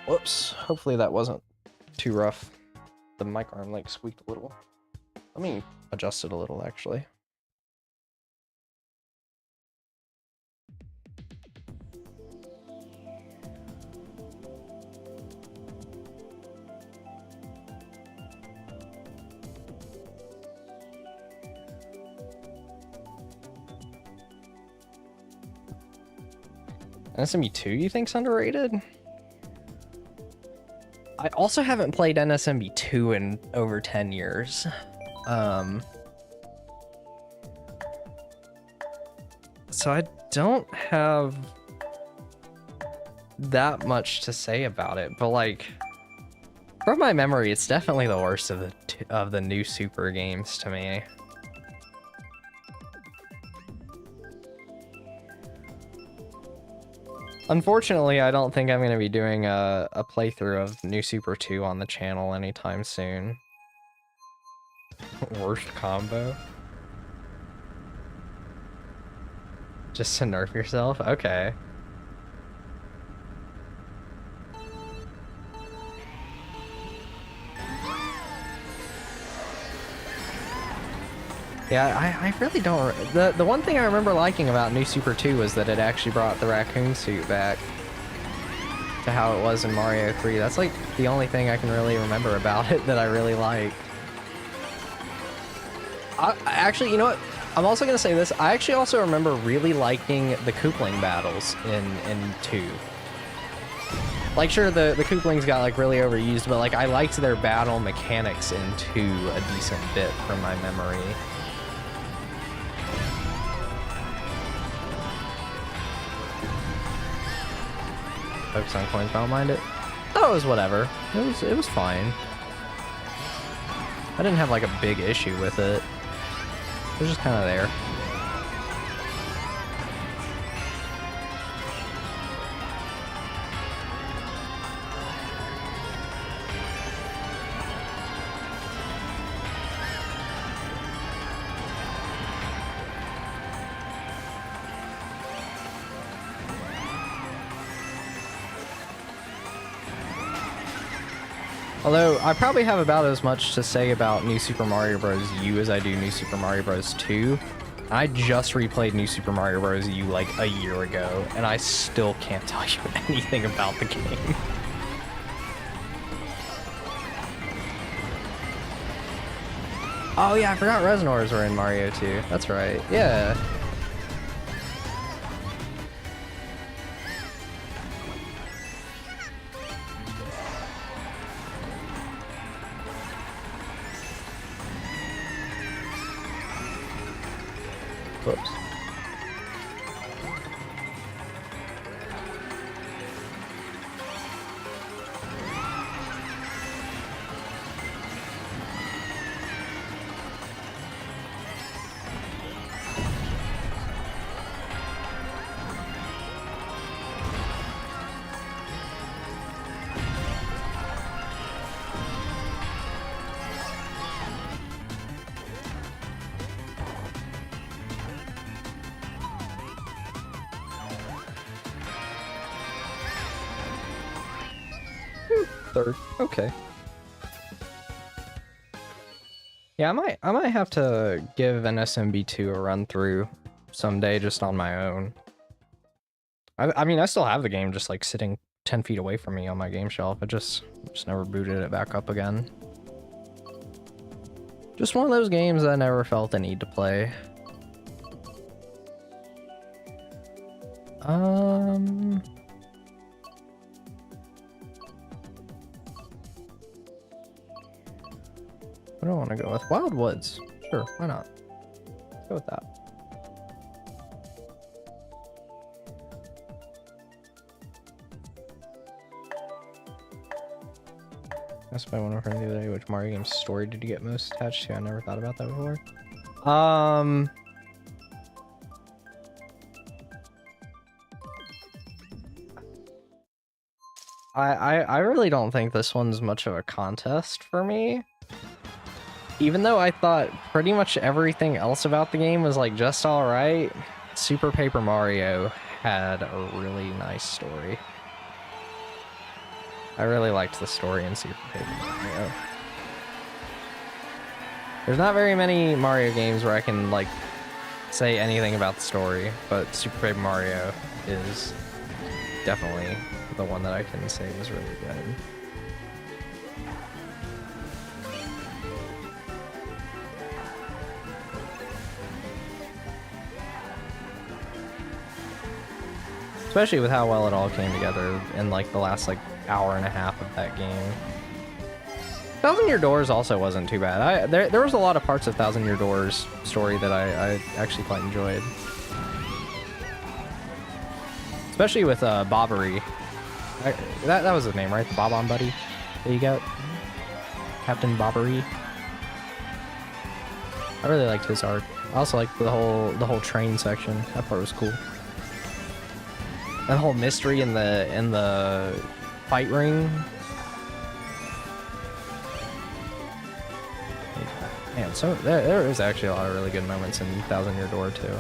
Whoops. Hopefully that wasn't too rough. The mic arm, like, squeaked a little. Let me adjust it a little, actually. NSMB2 you think's underrated? I also haven't played NSMB2 in over 10 years. So I don't have that much to say about it, but like, from my memory, it's definitely the worst of the new Super games to me. Unfortunately, I don't think I'm going to be doing a playthrough of New Super 2 on the channel anytime soon. Worst combo? Just to nerf yourself? Okay. Yeah, I really don't... The one thing I remember liking about New Super 2 was that it actually brought the raccoon suit back to how it was in Mario 3. That's like the only thing I can really remember about it that I really like. Actually, you know what? I'm also going to say this. I actually also remember really liking the Koopling battles in 2. Like, sure, the Kooplings got, like, really overused, but, like, I liked their battle mechanics in 2 a decent bit from my memory. Focus on coins, I don't mind it. Oh, it was whatever. It was fine. I didn't have, like, a big issue with it. It was just kind of there. Although, I probably have about as much to say about New Super Mario Bros. U as I do New Super Mario Bros. 2. I just replayed New Super Mario Bros. U like a year ago, and I still can't tell you anything about the game. Oh yeah, I forgot Resinors were in Mario 2. That's right, yeah. Whoops. Third. Okay. Yeah, I might have to give an SMB2 a run through someday just on my own. I mean, I still have the game just like sitting 10 feet away from me on my game shelf. I just never booted it back up again. Just one of those games that I never felt the need to play. What do I want to go with? Wild Woods. Sure, why not? Let's go with that. Asked by one of her the other day, which Mario game's story did you get most attached to? I never thought about that before. I really don't think this one's much of a contest for me. Even though I thought pretty much everything else about the game was like just alright, Super Paper Mario had a really nice story. I really liked the story in Super Paper Mario. There's not very many Mario games where I can like say anything about the story, but Super Paper Mario is definitely the one that I can say was really good. Especially with how well it all came together in like the last like hour and a half of that game. Thousand Year Doors also wasn't too bad. There was a lot of parts of Thousand Year Doors story that I actually quite enjoyed. Especially with Bobbery. That was his name, right? The Bob-on Buddy that you got? Captain Bobbery. I really liked his art. I also liked the whole train section. That part was cool. That whole mystery in the fight ring. Man, so there is actually a lot of really good moments in Thousand Year Door too.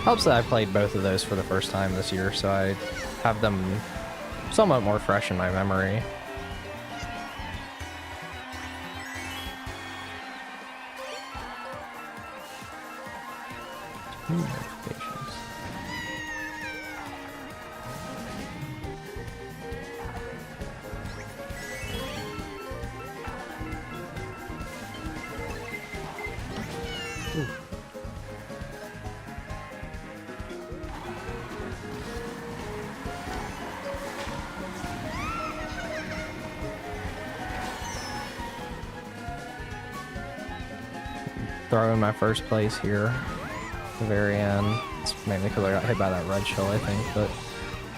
Helps that I played both of those for the first time this year, so I have them somewhat more fresh in my memory. Notifications. Ooh. Throw in my first place here at the very end. It's mainly because I got hit by that red shell, I think, but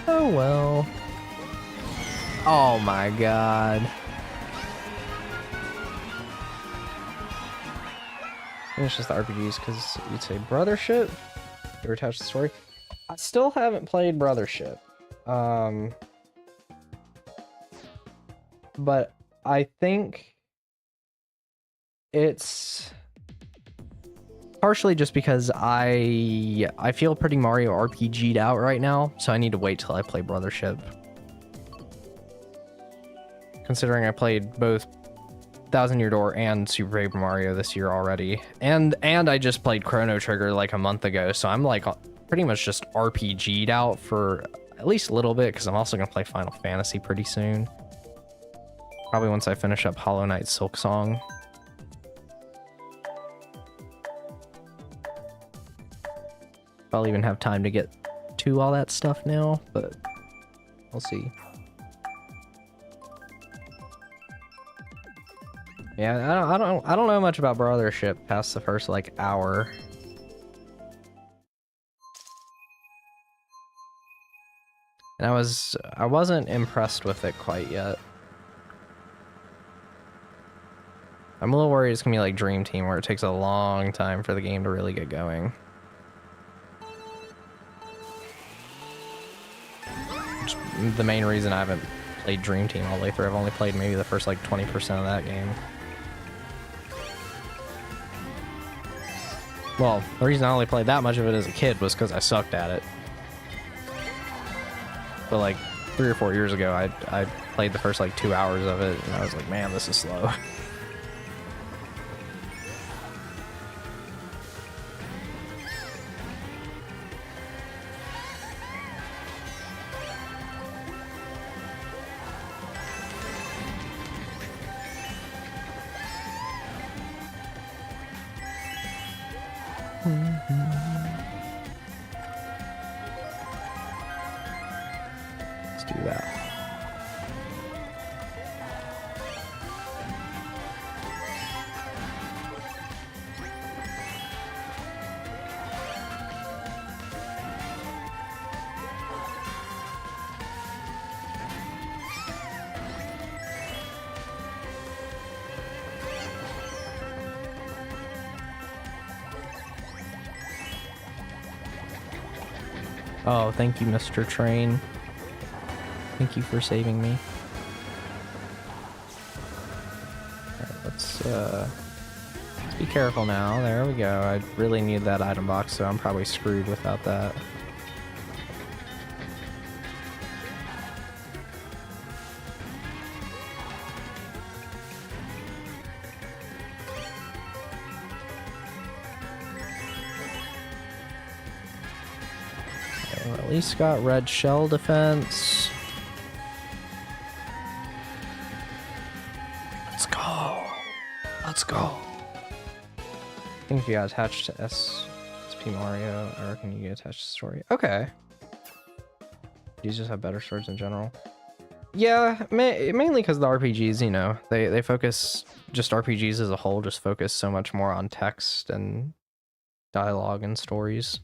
oh well. Oh my god. I think it's just the RPGs because you'd say Brothership? You were attached to the story? I still haven't played Brothership. But I think it's partially just because I feel pretty Mario RPG'd out right now, so I need to wait till I play Brothership. Considering I played both Thousand Year Door and Super Paper Mario this year already, and I just played Chrono Trigger like a month ago, so I'm like pretty much just RPG'd out for at least a little bit, because I'm also gonna play Final Fantasy pretty soon. Probably once I finish up Hollow Knight Silk Song. I'll even have time to get to all that stuff now, but we'll see. Yeah, I don't know much about Brothership past the first like hour. And I wasn't impressed with it quite yet. I'm a little worried it's gonna be like Dream Team, where it takes a long time for the game to really get going. The main reason I haven't played Dream Team all the way through. I've only played maybe the first like 20% of that game. Well, the reason I only played that much of it as a kid was because I sucked at it. But like 3 or 4 years ago, I played the first like 2 hours of it, and I was like, man, this is slow. Let's do that. Oh, thank you, Mr. Train. Thank you for saving me. Alright, let's be careful now. There we go. I really need that item box, so I'm probably screwed without that. At least got red shell defense. Let's go. Let's go. I think if you got attached to SP Mario, I reckon you get attached to story. Okay. These just have better swords in general. Yeah, mainly because the RPGs, you know, they focus, just RPGs as a whole just focus so much more on text and dialogue and stories.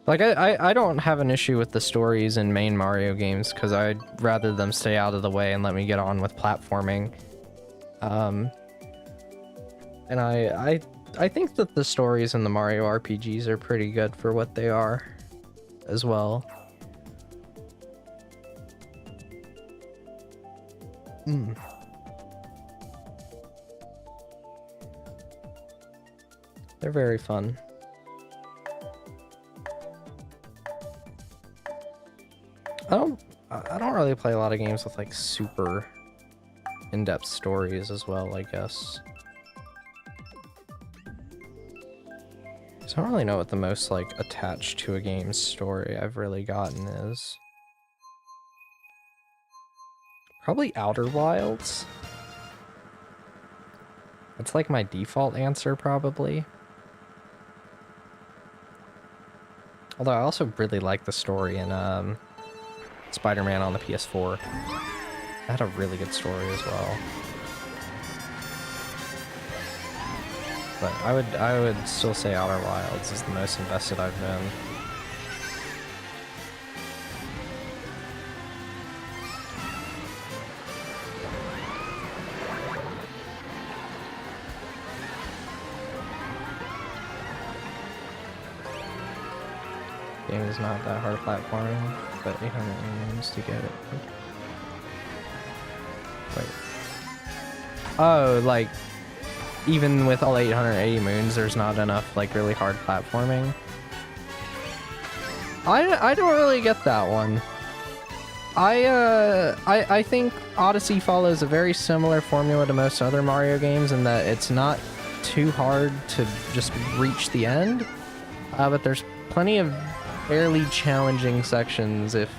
Like, I don't have an issue with the stories in main Mario games, because I'd rather them stay out of the way and let me get on with platforming. And I think that the stories in the Mario RPGs are pretty good for what they are, as well. They're very fun. I don't really play a lot of games with like super in-depth stories as well, I guess. So I don't really know what the most like attached to a game's story I've really gotten is. Probably Outer Wilds. That's like my default answer, probably. Although I also really like the story in Spider-Man on the PS4. That had a really good story as well. But I would still say Outer Wilds is the most invested I've been. Game is not that hard platforming, but 800 moons to get it. Wait. Oh, like, even with all 880 moons, there's not enough, like, really hard platforming? I don't really get that one. I think Odyssey follows a very similar formula to most other Mario games in that it's not too hard to just reach the end, but there's plenty of fairly challenging sections if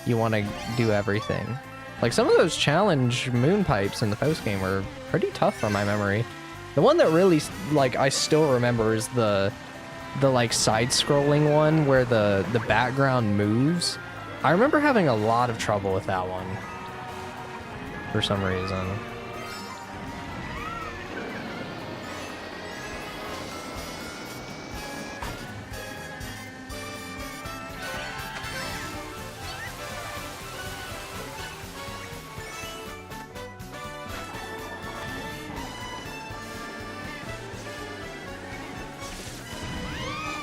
you want to do everything. Like, some of those challenge moon pipes in the post-game were pretty tough from my memory. The one that really, like, I still remember is the like, side-scrolling one where the background moves. I remember having a lot of trouble with that one for some reason.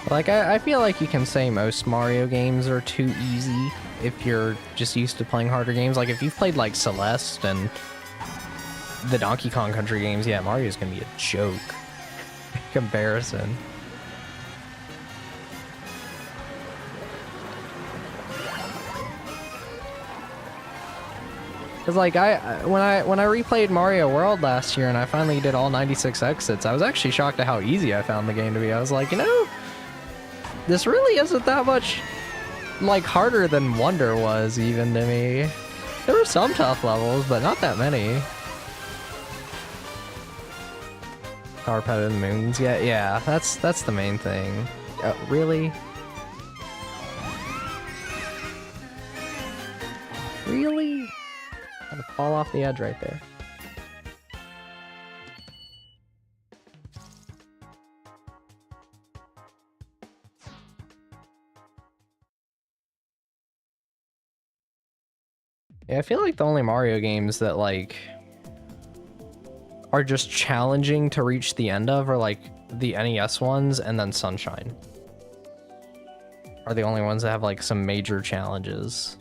Like, I feel like you can say most Mario games are too easy if you're just used to playing harder games. Like, if you've played, like, Celeste and the Donkey Kong Country games, yeah, Mario's gonna be a joke in comparison. Cause like when I replayed Mario World last year and I finally did all 96 exits, I was actually shocked at how easy I found the game to be. I was like, you know, this really isn't that much, like, harder than Wonder was, even to me. There were some tough levels, but not that many. Carpet and Moons, yeah, that's the main thing. Really? Really? Gotta fall off the edge right there. Yeah, I feel like the only Mario games that, like, are just challenging to reach the end of are, like, the NES ones and then Sunshine. Are the only ones that have, like, some major challenges.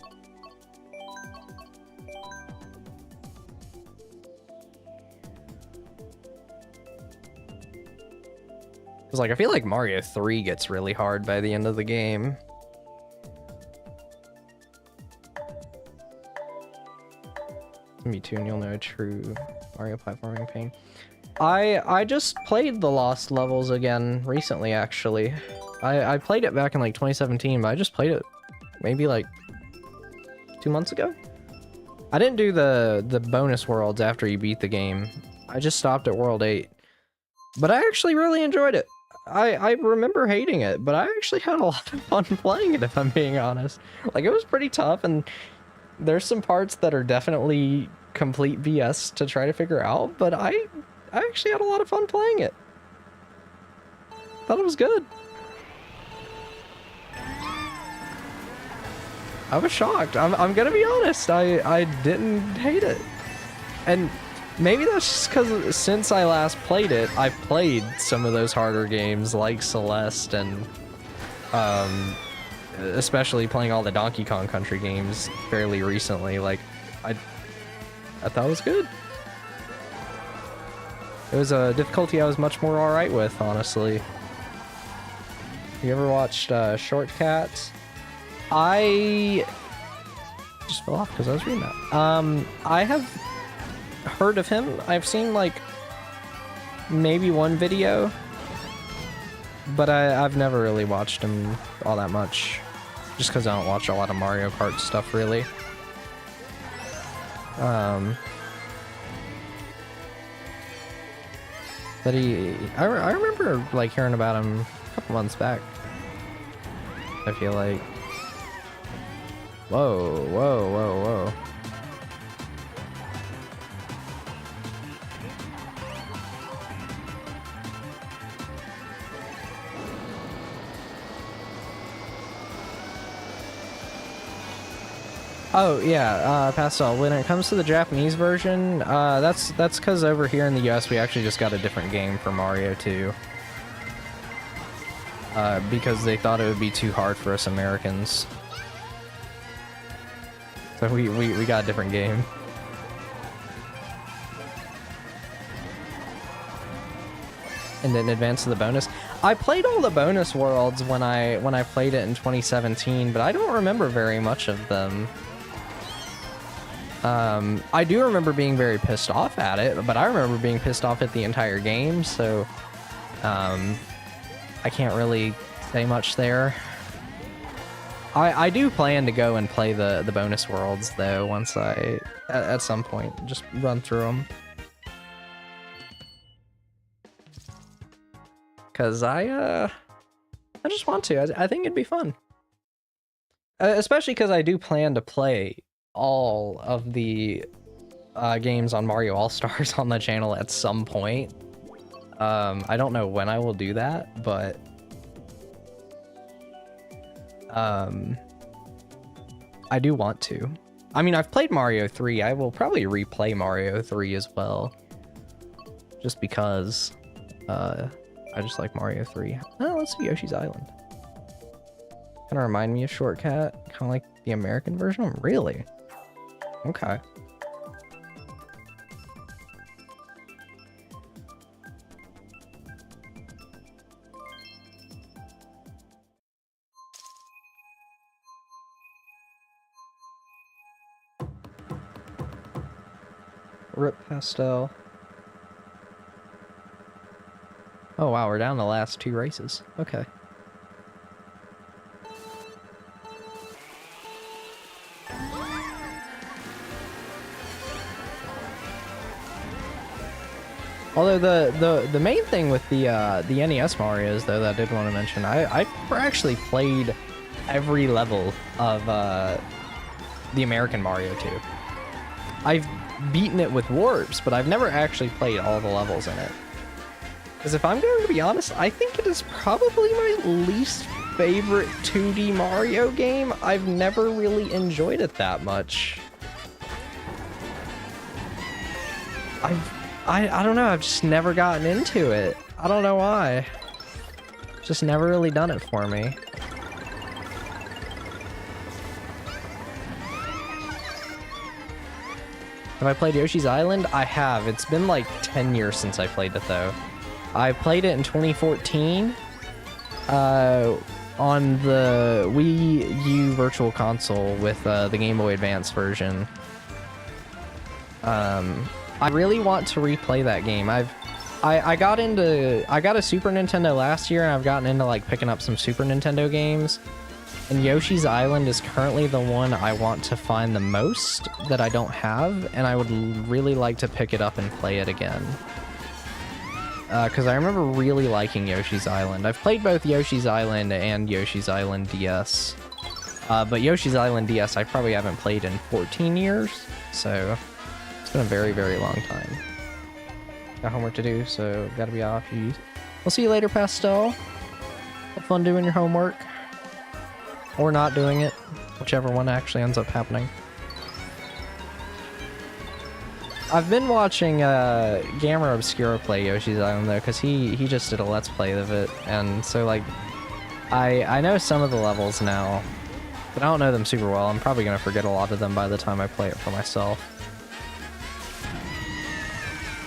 Because, like, I feel like Mario 3 gets really hard by the end of the game. Me too, and you'll know true Mario platforming pain. I just played the Lost Levels again recently, actually. I played it back in like 2017, but I just played it maybe like 2 months ago. I didn't do the bonus worlds after you beat the game. I just stopped at World 8. But I actually really enjoyed it. I remember hating it, but I actually had a lot of fun playing it, if I'm being honest. Like, it was pretty tough, and there's some parts that are definitely complete BS to try to figure out, but I actually had a lot of fun playing it. Thought it was good. I was shocked. I'm gonna be honest. I didn't hate it, and maybe that's just because since I last played it, I've played some of those harder games like Celeste and especially playing all the Donkey Kong Country games fairly recently. Like I thought it was good. It was a difficulty I was much more alright with, honestly. You ever watched Shortcuts? I just fell off because I was reading that. I have heard of him. I've seen like maybe one video, but I've never really watched him all that much, just because I don't watch a lot of Mario Kart stuff really. But I remember like hearing about him a couple months back. I feel like. Whoa, whoa, whoa, whoa. Oh yeah, Pastel. When it comes to the Japanese version, that's because over here in the US we actually just got a different game for Mario 2. Because they thought it would be too hard for us Americans. So we got a different game. And then advance to the bonus. I played all the bonus worlds when I played it in 2017, but I don't remember very much of them. I do remember being very pissed off at it, but I remember being pissed off at the entire game, so I can't really say much there. I do plan to go and play the bonus worlds though once at some point, just run through them. Cause I just want to. I think it'd be fun. Especially because I do plan to play all of the games on Mario All-Stars on the channel at some point. I don't know when I will do that, but I do want to. I mean, I've played Mario 3. I will probably replay Mario 3 as well. Just because I just like Mario 3. Oh, let's see Yoshi's Island. Kind of remind me of Shortcut. Kind of like the American version. Really? Okay. Rip Pastel. Oh wow, we're down the last 2 races. Okay. Although the main thing with the NES Marios though that I did want to mention, I never actually played every level of the American Mario 2. I've beaten it with warps, but I've never actually played all the levels in it. Because if I'm going to be honest, I think it is probably my least favorite 2D Mario game. I've never really enjoyed it that much. I don't know, I've just never gotten into it. I don't know why. Just never really done it for me. Have I played Yoshi's Island? I have. It's been like 10 years since I played it though. I played it in 2014 on the Wii U Virtual Console with the Game Boy Advance version. I really want to replay that game. I got a Super Nintendo last year, and I've gotten into like picking up some Super Nintendo games. And Yoshi's Island is currently the one I want to find the most that I don't have, and I would really like to pick it up and play it again. Because I remember really liking Yoshi's Island. I've played both Yoshi's Island and Yoshi's Island DS. But Yoshi's Island DS I probably haven't played in 14 years, so it's been a very, very long time. Got homework to do, so gotta be off. We'll see you later, Pastel. Have fun doing your homework. Or not doing it. whichever one actually ends up happening. I've been watching Gamer Obscura play Yoshi's Island though, because he just did a Let's Play of it, and so like I know some of the levels now, but I don't know them super well. I'm probably gonna forget a lot of them by the time I play it for myself.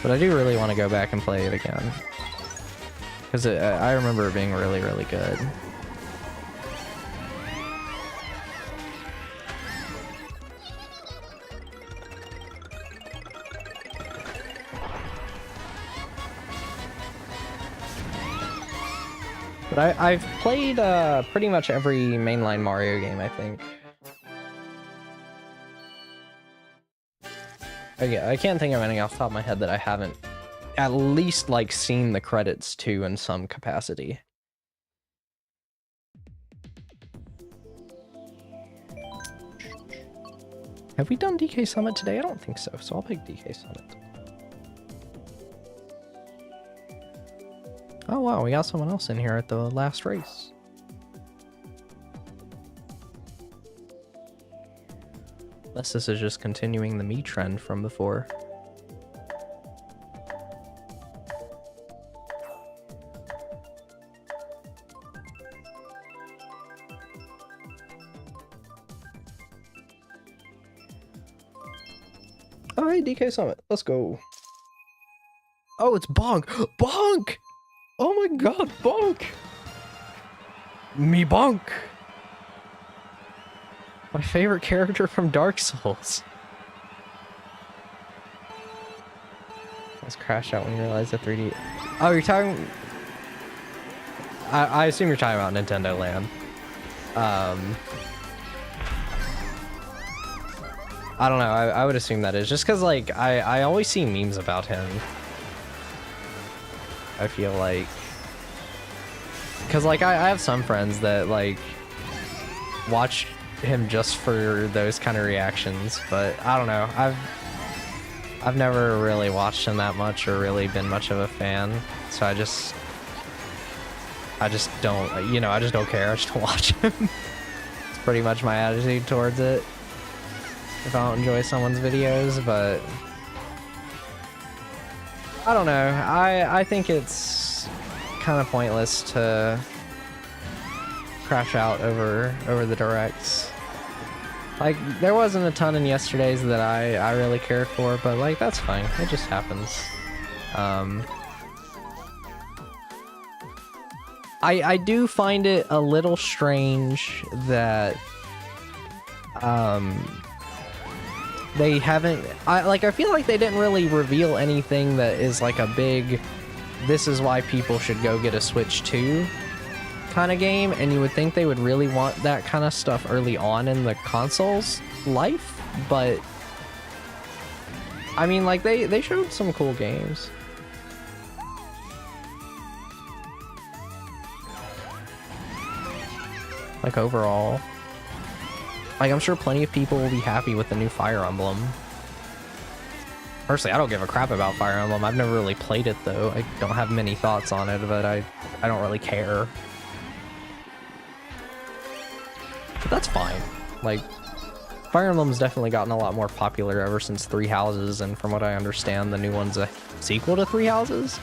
But I do really want to go back and play it again, because I remember it being really, really good. But I've played pretty much every mainline Mario game, I think. I can't think of anything off the top of my head that I haven't at least like seen the credits to in some capacity. Have we done DK Summit today? I don't think so, so I'll pick DK Summit. Oh wow, we got someone else in here at the last race. Unless this is just continuing the me trend from before. Oh hey, DK Summit, let's go. Oh, it's Bonk! Bonk! Oh my god, Bonk! Me Bonk! My favorite character from Dark Souls. Let's crash out when you realize the 3D. Oh, you're talking... I assume you're talking about Nintendo Land. I don't know, I would assume that is. Just because, like, I always see memes about him. I feel like... Because, like, I have some friends that, like, watch him just for those kind of reactions, but I don't know. I've never really watched him that much or really been much of a fan, so I just don't, you know, I just don't care. I just don't watch him. It's pretty much my attitude towards it. If I don't enjoy someone's videos, but I don't know. I think it's kind of pointless to crash out over the directs. Like, there wasn't a ton in yesterday's that I really cared for, but like, that's fine. It just happens. I do find it a little strange that they haven't, I feel like they didn't really reveal anything that is like a big, this is why people should go get a Switch 2 kind of game, and you would think they would really want that kind of stuff early on in the console's life, but I mean, like, they showed some cool games. Like, overall. Like, I'm sure plenty of people will be happy with the new Fire Emblem. Personally, I don't give a crap about Fire Emblem. I've never really played it, though. I don't have many thoughts on it, but I don't really care. But that's fine. Like, Fire Emblem's definitely gotten a lot more popular ever since Three Houses, and from what I understand, the new one's a sequel to Three Houses?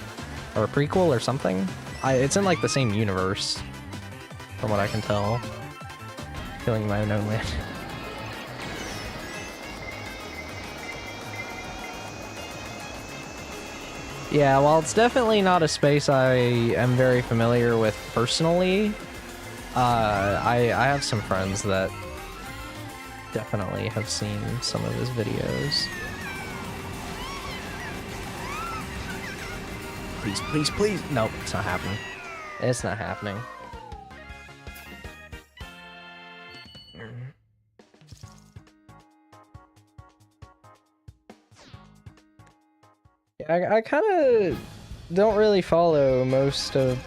Or a prequel or something? It's in, like, the same universe, from what I can tell. Killing my own land. Yeah, while it's definitely not a space I am very familiar with personally, I have some friends that definitely have seen some of his videos. Please, please, please. Nope, it's not happening. It's not happening. I kind of don't really follow most of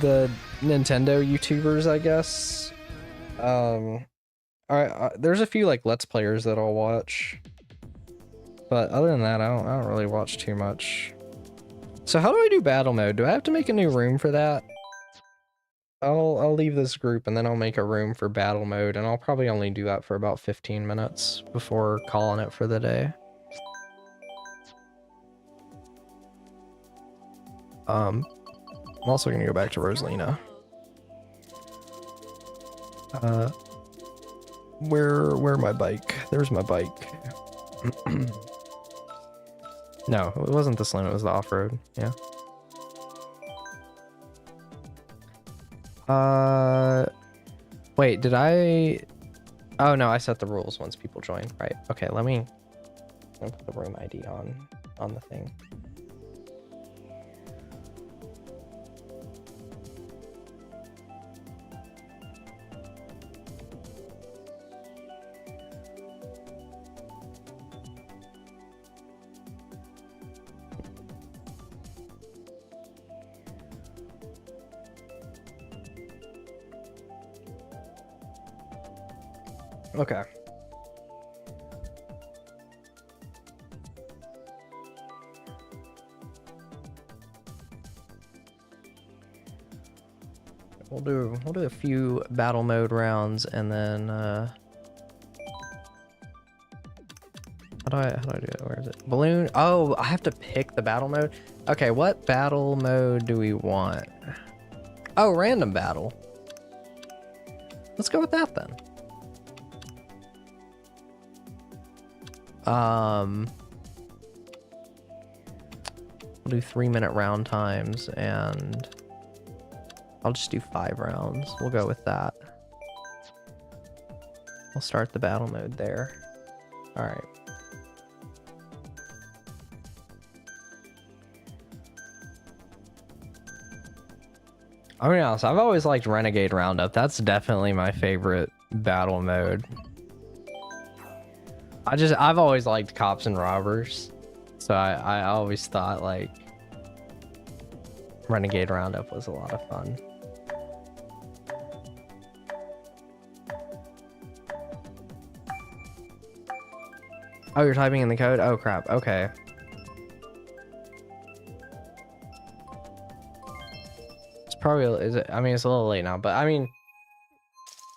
the Nintendo YouTubers, I guess. There's a few like Let's Players that I'll watch, but other than that, I don't really watch too much. So how do I do battle mode? Do I have to make a new room for that? I'll leave this group and then I'll make a room for battle mode, and I'll probably only do that for about 15 minutes before calling it for the day. I'm also gonna go back to Rosalina. Where my bike? There's my bike. No, it wasn't the slim, it was the off-road. Yeah. Wait, did I? Oh no, I set the rules once people join. Right. Okay, let me put the room ID on the thing. Okay. We'll do a few battle mode rounds, and then how do I do it? Where is it? Balloon. Oh, I have to pick the battle mode. Okay, what battle mode do we want? Oh, random battle. Let's go with that then. We'll do 3-minute round times, and I'll just do 5 rounds. We'll go with that. We'll start the battle mode there. All right. I'll be honest, I've always liked Renegade Roundup. That's definitely my favorite battle mode. I've always liked cops and robbers, so I always thought like Renegade Roundup was a lot of fun. Oh, you're typing in the code? Oh crap. Okay. It's probably, is it? I mean, it's a little late now, but I mean,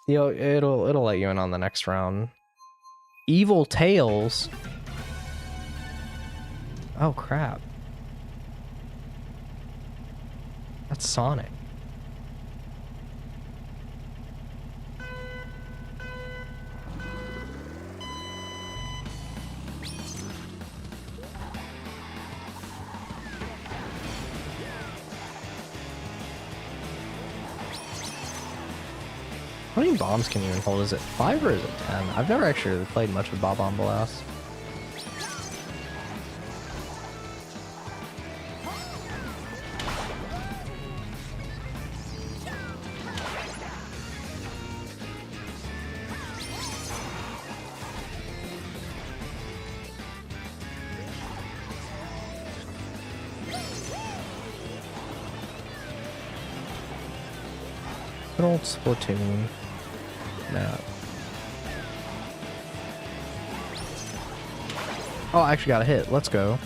it'll let you in on the next round. Evil Tales. Oh crap. That's Sonic. How many bombs can you even hold? Is it 5 or is it 10? I've never actually played much with Bob on Blast. Good old Splatoon map. Oh, I actually got a hit. Let's go.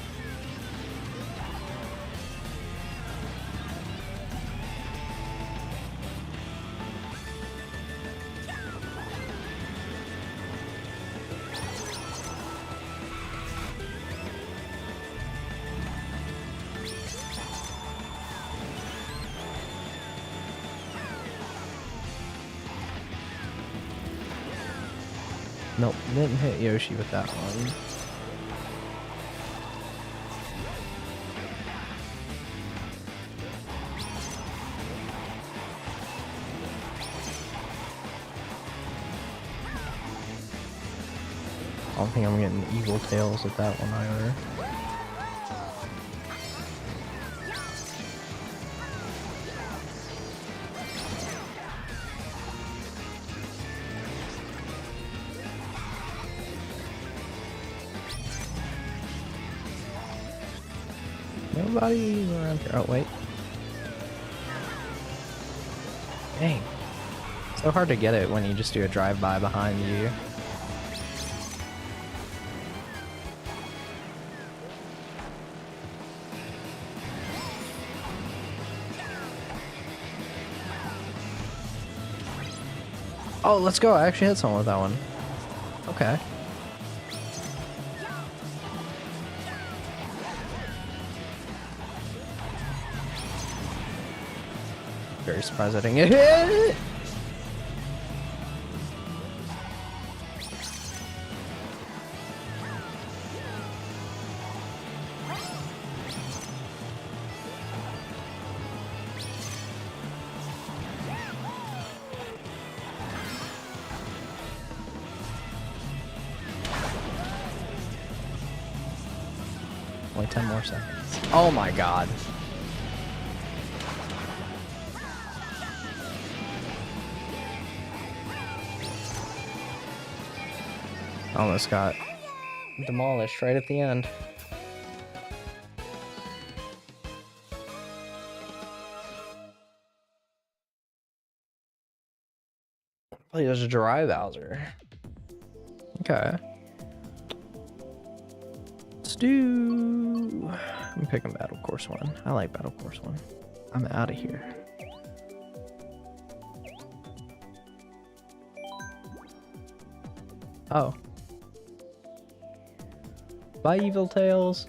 Nope, didn't hit Yoshi with that one. I don't think I'm getting Evil Tails with that one either. Nobody around here. Oh, wait. Dang. So hard to get it when you just do a drive-by behind you. Oh, let's go. I actually hit someone with that one. Okay. Very surprised I didn't get hit. Only 10 more seconds. Oh my god. Almost got demolished right at the end. Oh, there's a dry Bowser. Okay. Let's do... I'm picking Battle Course 1. I like Battle Course 1. I'm out of here. Oh. Bye, Evil Tails.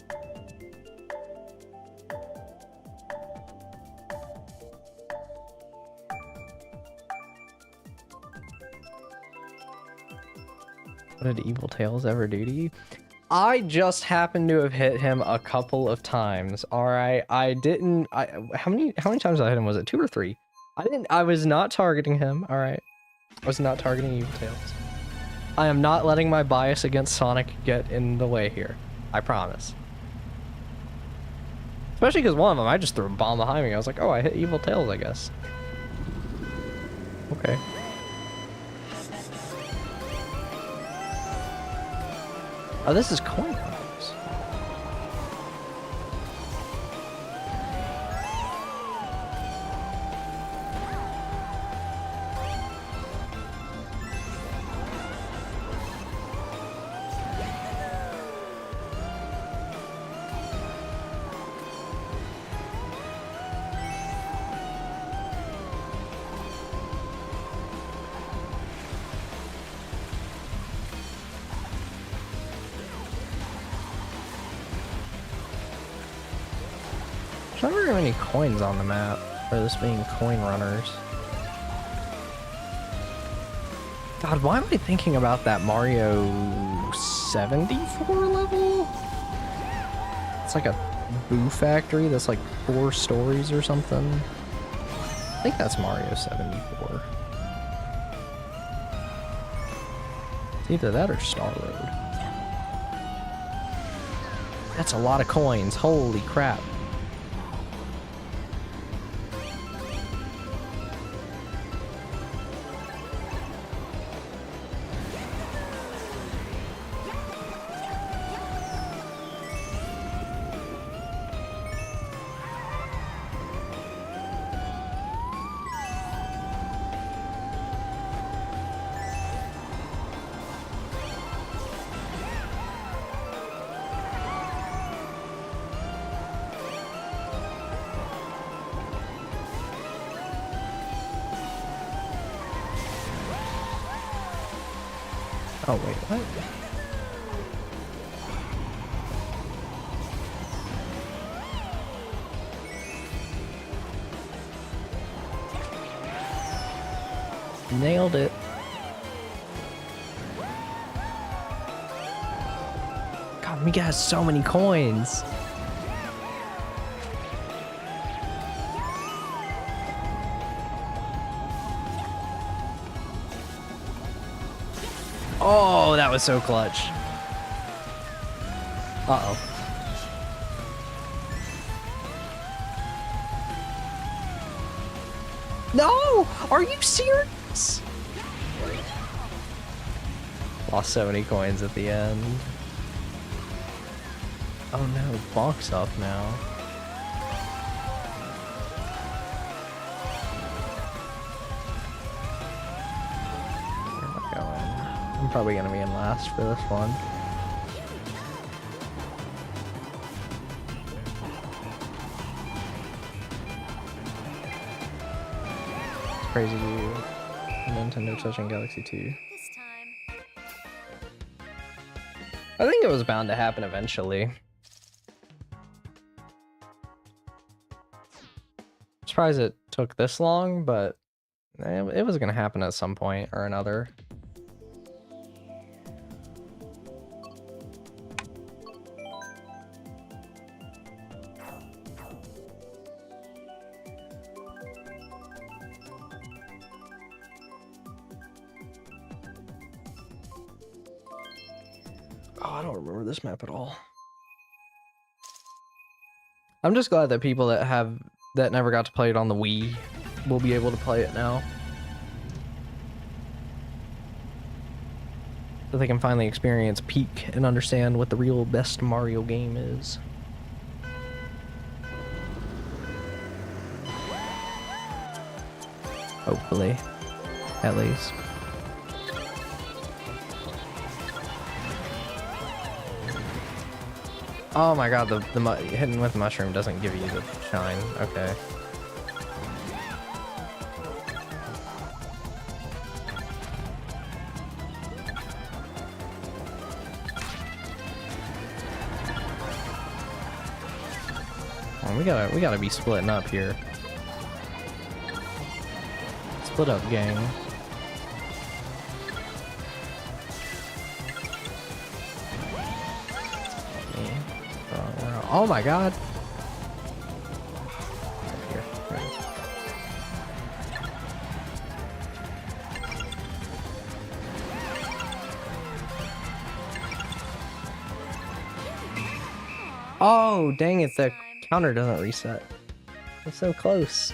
What did Evil Tails ever do to you? I just happened to have hit him a couple of times. All right, I didn't. How many times did I hit him? Was it 2 or 3? I was not targeting him. All right, I was not targeting Evil Tails. I am not letting my bias against Sonic get in the way here. I promise. Especially because one of them, I just threw a bomb behind me. I was like, oh, I hit Evil Tails, I guess. Okay. Oh, this is coin runners. There's not very many coins on the map for this being coin runners. God, why am I thinking about that Mario 74 level? It's like a Boo Factory that's like 4 stories or something. I think that's Mario 74. It's either that or Star Road. That's a lot of coins. Holy crap. Oh, wait, what? Nailed it. God, Mika has so many coins. Oh, that was so clutch. Uh-oh. No! Are you serious? Lost so many coins at the end. Oh no, Bonk's up now. Where am I going? I'm probably gonna be in last for this one. Crazy dude. Nintendo Touch and Galaxy 2. I think it was bound to happen eventually. I'm surprised it took this long, but it was gonna happen at some point or another. Oh, I don't remember this map at all. I'm just glad that people that never got to play it on the Wii will be able to play it now. So they can finally experience Peak and understand what the real best Mario game is. Hopefully, at least. Oh my god, the hitting with mushroom doesn't give you the shine. Okay. Oh, we gotta be splitting up here. Split up, gang. Oh my god. Here, right. Oh, dang it, the counter doesn't reset. It's so close.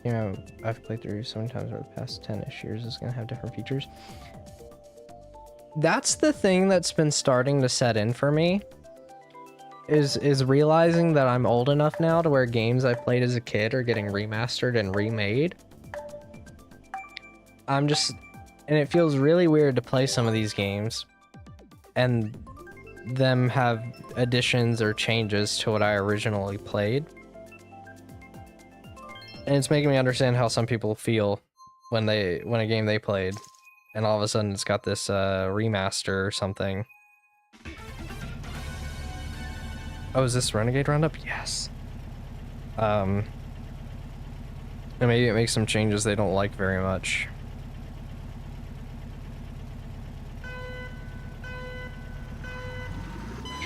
You know, I've played through so many times over the past 10-ish years, it's gonna have different features. That's the thing that's been starting to set in for me, is realizing that I'm old enough now to where games I played as a kid are getting remastered and remade. And it feels really weird to play some of these games and them have additions or changes to what I originally played. And it's making me understand how some people feel when a game they played, and all of a sudden it's got this remaster or something. Oh, is this Renegade Roundup? Yes. And maybe it makes some changes they don't like very much.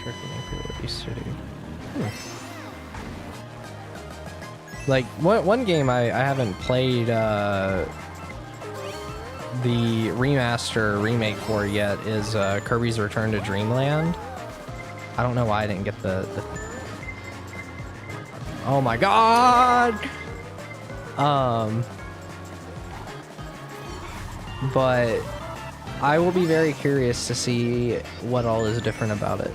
What used to do. Like, one game I haven't played the remaster remake for yet is Kirby's Return to Dreamland. I don't know why I didn't get the... Oh my god! But I will be very curious to see what all is different about it.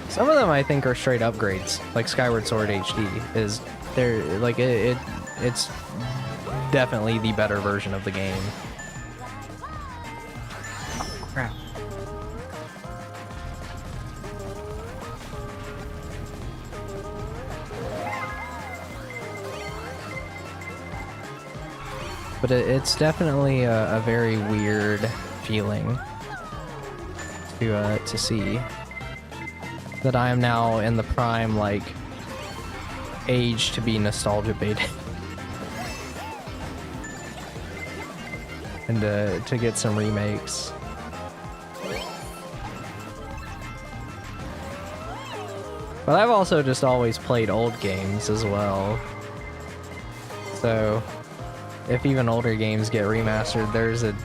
Some of them I think are straight upgrades, like Skyward Sword HD is... They're like it's definitely the better version of the game. Oh, crap. But it's definitely a very weird feeling to see that I am now in the prime, like, age to be nostalgia baited. And to get some remakes. But I've also just always played old games as well. So if even older games get remastered, there's at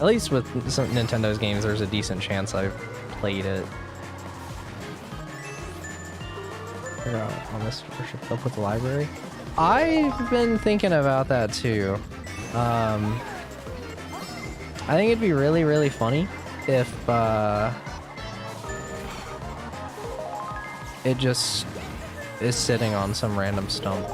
least with some Nintendo's games, there's a decent chance I've played it. Figure out on this, or should I put the library? I've been thinking about that too. I think it'd be really, really funny if it just is sitting on some random stump.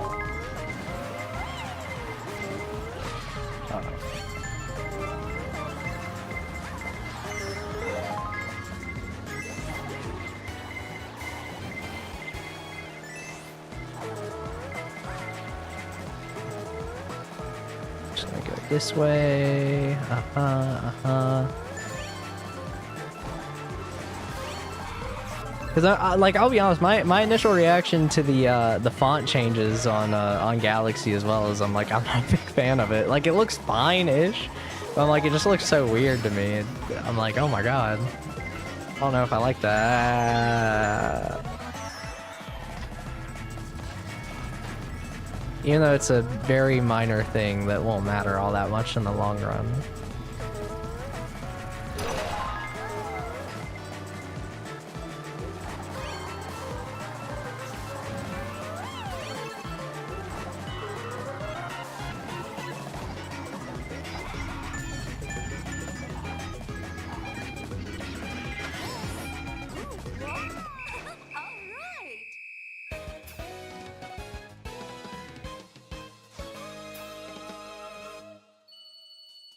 Just gonna go this way. Because I'll be honest, my initial reaction to the font changes on Galaxy as well is I'm not a big fan of it. Like, it looks fine-ish, but I'm like, it just looks so weird to me. I'm like, oh my god, I don't know if I like that. Even though it's a very minor thing that won't matter all that much in the long run.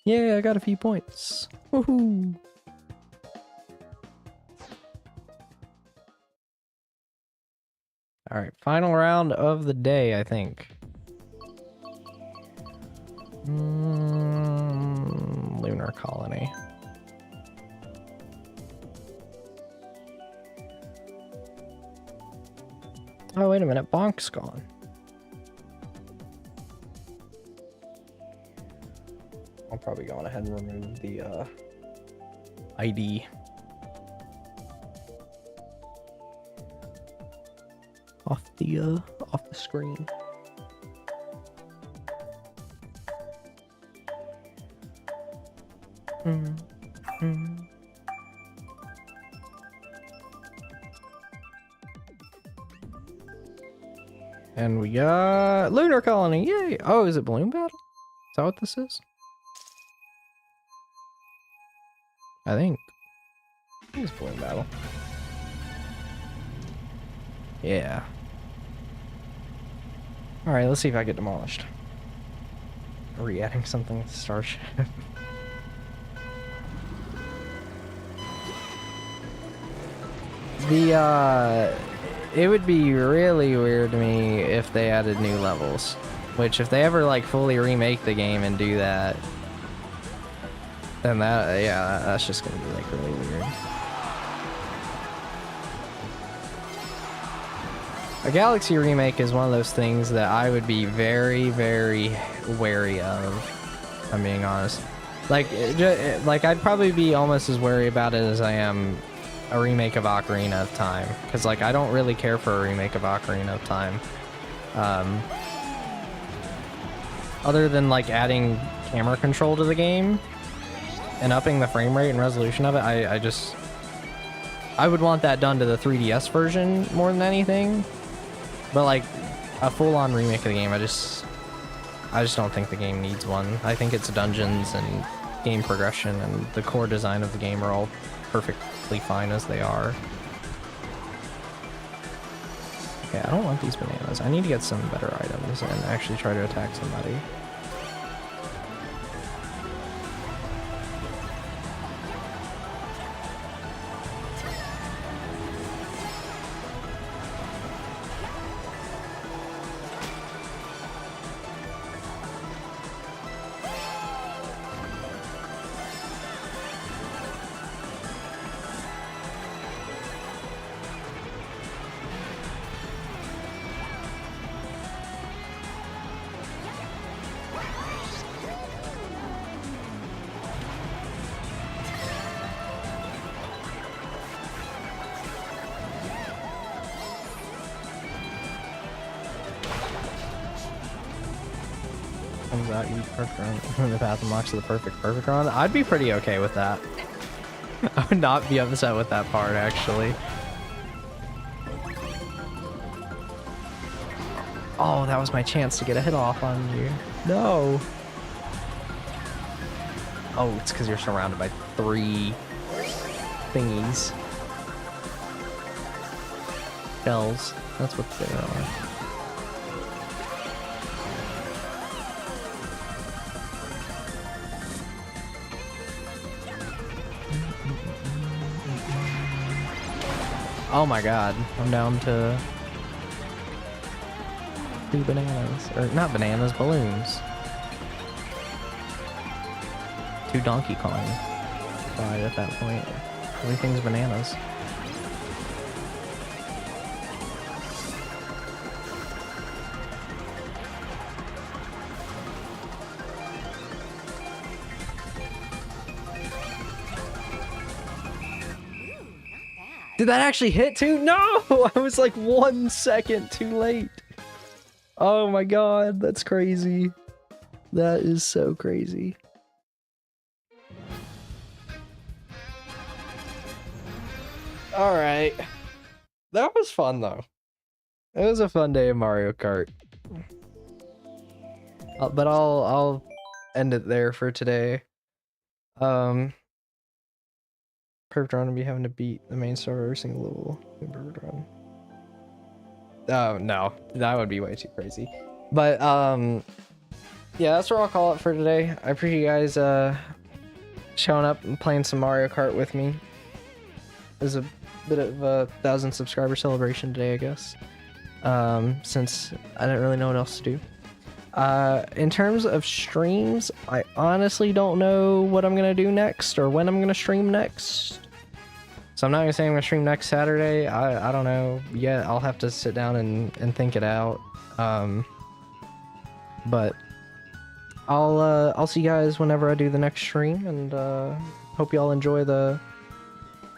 Yeah, I got a few points. Woohoo! Alright, final round of the day, I think. Lunar colony. Oh, wait a minute, Bonk's gone. I'll probably go on ahead and remove the ID. Off the screen. And we got Lunar Colony, yay! Oh, is it Balloon Battle? Is that what this is? I think it's Balloon Battle. Yeah. Alright, let's see if I get demolished. Re-adding something with Starship. It would be really weird to me if they added new levels. Which, if they ever, like, fully remake the game and do that, then that's just gonna be, like, really weird. A Galaxy remake is one of those things that I would be very, very wary of, if I'm being honest. Like, I'd probably be almost as wary about it as I am a remake of Ocarina of Time. Because, like, I don't really care for a remake of Ocarina of Time. Other than, like, adding camera control to the game and upping the frame rate and resolution of it, I would want that done to the 3DS version more than anything. But, like, a full-on remake of the game, I just don't think the game needs one. I think its dungeons and game progression and the core design of the game are all perfectly fine as they are. Okay, I don't want these bananas. I need to get some better items and actually try to attack somebody. The path unlocks to the perfect run. I'd be pretty okay with that. I would not be upset with that part, actually. Oh, that was my chance to get a hit off on you. No. Oh, it's because you're surrounded by 3 thingies. Shells. That's what they are. Oh my god, I'm down to 2 bananas. Or not bananas, balloons. 2 Donkey Kong. Right at that point. Everything's bananas. Did that actually hit too? No! I was like 1 second too late. Oh my god, that's crazy. That is so crazy. Alright. That was fun though. It was a fun day of Mario Kart. But I'll end it there for today. Perfect run would be having to beat the main star every single level. Perfect run. Oh no, that would be way too crazy. But yeah, that's where I'll call it for today. I appreciate you guys showing up and playing some Mario Kart with me. It was a bit of a 1,000 subscriber celebration today, I guess. Since I didn't really know what else to do. In terms of streams, I honestly don't know what I'm gonna do next or when I'm gonna stream next. So I'm not gonna say I'm gonna stream next Saturday. I don't know yet. I'll have to sit down and think it out. But I'll see you guys whenever I do the next stream, and hope y'all enjoy the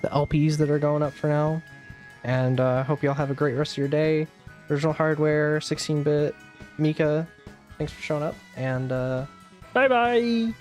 LPs that are going up for now. And hope y'all have a great rest of your day. Original Hardware, 16-bit, Mika, thanks for showing up, and bye bye.